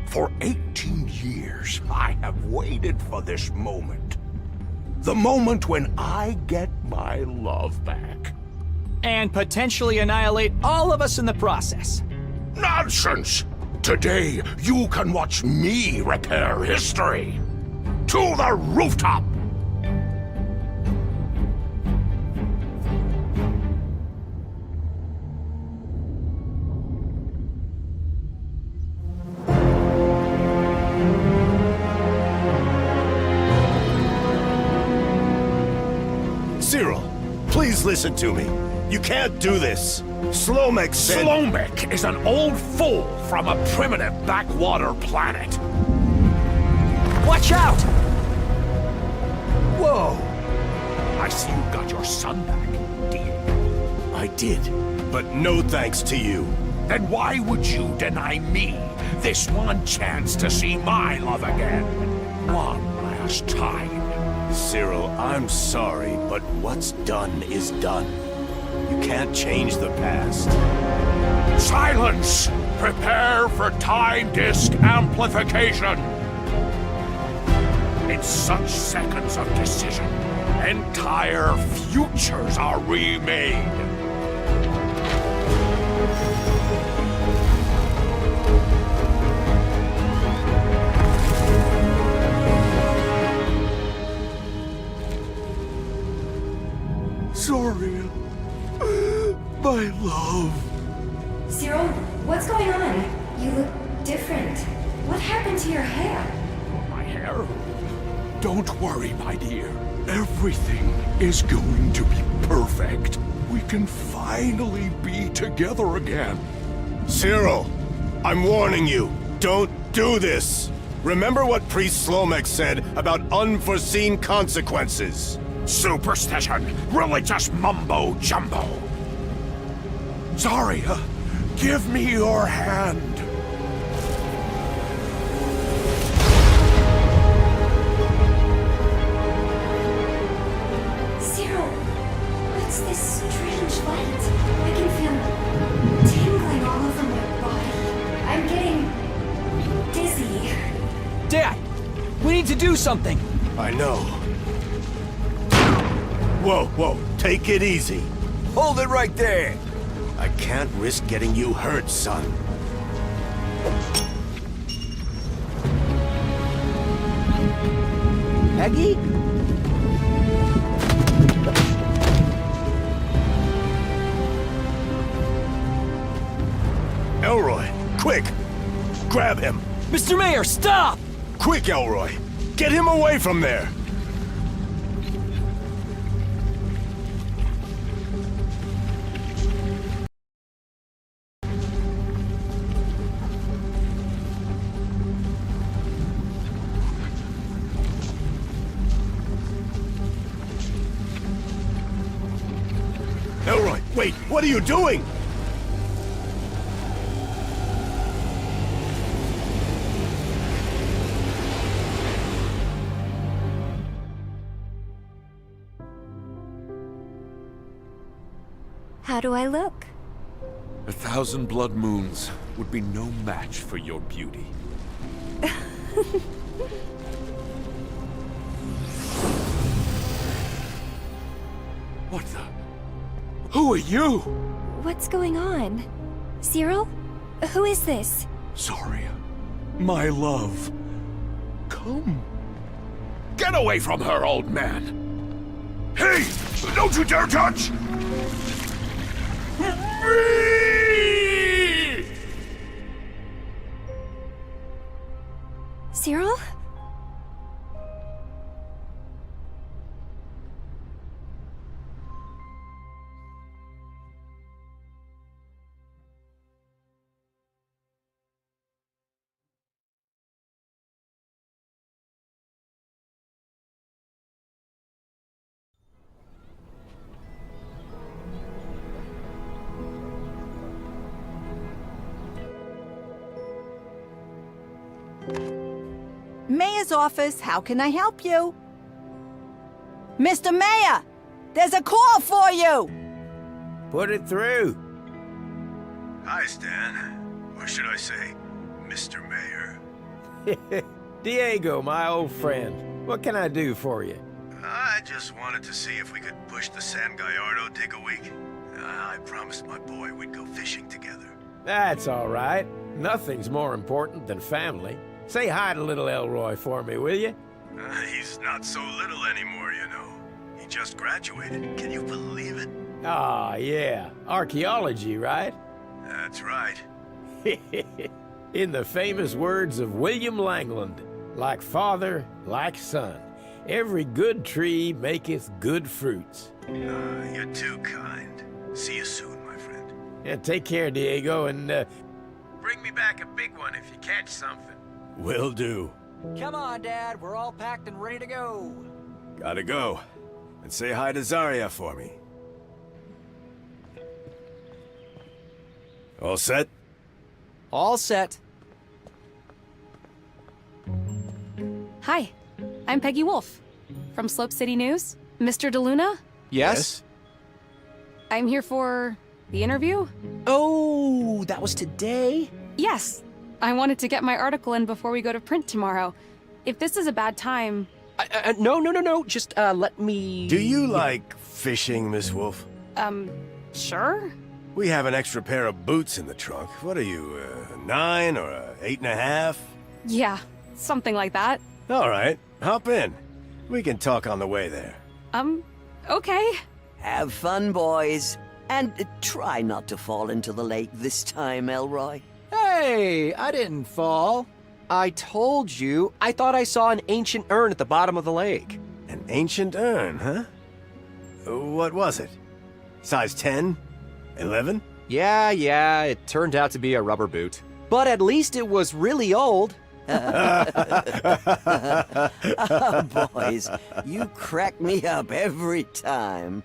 For 18 years, I have waited for this moment. The moment when I get my love back. And potentially annihilate all of us in the process. Nonsense! Today, you can watch me repair history. To the rooftop! Cyril, please listen to me. You can't do this. Slomek said... Slomek is an old fool from a primitive backwater planet. Watch out! Whoa! I see you got your son back, Diego. I did, but no thanks to you. Then why would you deny me this one chance to see my love again? One last time. Cyril, I'm sorry, but what's done is done. You can't change the past. Silence! Prepare for time disk amplification. In such seconds of decision, entire futures are remade. Sorry, my love. Cyril, what's going on? You look different. What happened to your hair? My hair? Don't worry, my dear. Everything is going to be perfect. We can finally be together again. Cyril, I'm warning you. Don't do this. Remember what Priest Slomek said about unforeseen consequences. Superstition, religious mumbo-jumbo. Zarya, give me your hand. Cyril, what's this strange light? I can feel tingling all over my body. I'm getting dizzy. Dad, we need to do something. I know. Whoa, take it easy. Hold it right there. I can't risk getting you hurt, son. Peggy? Elroy, quick! Grab him! Mr. Mayor, stop! Quick, Elroy! Get him away from there! Elroy, wait! What are you doing? How do I look? 1,000 blood moons would be no match for your beauty. What the? Who are you? What's going on? Cyril? Who is this? Zarya, my love. Come. Get away from her, old man. Hey! Don't you dare touch! Me! Cyril? Mayor's office, how can I help you? Mr. Mayor, there's a call for you! Put it through. Hi, Stan. Or should I say, Mr. Mayor? Diego, my old friend. What can I do for you? I just wanted to see if we could push the San Gallardo dig a week. I promised my boy we'd go fishing together. That's all right. Nothing's more important than family. Say hi to little Elroy for me, will you? He's not so little anymore, you know. He just graduated. Can you believe it? Ah, yeah. Archaeology, right? That's right. In the famous words of William Langland, like father, like son, every good tree maketh good fruits. You're too kind. See you soon, my friend. Yeah, take care, Diego, and bring me back a big one if you catch something. Will do. Come on, Dad. We're all packed and ready to go. Gotta go. And say hi to Zarya for me. All set? All set. Hi, I'm Peggy Wolf from Slope City News. Mr. DeLuna? Yes? I'm here for the interview. Oh, that was today? Yes. I wanted to get my article in before we go to print tomorrow. If this is a bad time... No. Just, let me... Do you like fishing, Miss Wolf? Sure? We have an extra pair of boots in the trunk. What are you, a 9 or a 8.5? Yeah, something like that. All right, hop in. We can talk on the way there. Okay. Have fun, boys. And try not to fall into the lake this time, Elroy. Hey, I didn't fall. I told you, I thought I saw an ancient urn at the bottom of the lake. An ancient urn, huh? What was it? Size 10? 11? Yeah, it turned out to be a rubber boot. But at least it was really old. Oh, boys, you crack me up every time.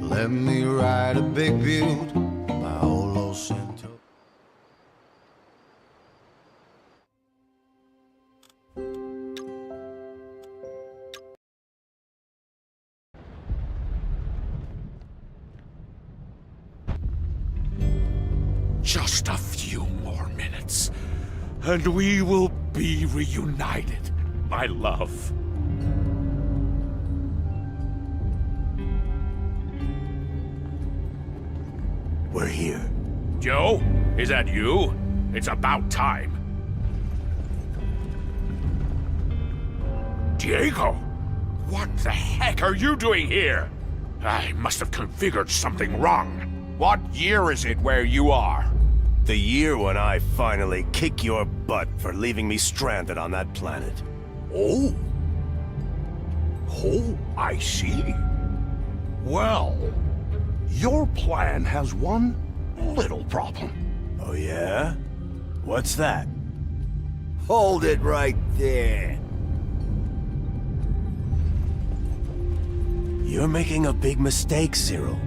Let me ride a big butte by old Los Santos. Just a few more minutes, and we will be reunited, my love. We're here. Joe, is that you? It's about time. Diego, what the heck are you doing here? I must have configured something wrong. What year is it where you are? The year when I finally kick your butt for leaving me stranded on that planet. Oh, I see. Well, your plan has one little problem. Oh yeah? What's that? Hold it right there. You're making a big mistake, Cyril.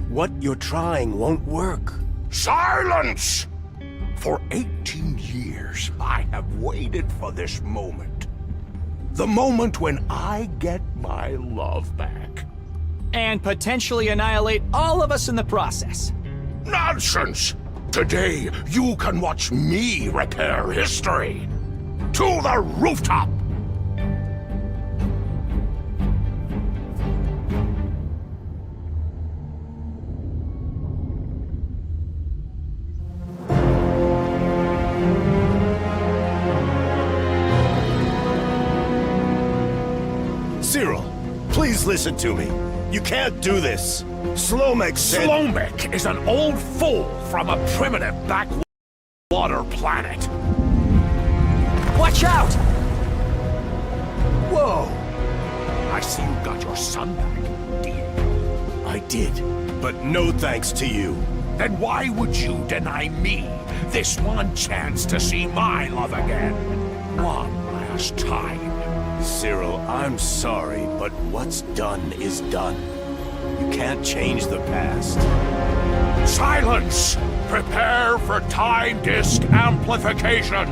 What you're trying won't work. Silence! For 18 years, I have waited for this moment. The moment when I get my love back. And potentially annihilate all of us in the process. Nonsense! Today, you can watch me repair history. To the rooftop! Cyril, please listen to me. You can't do this. Slomek said— Slomek is an old fool from a primitive backwater planet. Watch out! Whoa! I see you got your son back, Diego. I did, but no thanks to you. Then why would you deny me this one chance to see my love again? One last time. Cyril, I'm sorry, but what's done is done. You can't change the past. Silence! Prepare for time disk amplification!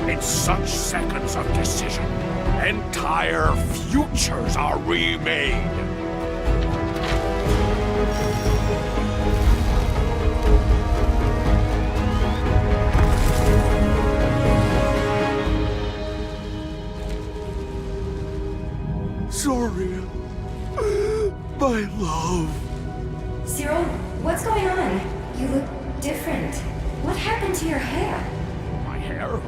In such seconds of decision, entire futures are remade. Sorry, my love. Cyril, what's going on? You look different. What happened to your hair? My hair?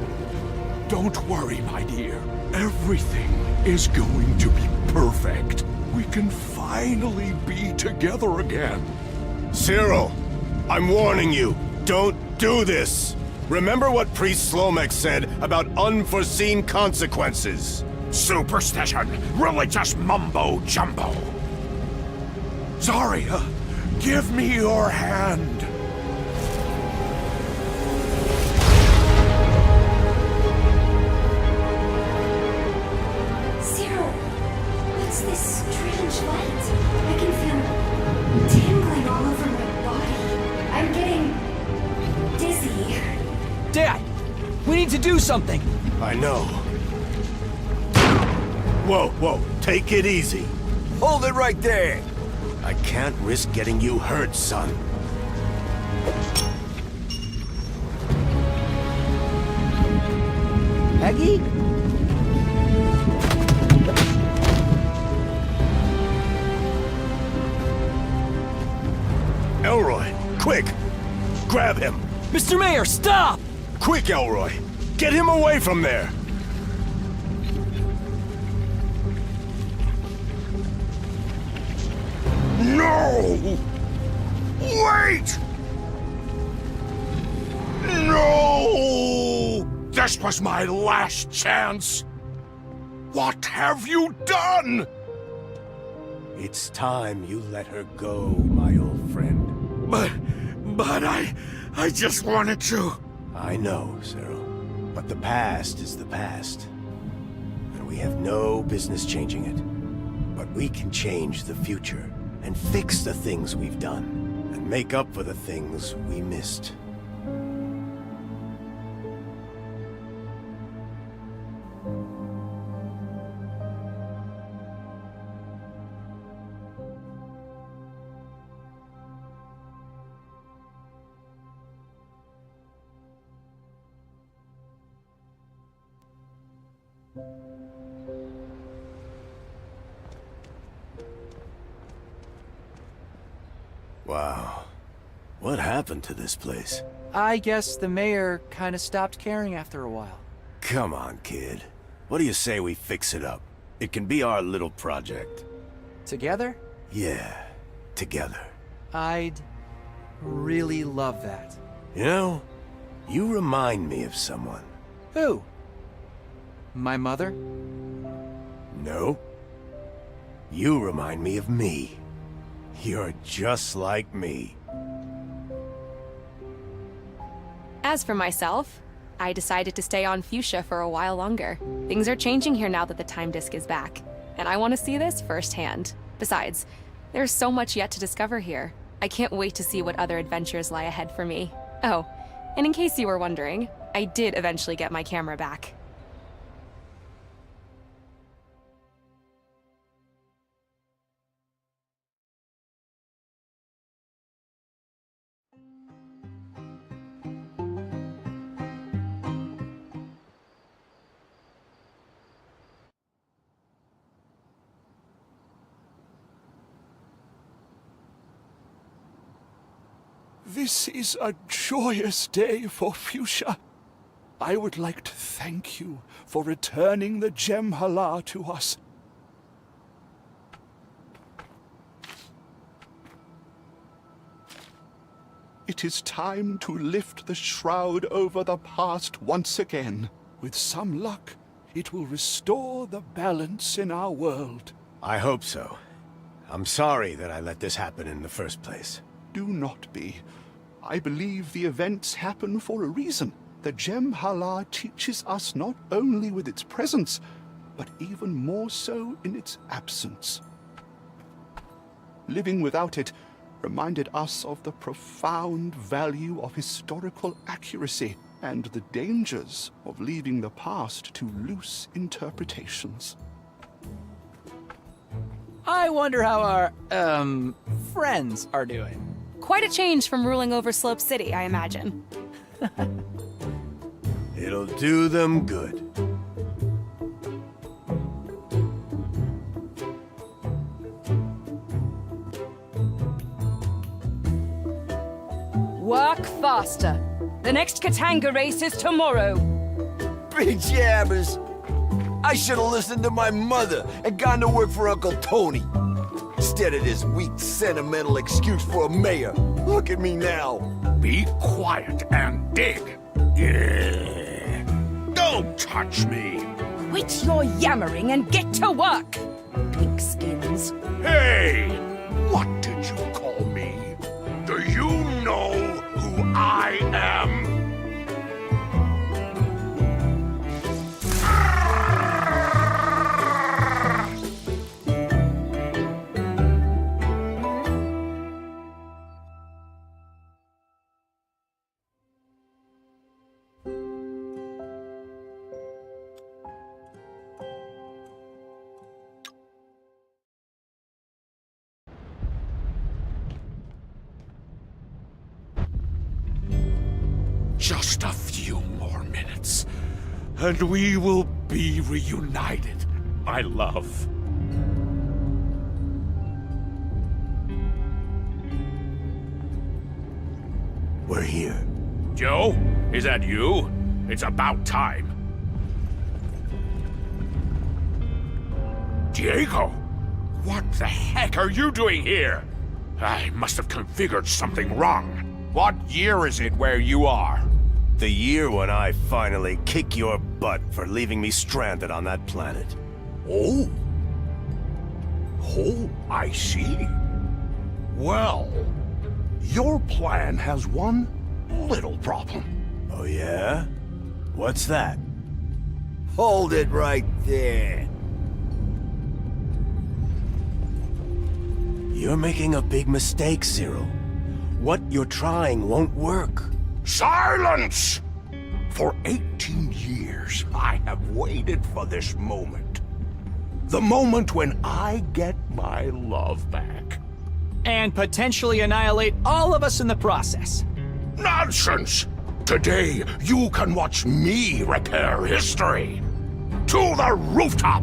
Don't worry, my dear. Everything is going to be perfect. We can finally be together again. Cyril, I'm warning you. Don't do this. Remember what Priest Slomek said about unforeseen consequences. Superstition, religious mumbo-jumbo. Zarya, give me your hand. Cyril, what's this strange light? I can feel tingling all over my body. Dad, we need to do something. I know. Whoa, take it easy. Hold it right there. I can't risk getting you hurt, son. Peggy? Elroy, quick! Grab him! Mr. Mayor, stop! Quick, Elroy! Get him away from there! No! Wait! No! This was my last chance! What have you done? It's time you let her go, my old friend. But I just wanted to. I know, Cyril. But the past is the past. And we have no business changing it. But we can change the future and fix the things we've done and make up for the things we missed. Wow. What happened to this place? I guess the mayor kinda stopped caring after a while. Come on, kid. What do you say we fix it up? It can be our little project. Together? Yeah, together. I'd really love that. You know, you remind me of someone. Who? My mother? No. You remind me of me. You're just like me. As for myself, I decided to stay on Fuchsia for a while longer. Things are changing here now that the time disk is back, and I want to see this firsthand. Besides, there's so much yet to discover here. I can't wait to see what other adventures lie ahead for me. Oh, and in case you were wondering, I did eventually get my camera back. This is a joyous day for Fuchsia. I would like to thank you for returning the Gem Hala to us. It is time to lift the shroud over the past once again. With some luck, it will restore the balance in our world. I hope so. I'm sorry that I let this happen in the first place. Do not be. I believe the events happen for a reason. The Gem Hala teaches us not only with its presence, but even more so in its absence. Living without it reminded us of the profound value of historical accuracy and the dangers of leaving the past to loose interpretations. I wonder how our, friends are doing. Quite a change from ruling over Slope City, I imagine. It'll do them good. Work faster. The next Katanga race is tomorrow. Big jabbers. I should have listened to my mother and gone to work for Uncle Tony. Instead of this weak, sentimental excuse for a mayor. Look at me now. Be quiet and dig. Yeah. Don't touch me. Quit your yammering and get to work, pigskins. Hey! What did you call me? Do you know who I am? Just a few more minutes, and we will be reunited, my love. We're here. Joe, is that you? It's about time. Diego, what the heck are you doing here? I must have configured something wrong. What year is it where you are? The year when I finally kick your butt for leaving me stranded on that planet. Oh. Oh, I see. Well, your plan has one little problem. Oh yeah? What's that? Hold it right there. You're making a big mistake, Cyril. What you're trying won't work. Silence! For 18 years, I have waited for this moment. The moment when I get my love back. And potentially annihilate all of us in the process. Nonsense! Today, you can watch me repair history. To the rooftop!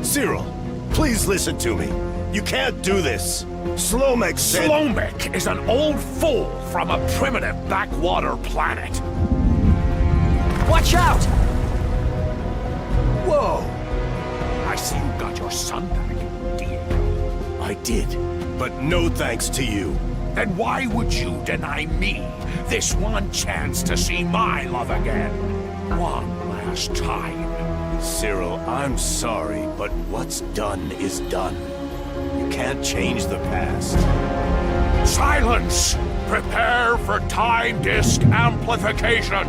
Cyril, please listen to me. You can't do this. Slomek said— Slomek is an old fool from a primitive backwater planet. Watch out! Whoa! I see you got your son back, Diego. I did, but no thanks to you. Then why would you deny me this one chance to see my love again? One last time. Cyril, I'm sorry, but what's done is done. You can't change the past. Silence! Prepare for time disk amplification!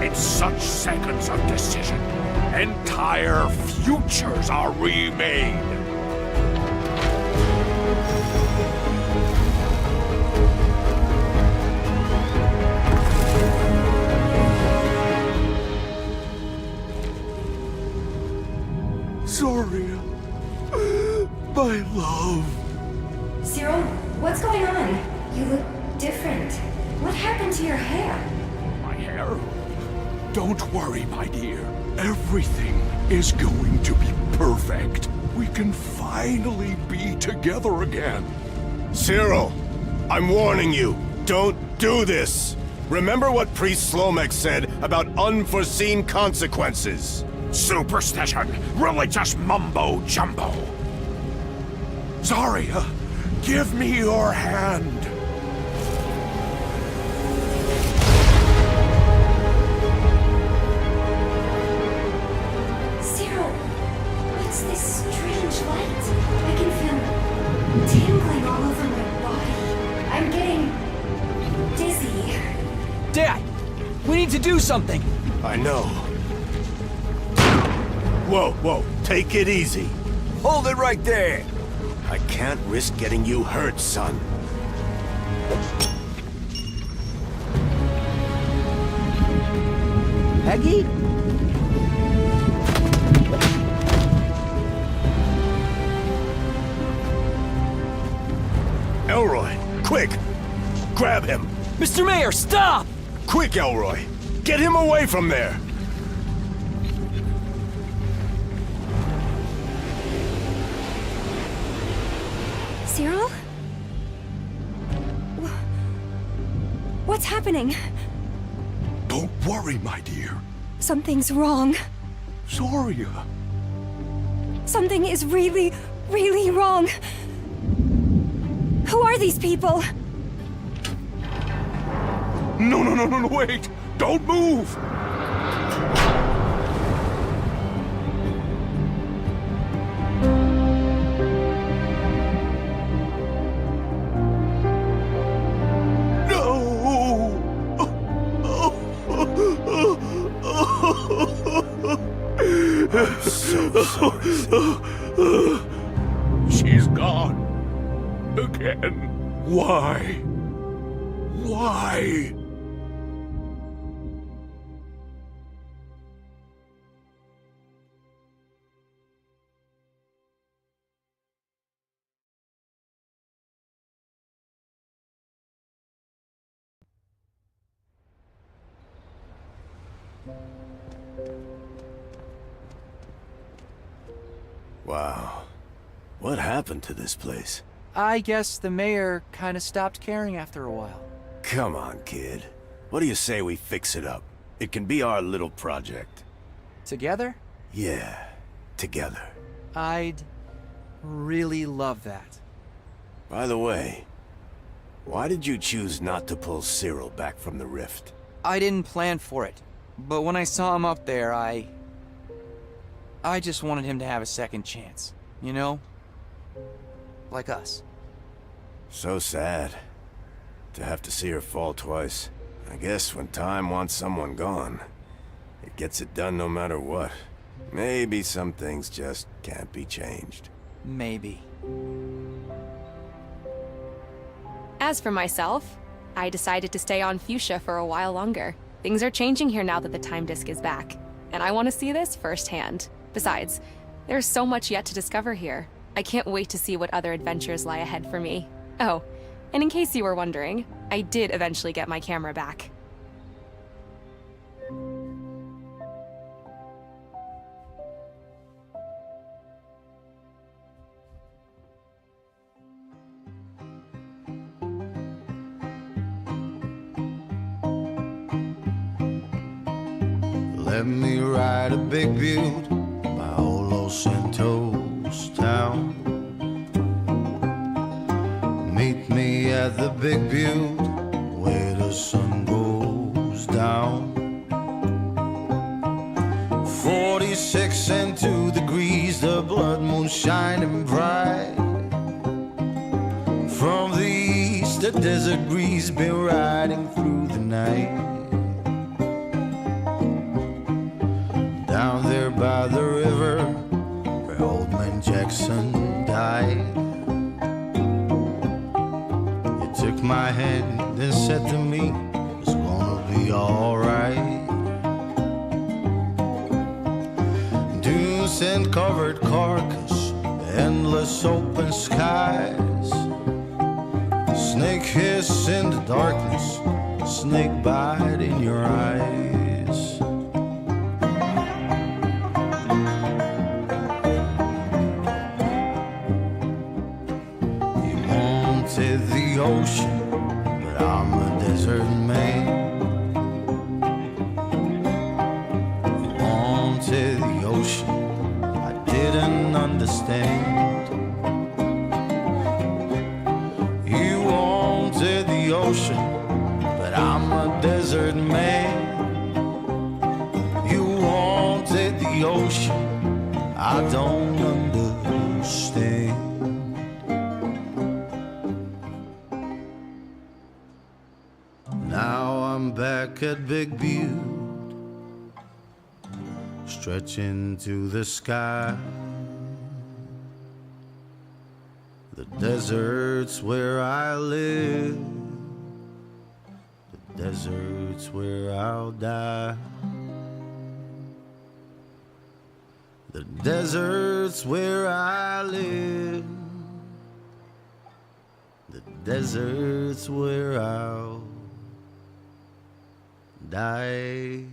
In such seconds of decision, entire futures are remade. Zoria, my love. Cyril, what's going on? You look different. What happened to your hair? My hair? Don't worry, my dear. Everything is going to be perfect. We can finally be together again. Cyril, I'm warning you. Don't do this. Remember what Priest Slomek said about unforeseen consequences. Superstition! Religious mumbo-jumbo! Zarya, give me your hand! Cyril, what's this strange light? I can feel tingling all over my body. I'm getting dizzy. Dad, we need to do something. I know. Whoa, whoa, take it easy. Hold it right there. I can't risk getting you hurt, son. Peggy? Elroy, quick! Grab him! Mr. Mayor, stop! Quick, Elroy! Get him away from there! Cyril? What's happening? Don't worry, my dear. Something's wrong. Zoria. Something is really, really wrong. Who are these people? No, wait! Don't move! I'm so sorry. She's gone. Again. Why? Why? Wow. What happened to this place? I guess the mayor kind of stopped caring after a while. Come on, kid. What do you say we fix it up? It can be our little project. Together? Yeah, together. I'd really love that. By the way, why did you choose not to pull Cyril back from the rift? I didn't plan for it, but when I saw him up there, I just wanted him to have a second chance, you know? Like us. So sad to have to see her fall twice. I guess when time wants someone gone, it gets it done no matter what. Maybe some things just can't be changed. Maybe. As for myself, I decided to stay on Fuchsia for a while longer. Things are changing here now that the time disk is back, and I want to see this firsthand. Besides, there's so much yet to discover here. I can't wait to see what other adventures lie ahead for me. Oh, and in case you were wondering, I did eventually get my camera back. Let me ride a big butte by old Los Santos town. Meet me at the big butte where the sun goes down. 46 and 2 degrees, the blood moon shining bright. From the east, the desert breeze been riding through the night. Down there by the river where old man Jackson died. You took my hand and said to me, it's gonna be alright. Dunes and covered carcass, endless open skies. Snake hiss in the darkness, snake bite in your eyes. The ocean, but I'm a desert man. You wanted the ocean, I didn't understand. You wanted the ocean, but I'm a desert man. You wanted the ocean, I don't understand. Now I'm back at Big Butte, stretching to the sky. The desert's where I live, the desert's where I'll die. The desert's where I live, the desert's where I'll die.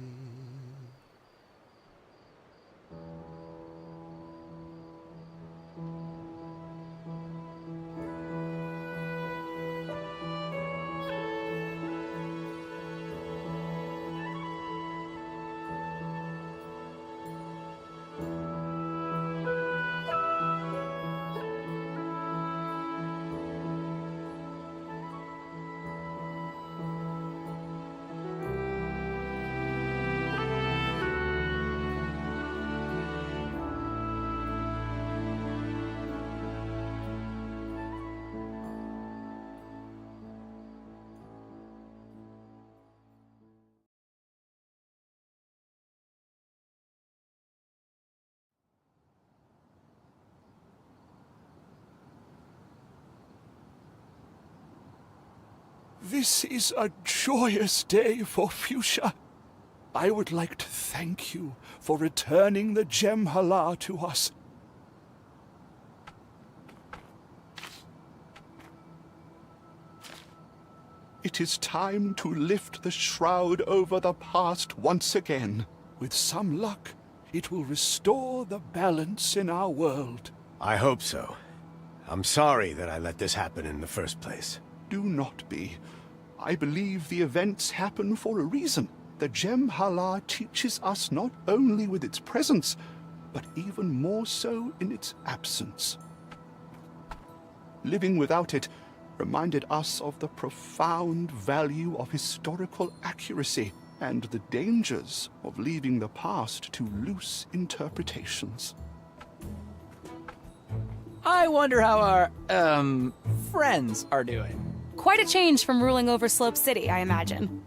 This is a joyous day for Fuchsia. I would like to thank you for returning the Gem Hala to us. It is time to lift the shroud over the past once again. With some luck, it will restore the balance in our world. I hope so. I'm sorry that I let this happen in the first place. Do not be. I believe the events happen for a reason. The Gem Hala teaches us not only with its presence, but even more so in its absence. Living without it reminded us of the profound value of historical accuracy and the dangers of leaving the past to loose interpretations. I wonder how our, friends are doing. Quite a change from ruling over Slope City, I imagine.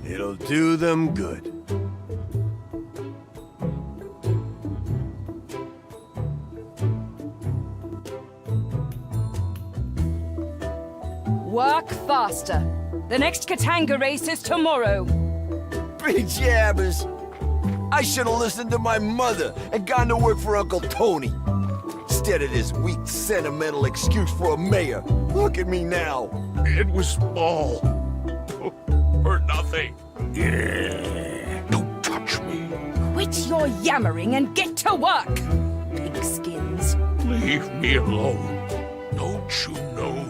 It'll do them good. Work faster. The next Katanga race is tomorrow. Big jabbers! I should have listened to my mother and gone to work for Uncle Tony. Instead of this weak, sentimental excuse for a mayor. Look at me now. It was all for nothing. Yeah. Don't touch me. Quit your yammering and get to work, pigskins. Leave me alone. Don't you know